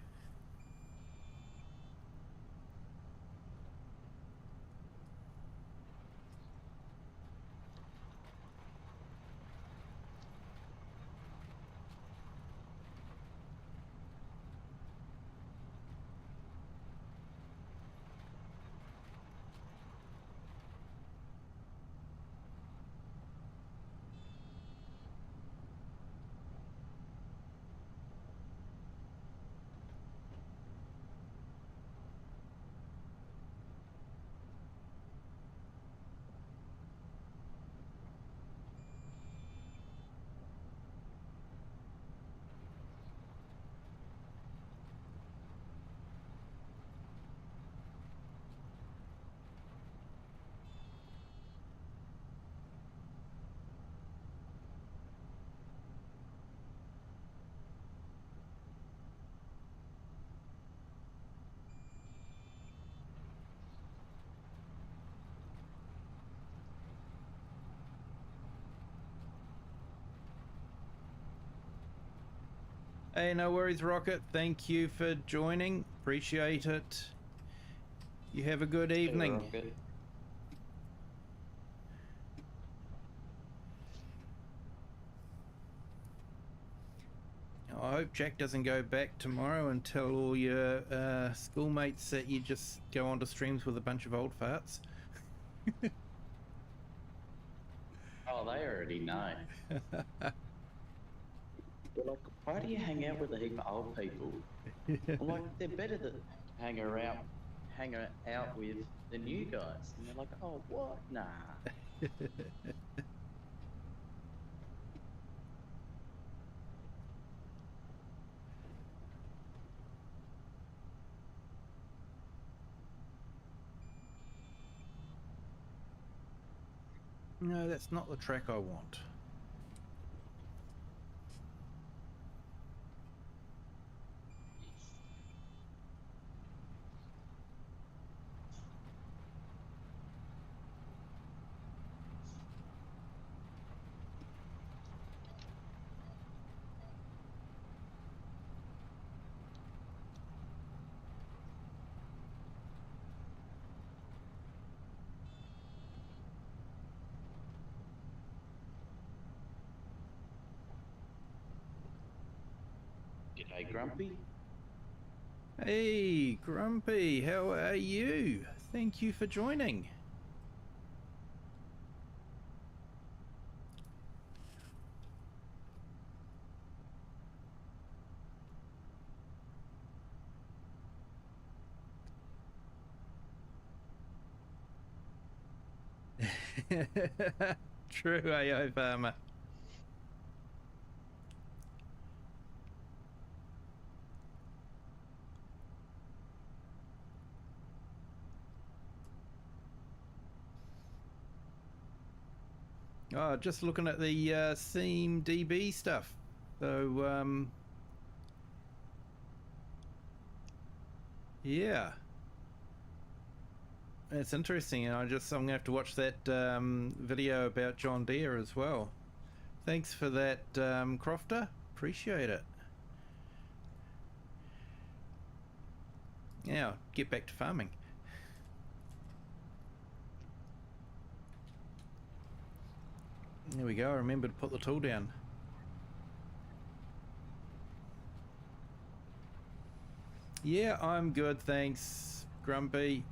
Hey, no worries, Rocket. Thank you for joining. Appreciate it. You have a good evening. Rocket. I hope Jack doesn't go back tomorrow and tell all your schoolmates that you just go onto streams with a bunch of old farts. Oh, they already know. They're like, why do you hang out with a heap of old people? I'm like, they're better to hang out with the new guys. And they're like, oh, what? Nah. No, that's not the track I want. G'day, Grumpy. Hey, Grumpy, how are you? Thank you for joining. True, AO Farmer. Oh, just looking at the Seam DB stuff. So, yeah. It's interesting, and I'm gonna have to watch that video about John Deere as well. Thanks for that, Crofter. Appreciate it. Now, get back to farming. There we go. Remember to put the tool down. Yeah, I'm good, thanks, Grumpy.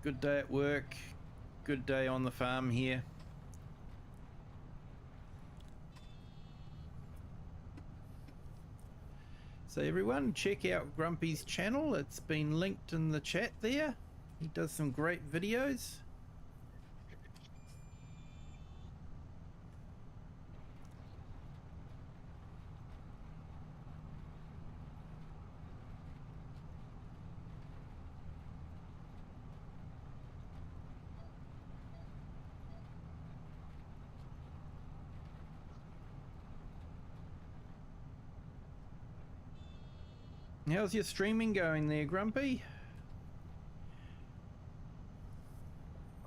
Good day at work. Good day on the farm here. So everyone, check out Grumpy's channel. It's been linked in the chat there. He does some great videos. How's your streaming going there, Grumpy?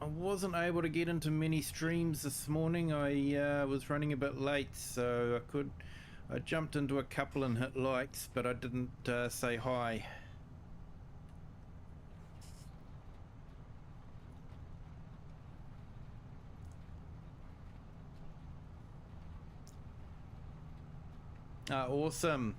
I wasn't able to get into many streams this morning. I was running a bit late, so I jumped into a couple and hit likes, but I didn't say hi. Awesome.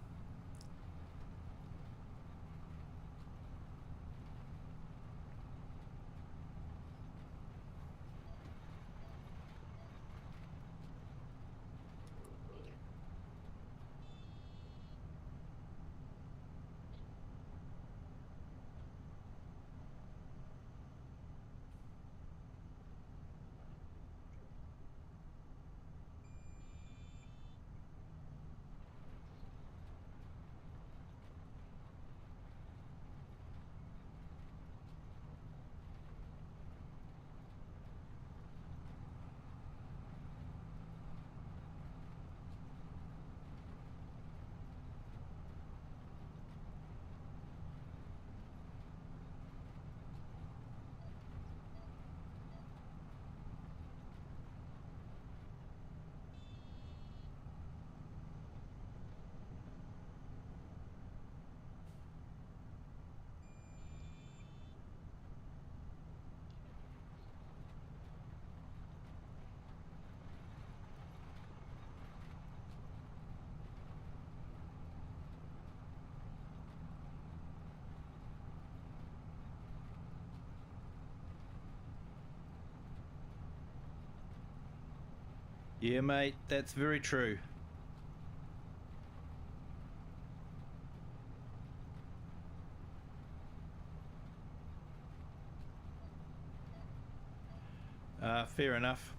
Yeah, mate, that's very true. Fair enough.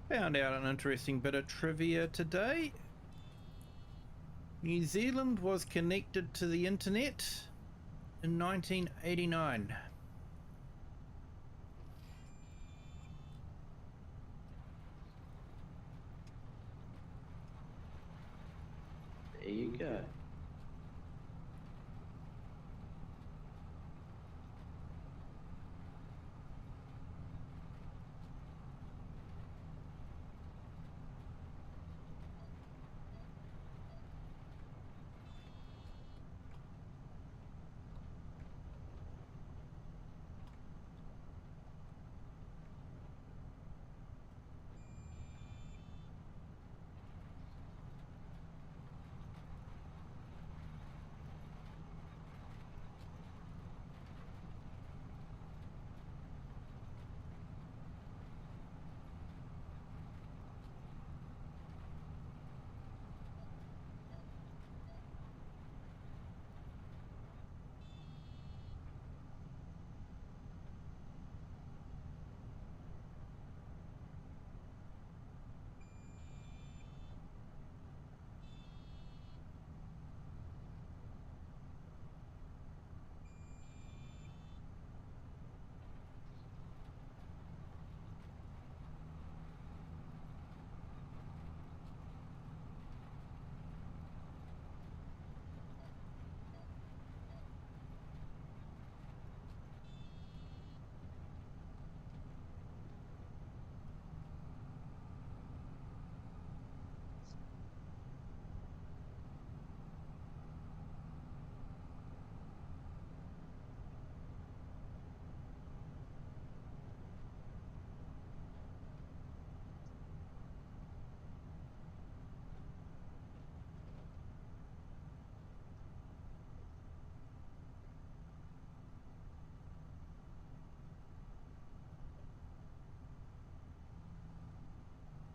Found out an interesting bit of trivia today. New Zealand was connected to the internet in 1989. There you go.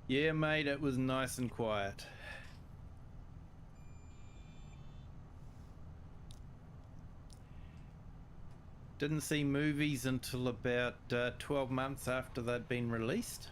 Yeah, mate, it was nice and quiet. Didn't see movies until about 12 months after they'd been released.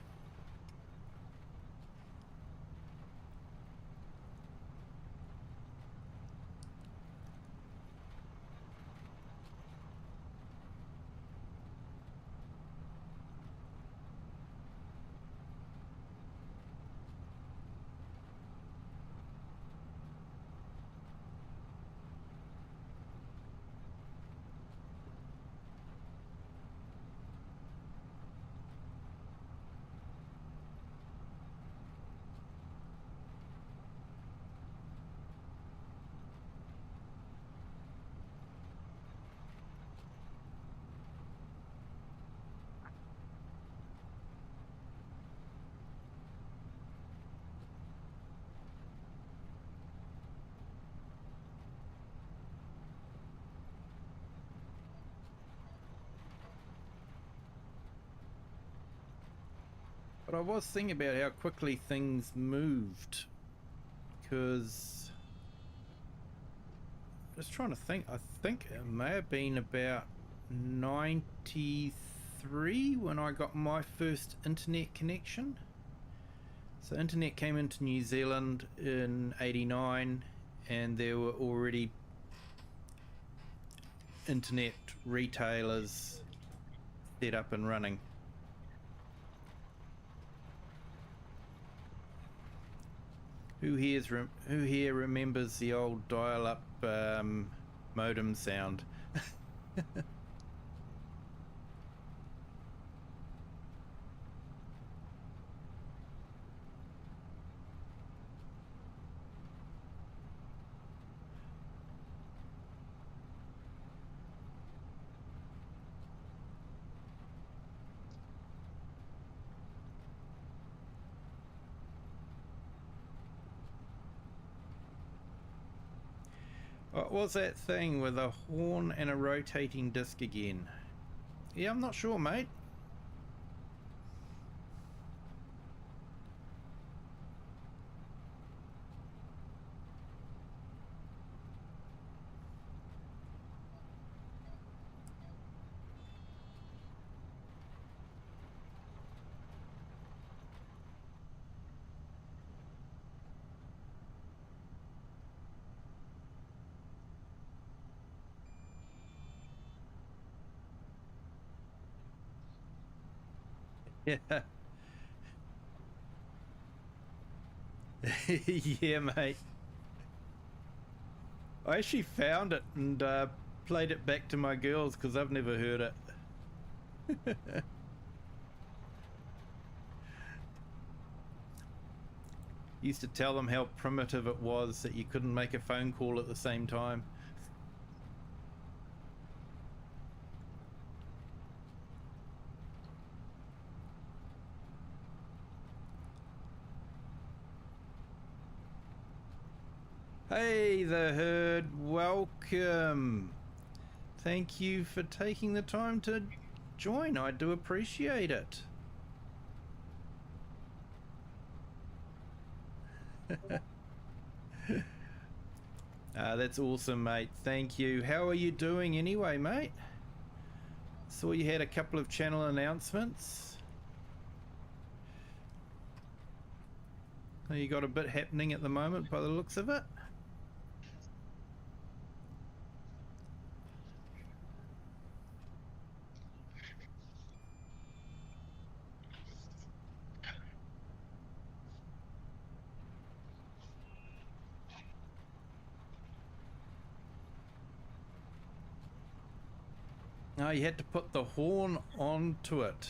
But I was thinking about how quickly things moved, because I was trying to think. I think it may have been about 93 when I got my first internet connection. So internet came into New Zealand in 89, and there were already internet retailers set up and running. Who here remembers the old dial-up modem sound? What was that thing with a horn and a rotating disc again? Yeah, I'm not sure, mate. Yeah. Yeah, mate. I actually found it and played it back to my girls because I've never heard it. Used to tell them how primitive it was that you couldn't make a phone call at the same time. Hey, the herd, welcome. Thank you for taking the time to join. I do appreciate it. That's awesome, mate. Thank you. How are you doing anyway, mate? Saw you had a couple of channel announcements. You got a bit happening at the moment by the looks of it. No, you had to put the horn onto it.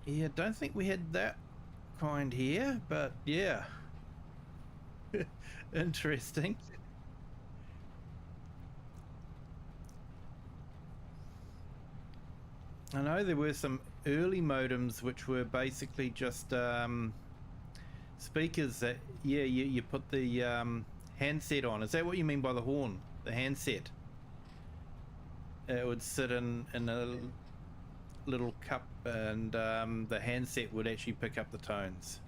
Yeah, don't think we had that kind here, but yeah. Interesting. I know there were some early modems which were basically just speakers that, yeah, you put the handset on. Is that what you mean by the horn? The handset? It would sit in a little cup, and the handset would actually pick up the tones.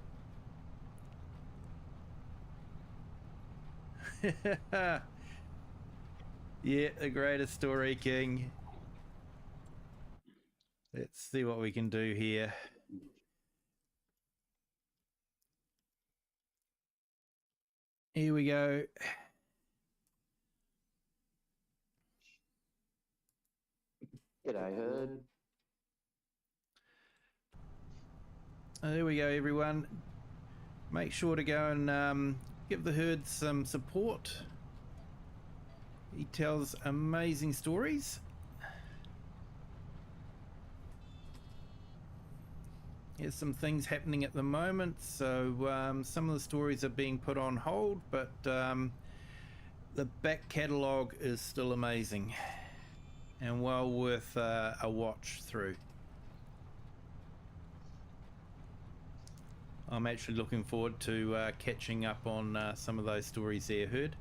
Yeah, the greatest story, King. Let's see what we can do here. Here we go. G'day, Herd. There we go, everyone. Make sure to go and give the Herd some support. He tells amazing stories. There's some things happening at the moment, so some of the stories are being put on hold, but the back catalogue is still amazing and well worth a watch through. I'm actually looking forward to catching up on some of those stories there, Herd.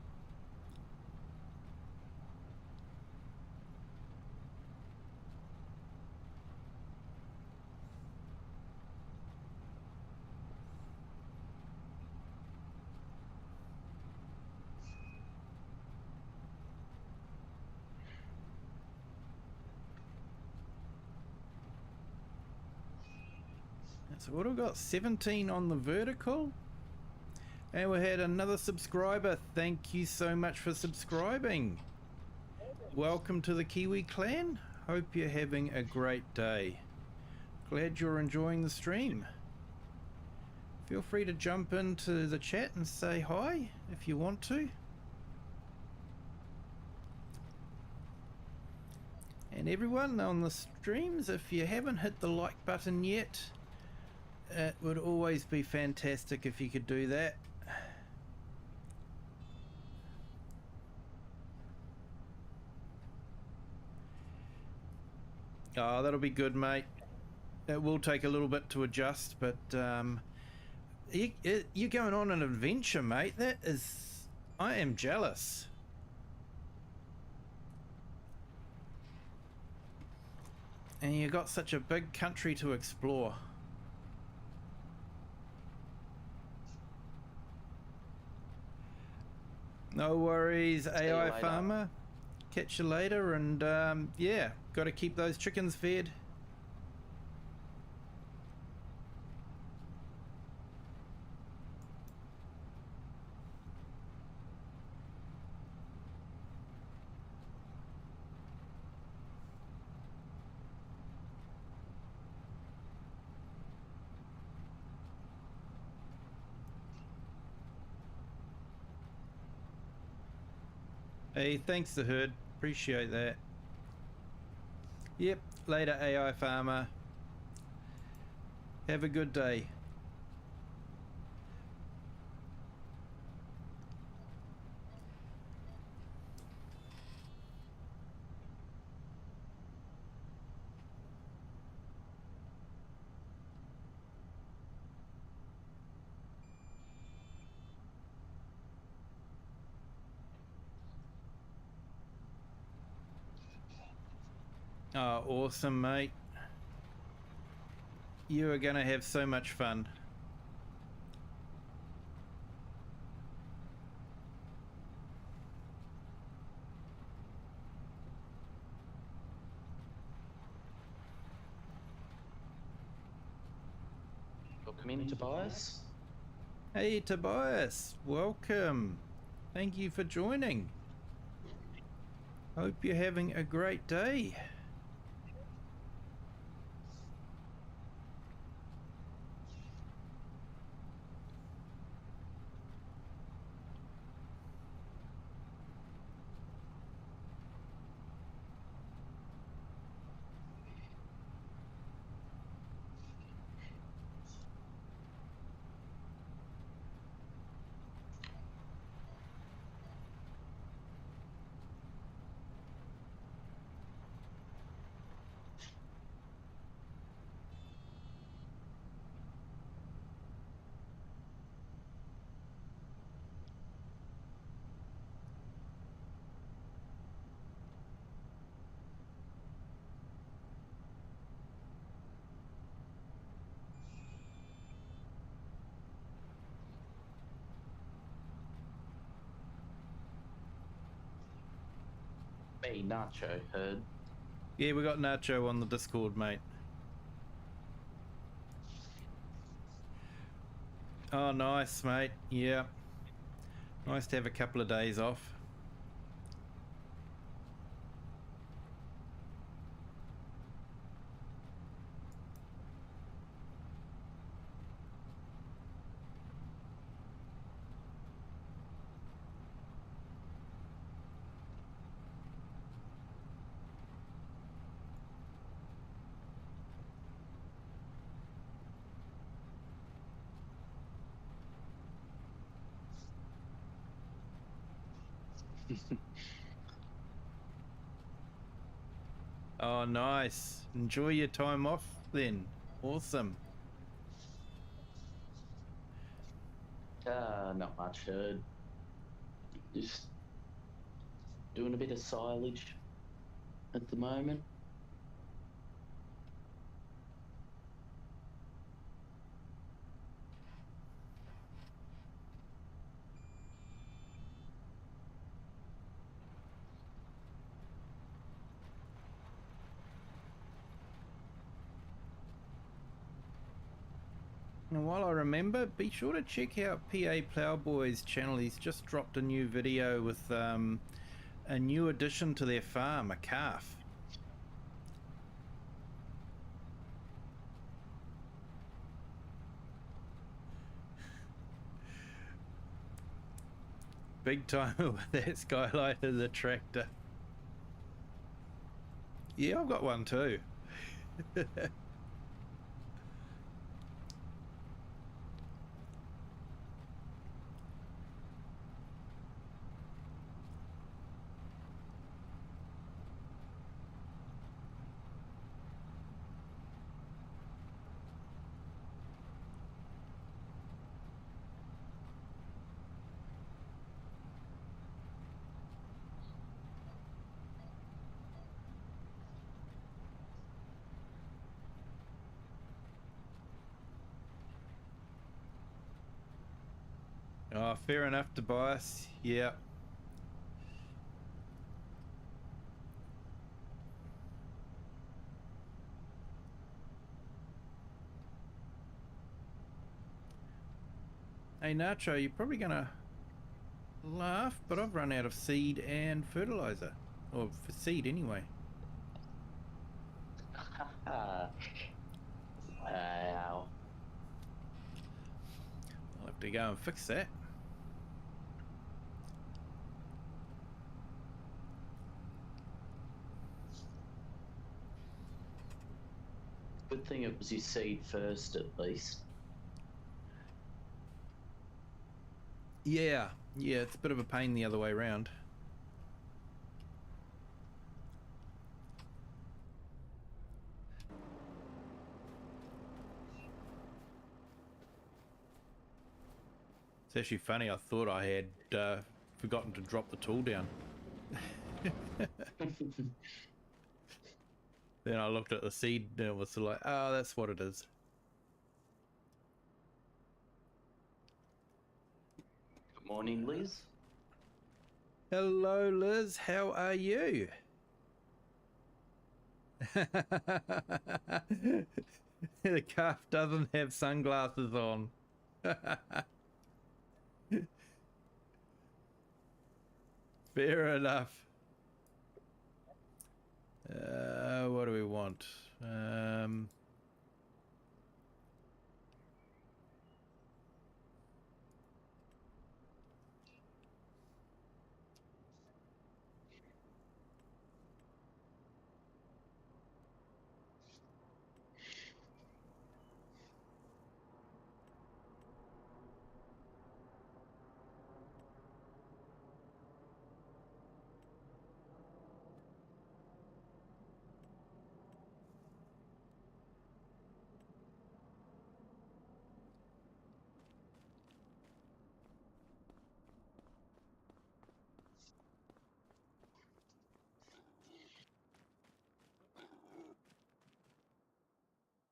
So what have we got? 17 on the vertical. And we had another subscriber. Thank you so much for subscribing. Welcome to the Kiwi clan. Hope you're having a great day. Glad you're enjoying the stream. Feel free to jump into the chat and say hi if you want to. And everyone on the streams, if you haven't hit the like button yet, it would always be fantastic if you could do that. Oh, that'll be good, mate. It will take a little bit to adjust, but you're going on an adventure, mate. That is... I am jealous. And you got such a big country to explore. No worries, AI Farmer. Catch you later, and yeah, got to keep those chickens fed. Hey, thanks the Herd. Appreciate that. Yep, later AI Farmer. Have a good day. Oh, awesome, mate. You are going to have so much fun. Welcome in, Tobias. Hey, Tobias. Welcome. Thank you for joining. Hope you're having a great day. me, Nacho, heard. Yeah, we got Nacho on the Discord, mate. Oh, nice, mate. Yeah. Nice to have a couple of days off. Oh, nice. Enjoy your time off then. Awesome. Not much, heard. Just doing a bit of silage at the moment. And while I remember, be sure to check out PA Plowboy's channel. He's just dropped a new video with a new addition to their farm, a calf. Big time with that skylight of the tractor. Yeah, I've got one too. Oh, fair enough, Tobias. Yeah. Hey, Nacho, you're probably going to laugh, but I've run out of seed and fertilizer. Or for seed, anyway. Wow. I'll have to go and fix that. Good thing it was your seed first, at least. Yeah, it's a bit of a pain the other way around. It's actually funny, I thought I had forgotten to drop the tool down. Then I looked at the seed and it was like, oh, that's what it is. Good morning, Liz. Hello, Liz. How are you? The calf doesn't have sunglasses on. Fair enough. What do we want?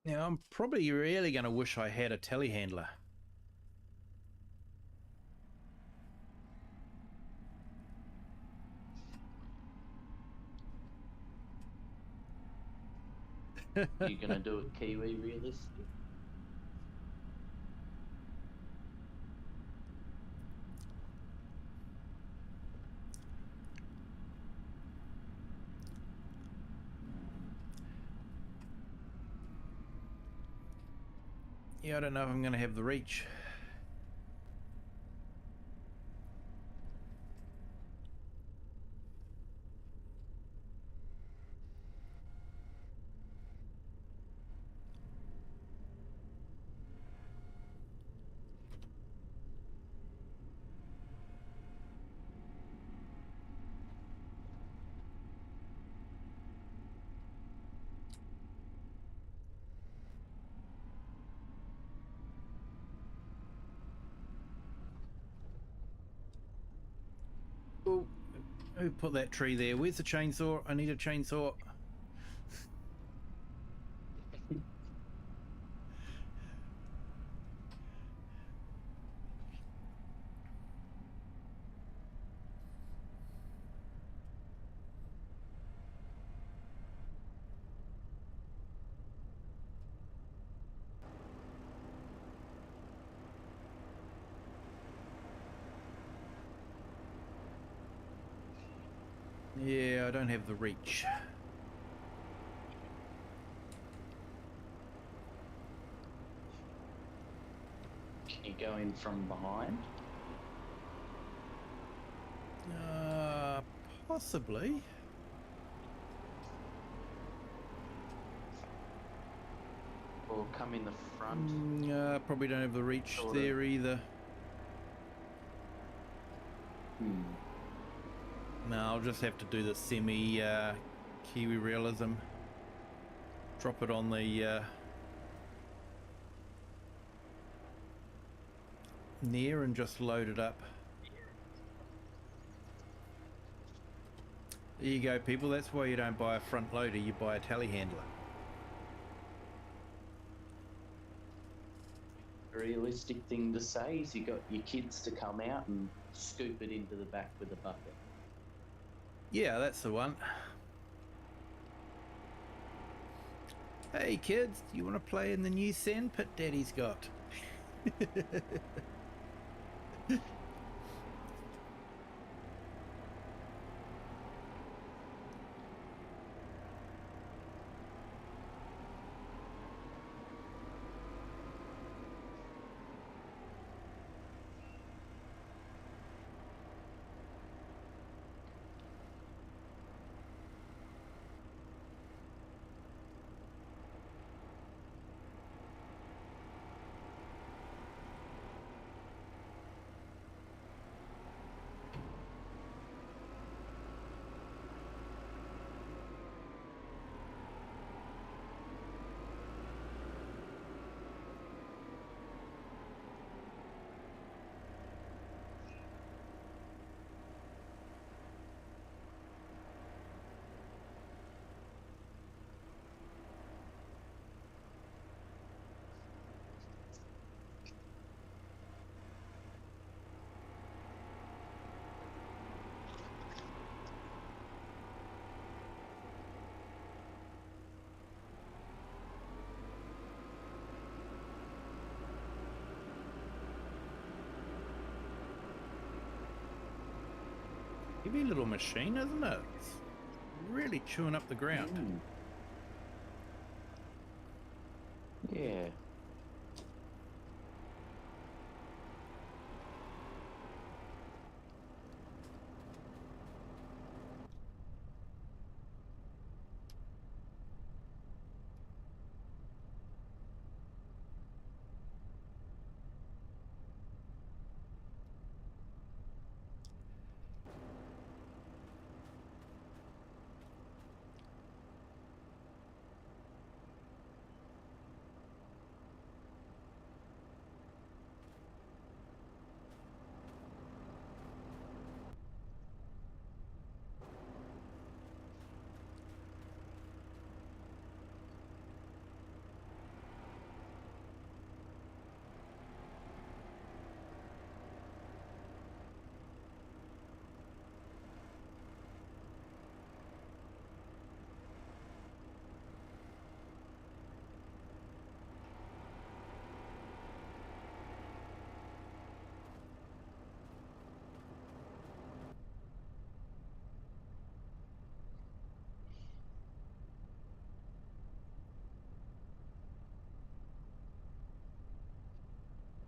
Now, I'm probably really going to wish I had a telehandler. You gonna do it Kiwi realistic? Yeah, I don't know if I'm going to have the reach. Oh, who put that tree there? Where's the chainsaw? I need a chainsaw. Yeah, I don't have the reach. Can you go in from behind? Possibly. Or come in the front? Probably don't have the reach Sort of. there either. No, I'll just have to do the semi Kiwi realism. Drop it on the near and just load it up. There you go, people. That's why you don't buy a front loader, you buy a telehandler. Realistic thing to say is you got your kids to come out and scoop it into the back with a bucket. Yeah, that's the one. Hey kids, do you want to play in the new sandpit Daddy's got? Heavy little machine, isn't it? It's really chewing up the ground. Yeah.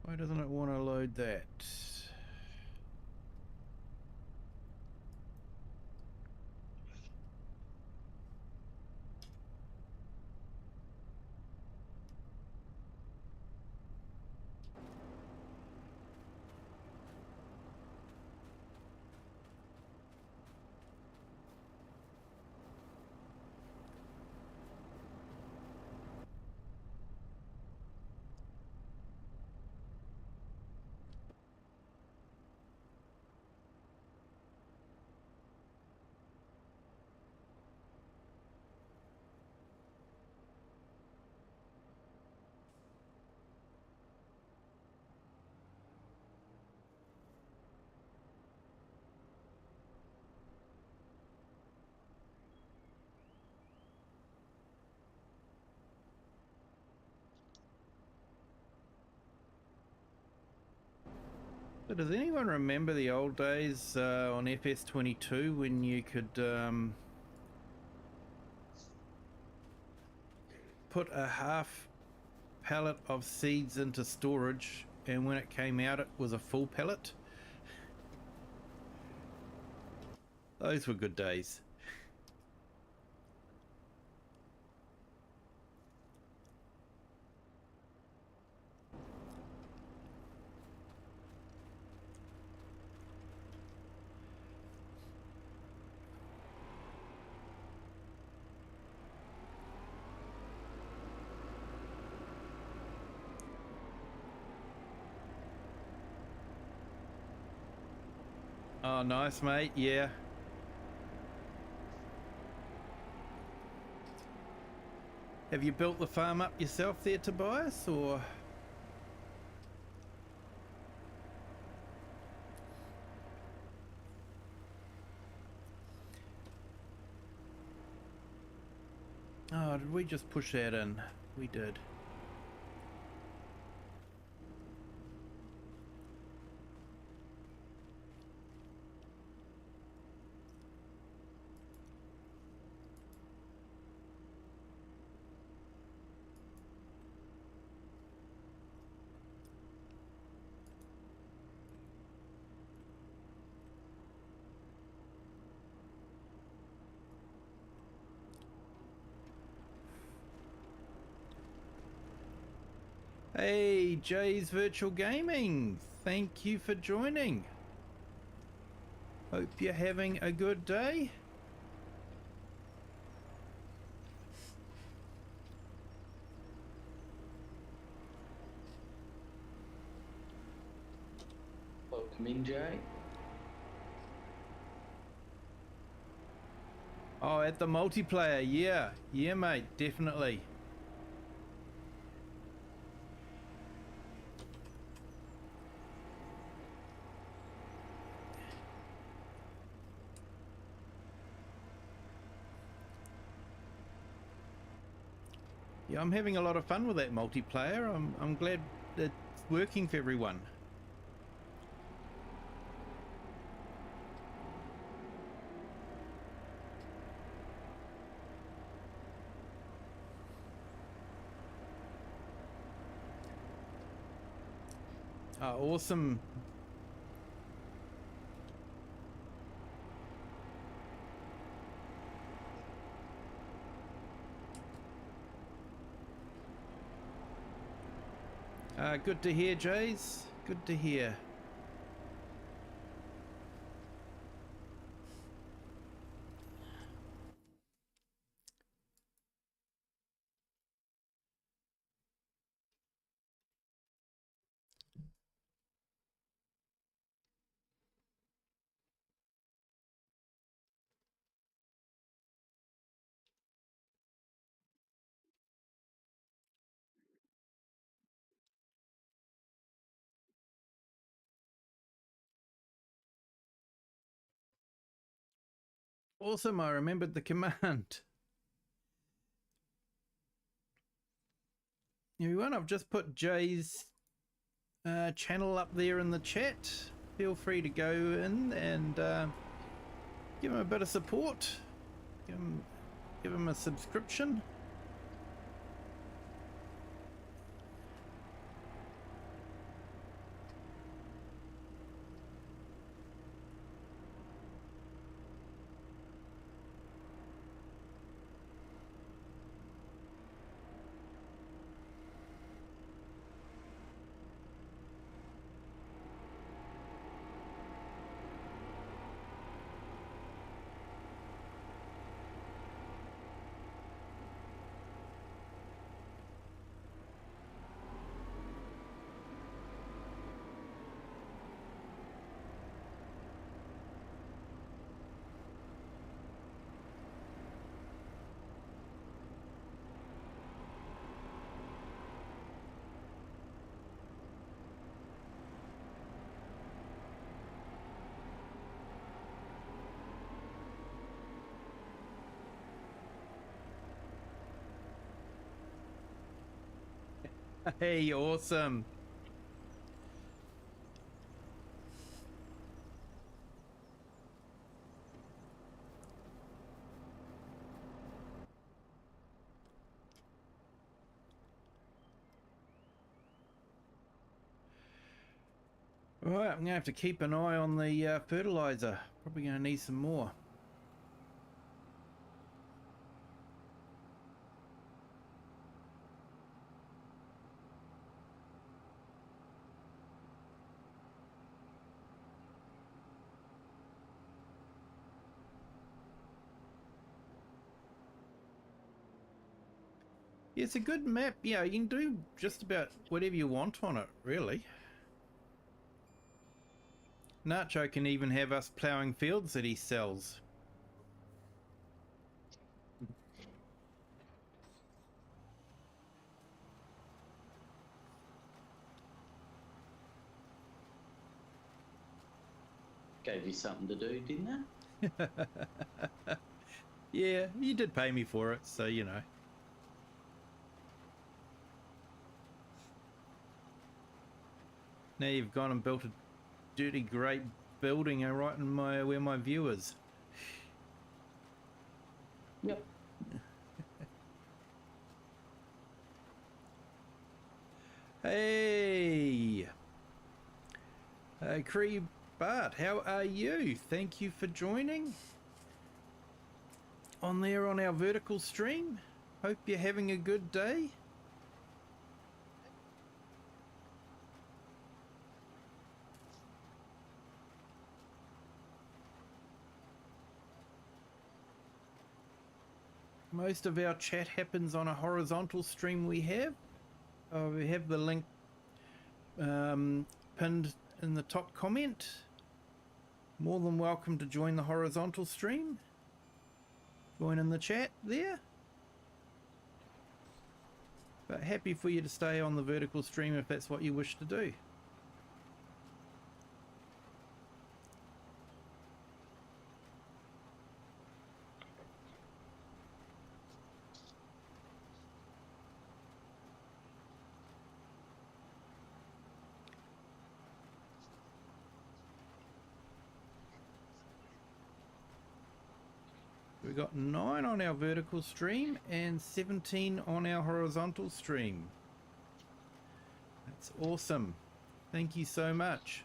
Why doesn't it want to load that? So does anyone remember the old days on FS22 when you could put a half pallet of seeds into storage, and when it came out it was a full pallet? Those were good days. Oh, nice, mate. Yeah. Have you built the farm up yourself there, Tobias, or? Oh, did we just push that in? We did. Hey, Jay's Virtual Gaming. Thank you for joining. Hope you're having a good day. Welcome in, Jay. Oh, at the multiplayer, yeah. Yeah, mate, definitely. Yeah, I'm having a lot of fun with that multiplayer. I'm glad it's working for everyone. Oh, awesome. Good to hear, Jays. Good to hear. Awesome, I remembered the command. Everyone, I've just put Jay's channel up there in the chat. Feel free to go in and give him a bit of support. Give him a subscription. Hey, awesome. Right, I'm going to have to keep an eye on the fertilizer. Probably going to need some more. Yeah, it's a good map. Yeah, you can do just about whatever you want on it, really. Nacho can even have us ploughing fields that he sells. Gave you something to do, didn't it? Yeah, you did pay me for it, so you know. Now you've gone and built a dirty great building right in my where my view is. Yep. Hey, Cree Bart, how are you? Thank you for joining on there on our vertical stream. Hope you're having a good day. Most of our chat happens on a horizontal stream we have. We have the link pinned in the top comment. More than welcome to join the horizontal stream. Join in the chat there. But happy for you to stay on the vertical stream if that's what you wish to do. We've got 9 on our vertical stream and 17 on our horizontal stream. That's awesome. Thank you so much.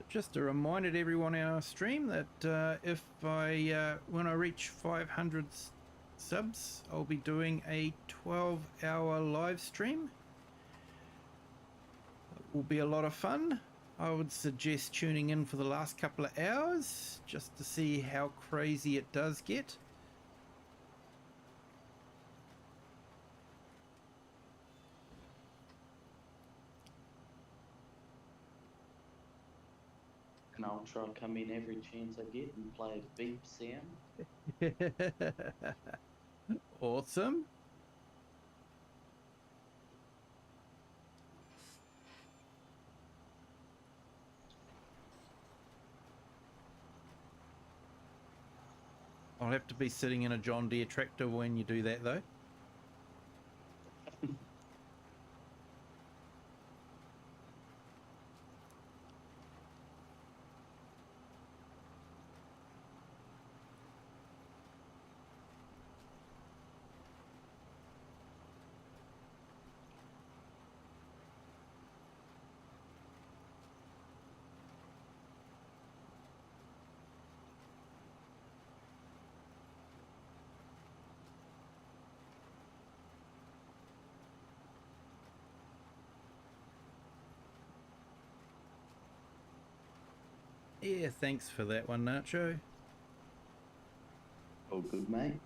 Just a reminder to everyone on our stream that if when I reach 500 subs, I'll be doing a 12-hour live stream. It will be a lot of fun. I would suggest tuning in for the last couple of hours just to see how crazy it does get. And I'll try to come in every chance I get and play a beep sound. Awesome. I'll have to be sitting in a John Deere tractor when you do that though. Yeah, thanks for that one, Nacho. All good, mate.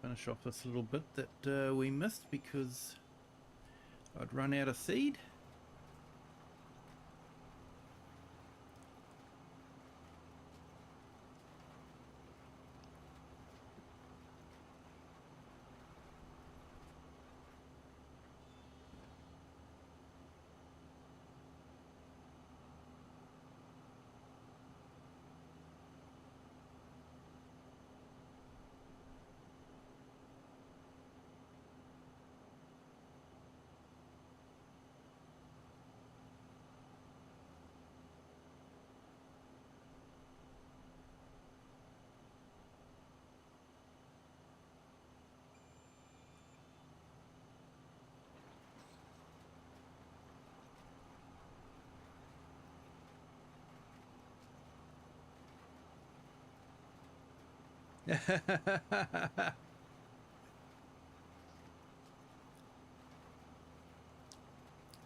Finish off this little bit that we missed because I'd run out of seed.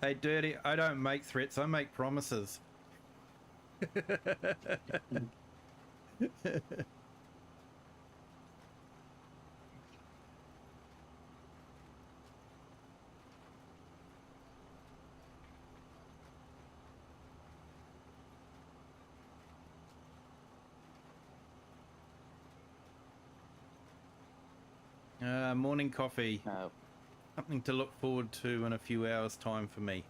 Hey, Dirty, I don't make threats, I make promises. Morning coffee. Something to look forward to in a few hours' time for me.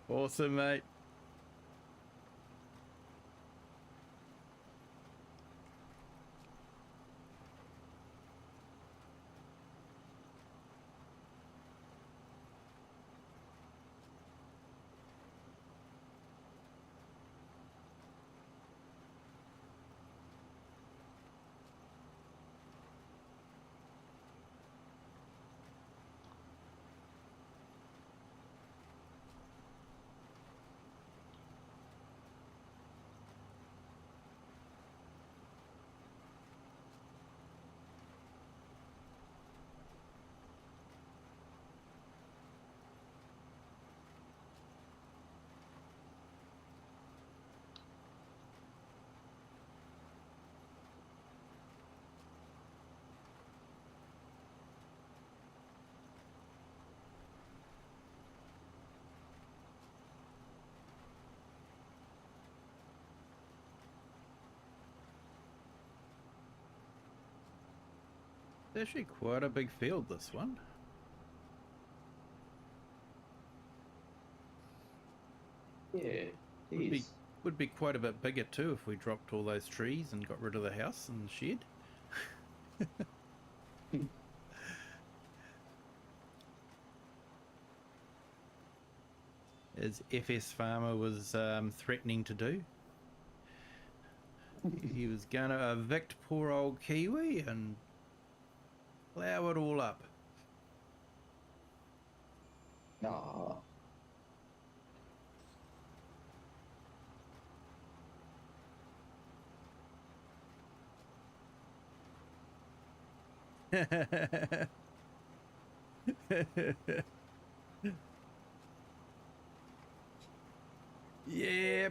Awesome, mate. It's actually quite a big field, this one. Yeah, it is. Would be quite a bit bigger too if we dropped all those trees and got rid of the house and the shed. As FS Farmer was threatening to do. He was going to evict poor old Kiwi and plough it all up. No. Yeah,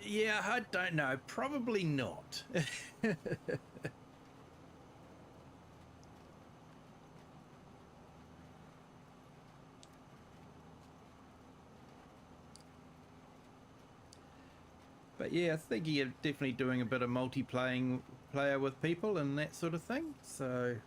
yeah, I don't know. Probably not. But yeah, I think you're definitely doing a bit of multiplayer with people and that sort of thing. So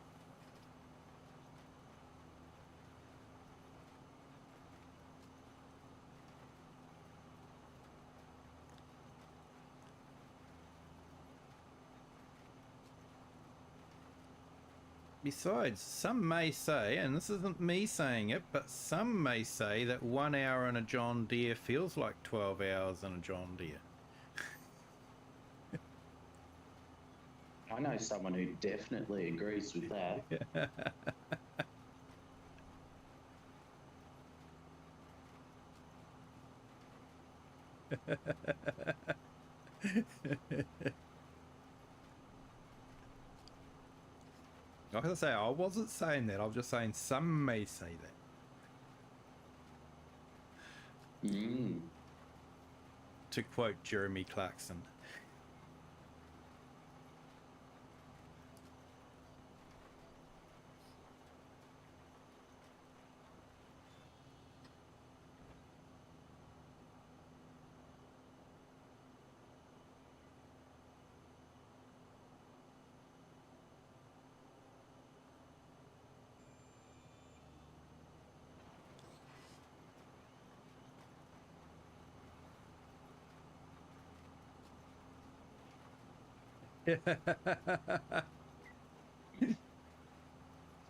besides, some may say, and this isn't me saying it, but some may say that 1 hour in a John Deere feels like 12 hours in a John Deere. I know someone who definitely agrees with that. Like I say, I wasn't saying that. I was just saying some may say that. Mm. To quote Jeremy Clarkson.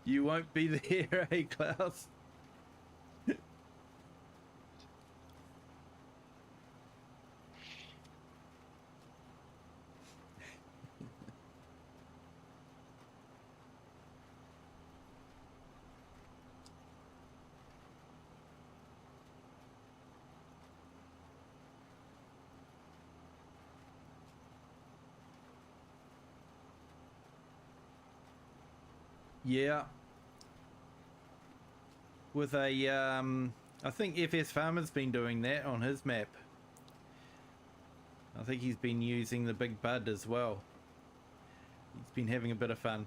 You won't be there, eh, Klaus? Yeah. With a, I think FS Farmer's been doing that on his map. I think he's been using the Big Bud as well. He's been having a bit of fun.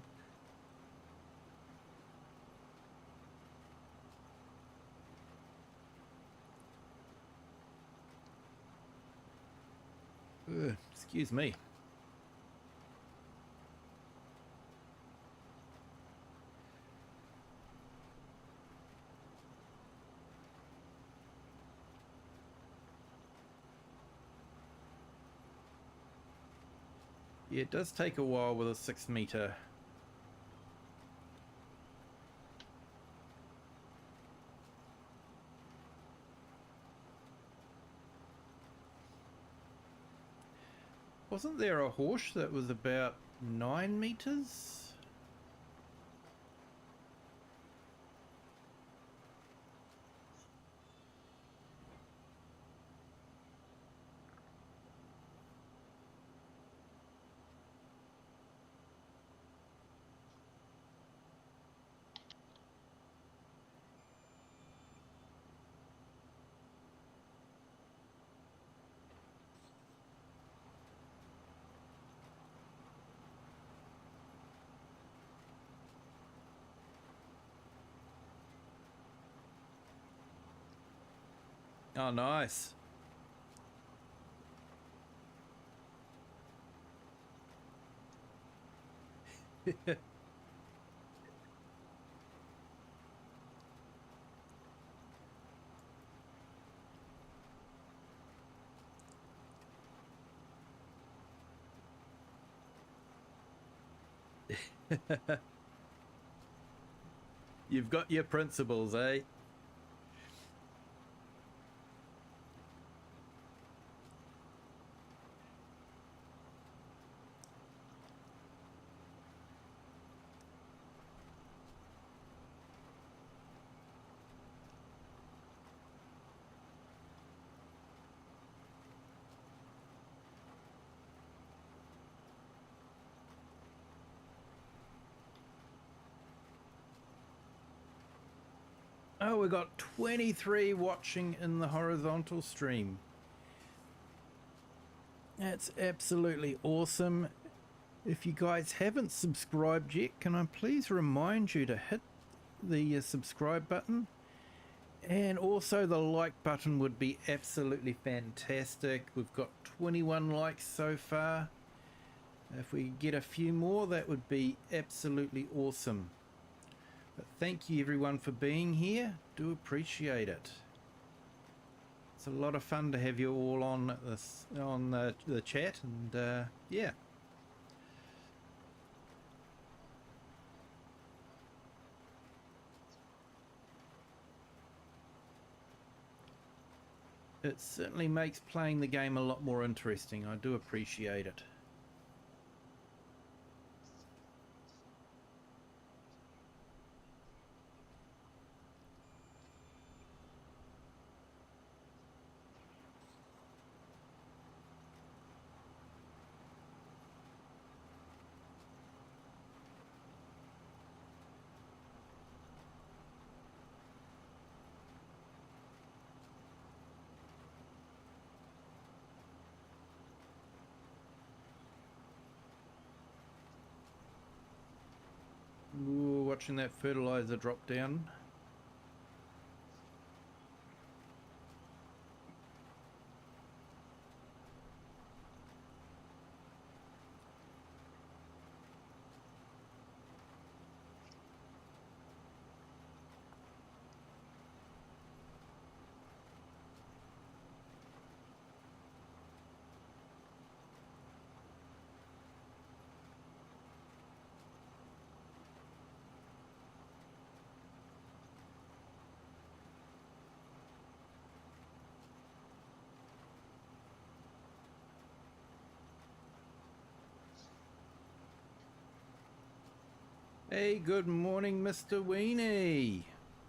Ugh, excuse me. Yeah, it does take a while with a 6 meter. Wasn't there a horse that was about 9 meters? Oh, nice. You've got your principles, eh? Oh, we got 23 watching in the horizontal stream. That's absolutely awesome. If you guys haven't subscribed yet, can I please remind you to hit the subscribe button? And also the like button would be absolutely fantastic. We've got 21 likes so far. If we get a few more, that would be absolutely awesome. But thank you everyone for being here. Do appreciate it. It's a lot of fun to have you all on the chat, and yeah. It certainly makes playing the game a lot more interesting. I do appreciate it. Ooh, watching that fertilizer drop down. Hey, good morning, Mr. Weenie.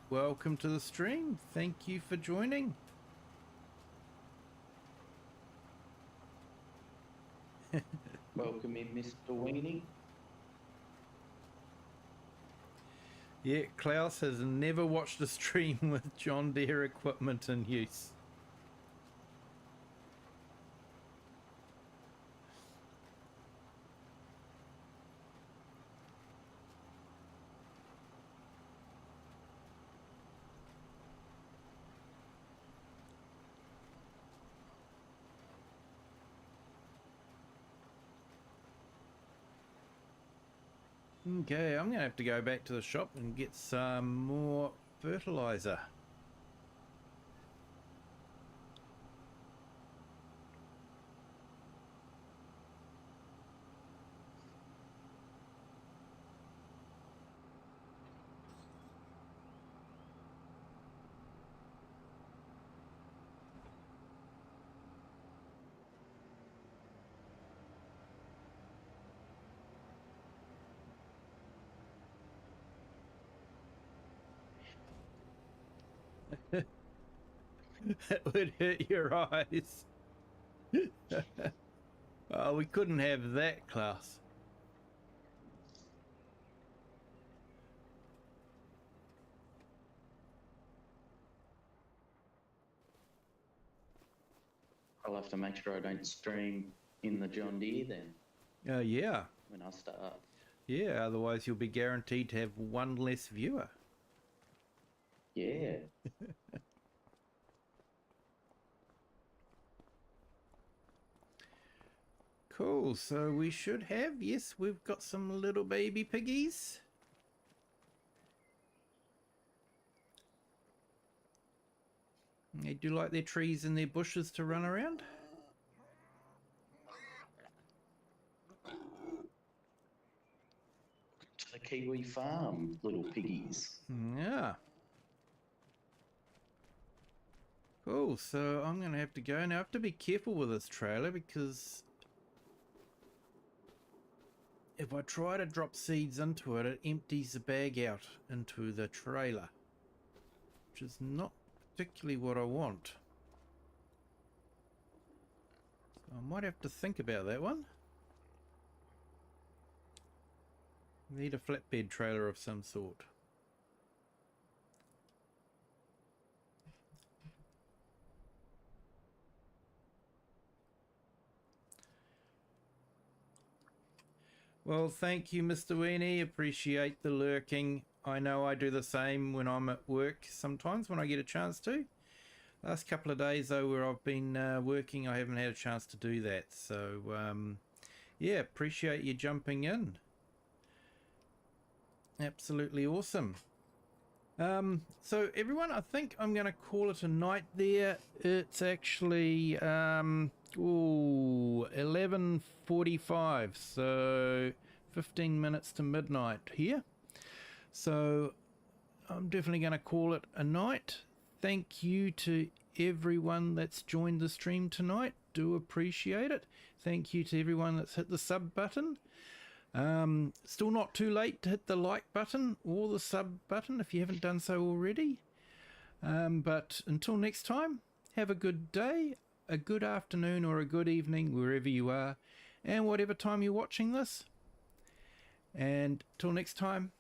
Welcome to the stream. Thank you for joining. Welcome in, Mr. Weenie. Yeah, Klaus has never watched a stream with John Deere equipment in use. Okay, I'm going to have to go back to the shop and get some more fertilizer. That would hurt your eyes. Oh, we couldn't have that, Klaus. I'll have to make sure I don't stream in the John Deere then Yeah. when I start. Yeah, otherwise you'll be guaranteed to have one less viewer. Yeah. Cool, so we should have, yes, we've got some little baby piggies. They do like their trees and their bushes to run around. To the Kiwi farm, little piggies. Yeah. Cool, so I'm going to have to go. Now I have to be careful with this trailer because if I try to drop seeds into it, it empties the bag out into the trailer, which is not particularly what I want. So I might have to think about that one. Need a flatbed trailer of some sort. Well, thank you, Mr. Weenie. Appreciate the lurking. I know I do the same when I'm at work sometimes when I get a chance to. Last couple of days, though, where I've been working, I haven't had a chance to do that. So, yeah, appreciate you jumping in. Absolutely awesome. So everyone, I think I'm going to call it a night there. It's actually 11:45, so 15 minutes to midnight here. So I'm definitely going to call it a night. Thank you to everyone that's joined the stream tonight. Do appreciate it. Thank you to everyone that's hit the sub button. Still not too late to hit the like button or the sub button if you haven't done so already. But until next time, have a good day, a good afternoon or a good evening wherever you are and whatever time you're watching this. And till next time,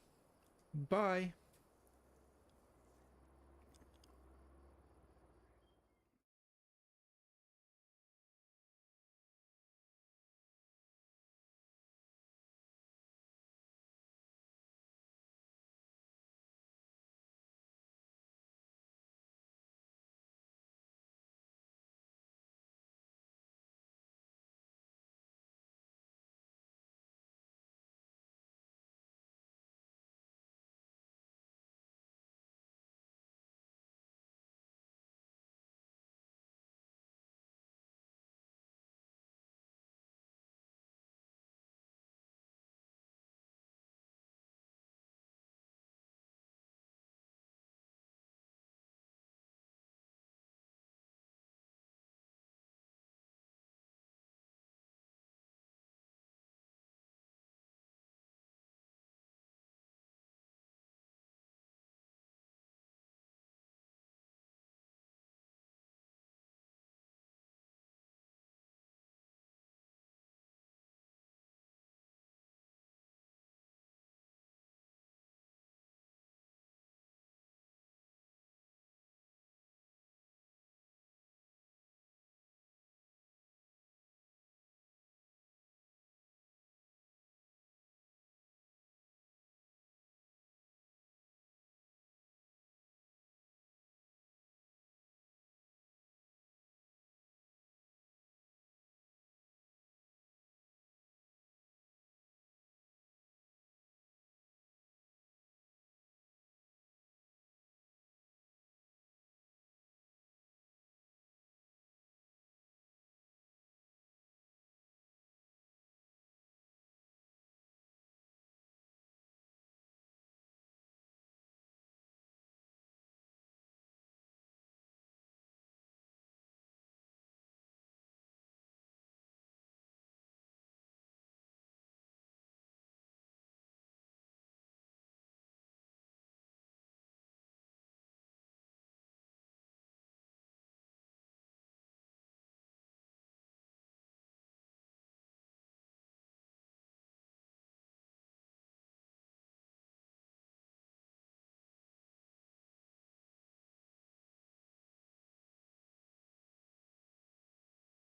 bye.